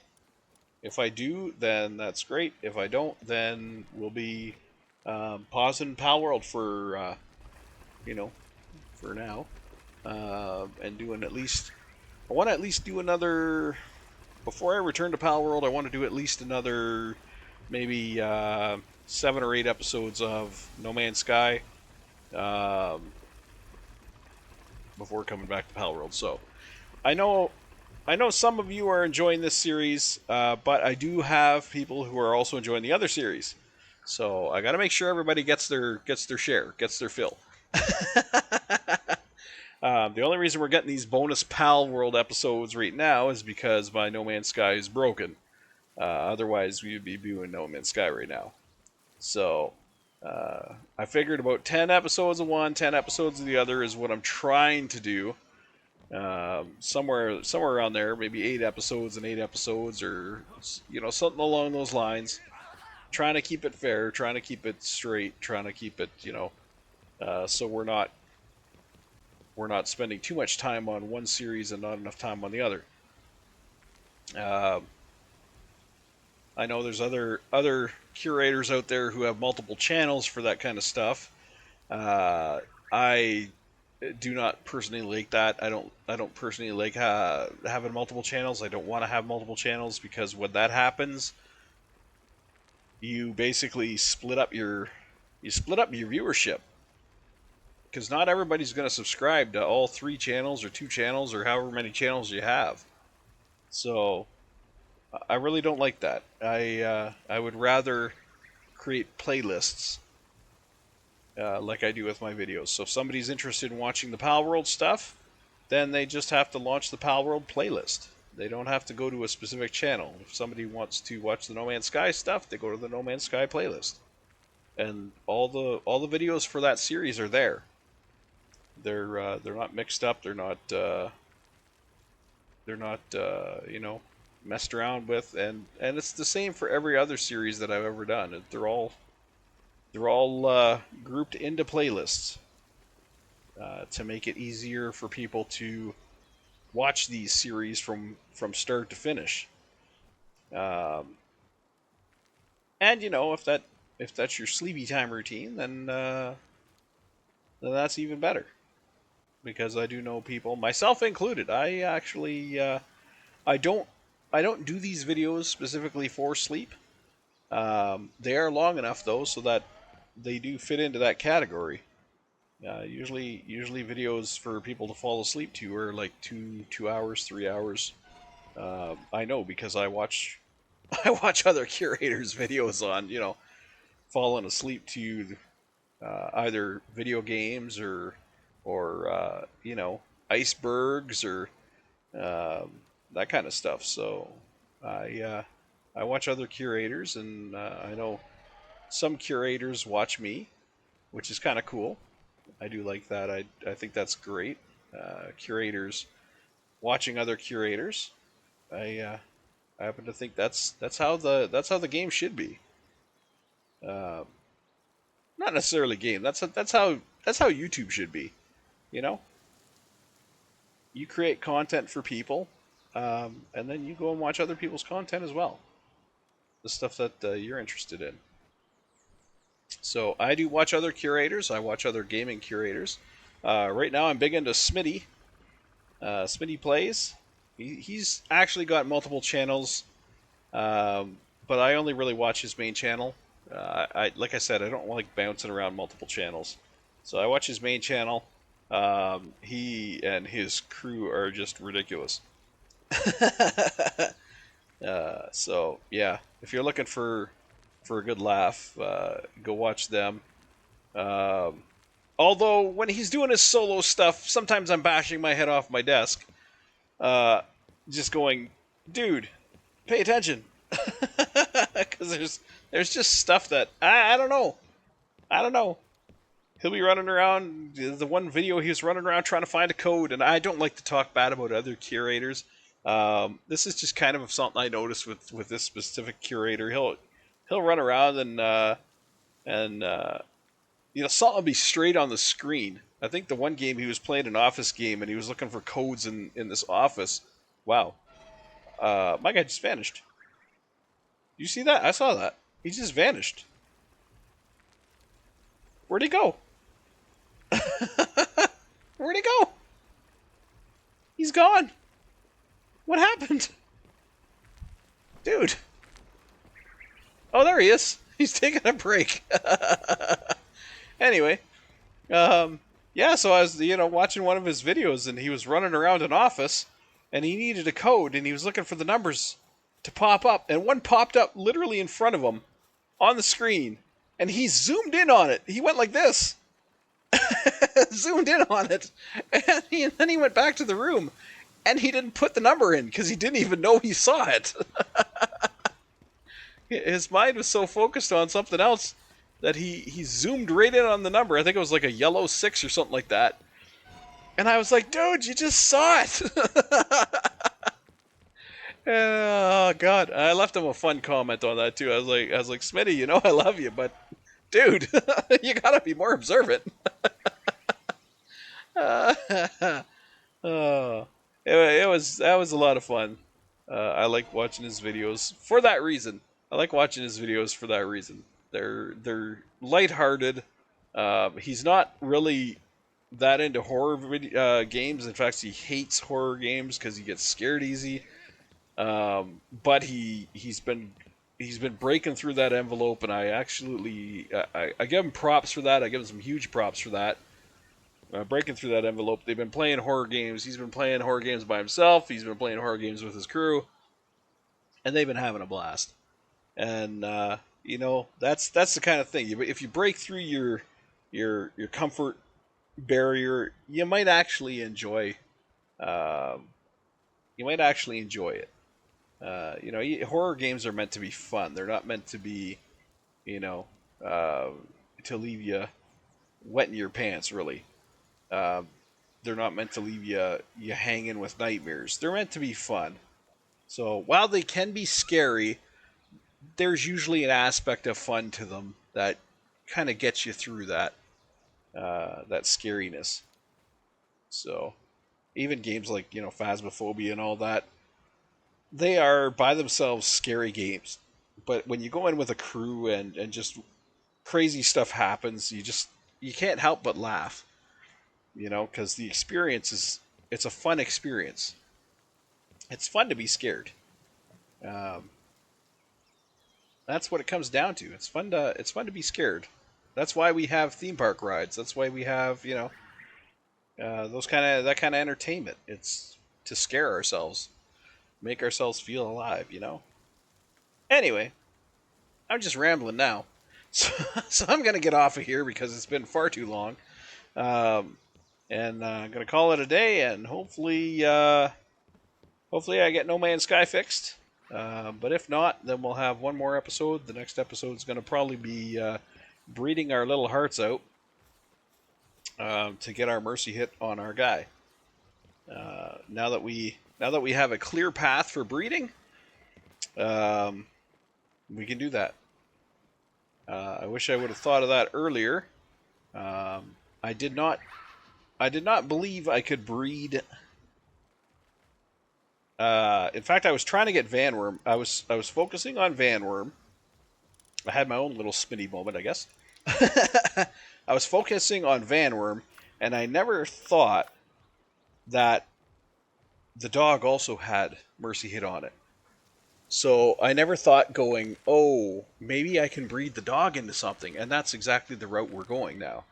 If I do, then that's great. If I don't, then we'll be pausing Palworld for for now, and doing at least. I want to at least do another. Before I return to Palworld, I want to do at least another, maybe 7 or 8 episodes of No Man's Sky, before coming back to Palworld. So, I know some of you are enjoying this series, but I do have people who are also enjoying the other series. So I got to make sure everybody gets their share, gets their fill. The only reason we're getting these bonus Palworld episodes right now is because my No Man's Sky is broken. Otherwise, we would be doing No Man's Sky right now. So I figured about 10 episodes of one, 10 episodes of the other is what I'm trying to do. Somewhere around there, maybe 8 episodes and 8 episodes, or something along those lines. Trying to keep it fair, trying to keep it straight, trying to keep it so we're not spending too much time on one series and not enough time on the other. I know there's other curators out there who have multiple channels for that kind of stuff. I do not personally like that. I don't personally like having multiple channels. I don't want to have multiple channels because when that happens, you basically split up your viewership. Because not everybody's going to subscribe to all 3 channels or 2 channels or however many channels you have. So I really don't like that. I would rather create playlists like I do with my videos. So if somebody's interested in watching the Palworld stuff, then they just have to launch the Palworld playlist. They don't have to go to a specific channel. If somebody wants to watch the No Man's Sky stuff, they go to the No Man's Sky playlist. And all the videos for that series are there. They're not mixed up. They're not messed around with, and it's the same for every other series that I've ever done. They're all grouped into playlists to make it easier for people to watch these series from start to finish. And if that's your sleepy time routine, then that's even better. Because I do know people, myself included. I actually I don't do these videos specifically for sleep. They are long enough though, so that they do fit into that category. Usually videos for people to fall asleep to are like 2 hours, 3 hours. I know because I watch other curators' videos on falling asleep to either video games or icebergs or that kind of stuff. So I watch other curators, and I know some curators watch me, which is kind of cool. I do like that. I think that's great. Curators watching other curators. I happen to think that's how the game should be. Uh, Not necessarily game. That's how YouTube should be. You know, you create content for people, and then you go and watch other people's content as well. The stuff that you're interested in. So I do watch other curators. I watch other gaming curators. Right now, I'm big into Smitty. Smitty plays. He's actually got multiple channels, but I only really watch his main channel. Like I said, I don't like bouncing around multiple channels, so I watch his main channel. He and his crew are just ridiculous. So yeah, if you're looking for a good laugh, go watch them. Um, Although when he's doing his solo stuff, sometimes I'm bashing my head off my desk, uh, just going, "Dude, pay attention," because there's just stuff that I don't know. I don't know. He'll be running around. The one video he was running around trying to find a code, and I don't like to talk bad about other curators. This is just kind of something I noticed with this specific curator. He'll run around and something will be straight on the screen. I think the one game he was playing an office game and he was looking for codes in this office. Wow, my guy just vanished. You see that? I saw that. He just vanished. Where'd he go? Where'd he go? He's gone. What happened? Dude. Oh, there he is. He's taking a break. Anyway, yeah, so I was, watching one of his videos and he was running around an office and he needed a code and he was looking for the numbers to pop up and one popped up literally in front of him on the screen and he zoomed in on it. He went like this. Zoomed in on it. And then he went back to the room and he didn't put the number in because he didn't even know he saw it. His mind was so focused on something else that he zoomed right in on the number. I think it was like a yellow 6 or something like that. And I was like, dude, you just saw it. Oh God, I left him a fun comment on that too. I was like, Smitty, I love you, but dude, you gotta be more observant. Oh, that was a lot of fun. I like watching his videos for that reason. I like watching his videos for that reason. They're lighthearted. He's not really that into horror games. In fact, he hates horror games because he gets scared easy. But he's been breaking through that envelope, and I absolutely I give him props for that. I give him some huge props for that. Breaking through that envelope. They've been playing horror games. He's been playing horror games by himself. He's been playing horror games with his crew, and they've been having a blast. And that's the kind of thing. If you break through your comfort barrier, you might actually enjoy. You might actually enjoy it. Horror games are meant to be fun. They're not meant to be, to leave you wet in your pants. Really, they're not meant to leave you hanging with nightmares. They're meant to be fun. So while they can be scary, there's usually an aspect of fun to them that kind of gets you through that scariness. So even games like Phasmophobia and all that, they are by themselves scary games. But when you go in with a crew and just crazy stuff happens, you can't help but laugh. Because the experience it's a fun experience. It's fun to be scared. Um, that's what it comes down to. It's fun to be scared. That's why we have theme park rides. That's why we have that kind of entertainment. It's to scare ourselves, make ourselves feel alive. Anyway, I'm just rambling now, so I'm gonna get off of here because it's been far too long. And I'm gonna call it a day, and hopefully I get No Man's Sky fixed. But if not, then we'll have one more episode. The next episode is going to probably be breeding our little hearts out. to get our mercy hit on our guy. Now that we have a clear path for breeding, we can do that. I wish I would have thought of that earlier. I did not believe I could breed. In fact, I was trying to get Vanworm. I was focusing on Vanworm. I had my own little spinny moment, I guess. I was focusing on Vanworm, and I never thought that the dog also had Mercy hit on it. So I never thought going, oh, maybe I can breed the dog into something, and that's exactly the route we're going now.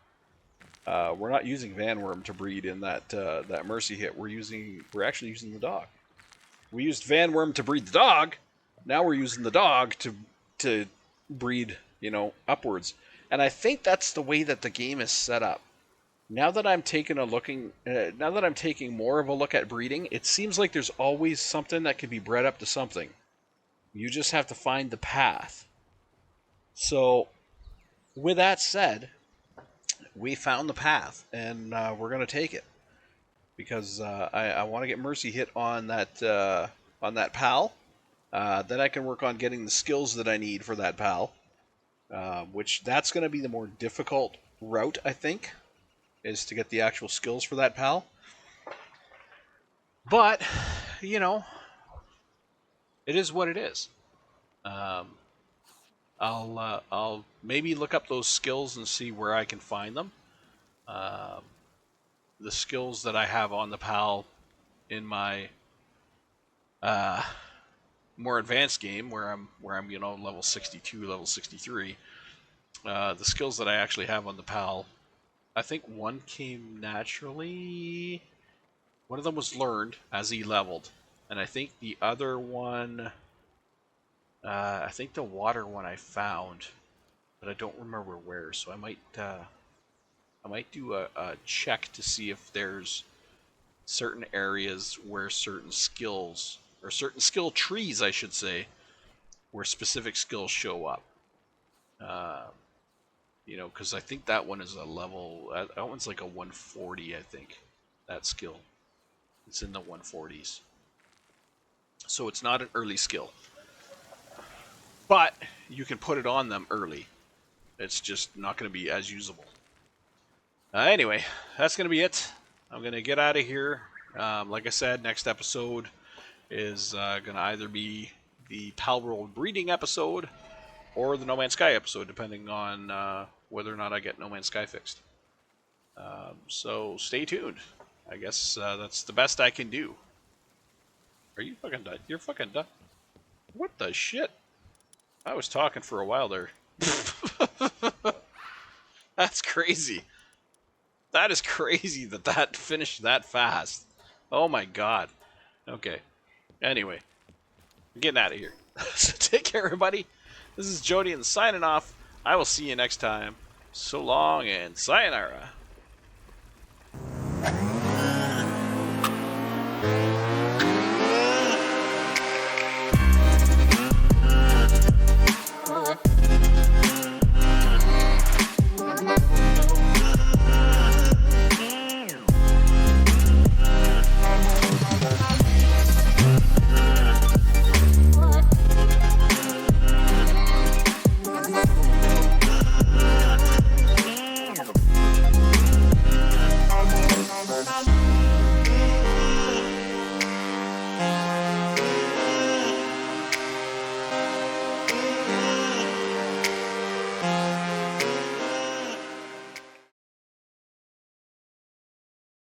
We're not using Vanworm to breed in that Mercy hit. We're actually using the dog. We used Vanworm to breed the dog. Now we're using the dog to breed, upwards. And I think that's the way that the game is set up. Now that I'm taking more of a look at breeding, it seems like there's always something that can be bred up to something. You just have to find the path. So, with that said, we found the path, and we're going to take it. Because I want to get Mercy hit on that pal. Then I can work on getting the skills that I need for that pal. Which that's going to be the more difficult route, I think, is to get the actual skills for that pal. But, it is what it is. I'll maybe look up those skills and see where I can find them. The skills that I have on the PAL in my more advanced game, where I'm level 62, level 63. The skills that I actually have on the PAL, I think one came naturally. One of them was learned as he leveled, and I think the other one, I think the water one I found, but I don't remember where. So I might do a check to see if there's certain areas where certain skills, or certain skill trees, I should say, where specific skills show up. Because I think that one is a level. That one's like a 140, I think. That skill. It's in the 140s. So it's not an early skill. But you can put it on them early. It's just not going to be as usable. Anyway, that's going to be it. I'm going to get out of here. Like I said, next episode is going to either be the Palworld breeding episode or the No Man's Sky episode, depending on whether or not I get No Man's Sky fixed. So stay tuned. I guess that's the best I can do. Are you fucking done? You're fucking done. What the shit? I was talking for a while there. That's crazy. That is crazy that finished that fast. Oh my god. Okay. Anyway. I'm getting out of here. So take care, everybody. This is Jody and signing off. I will see you next time. So long and sayonara.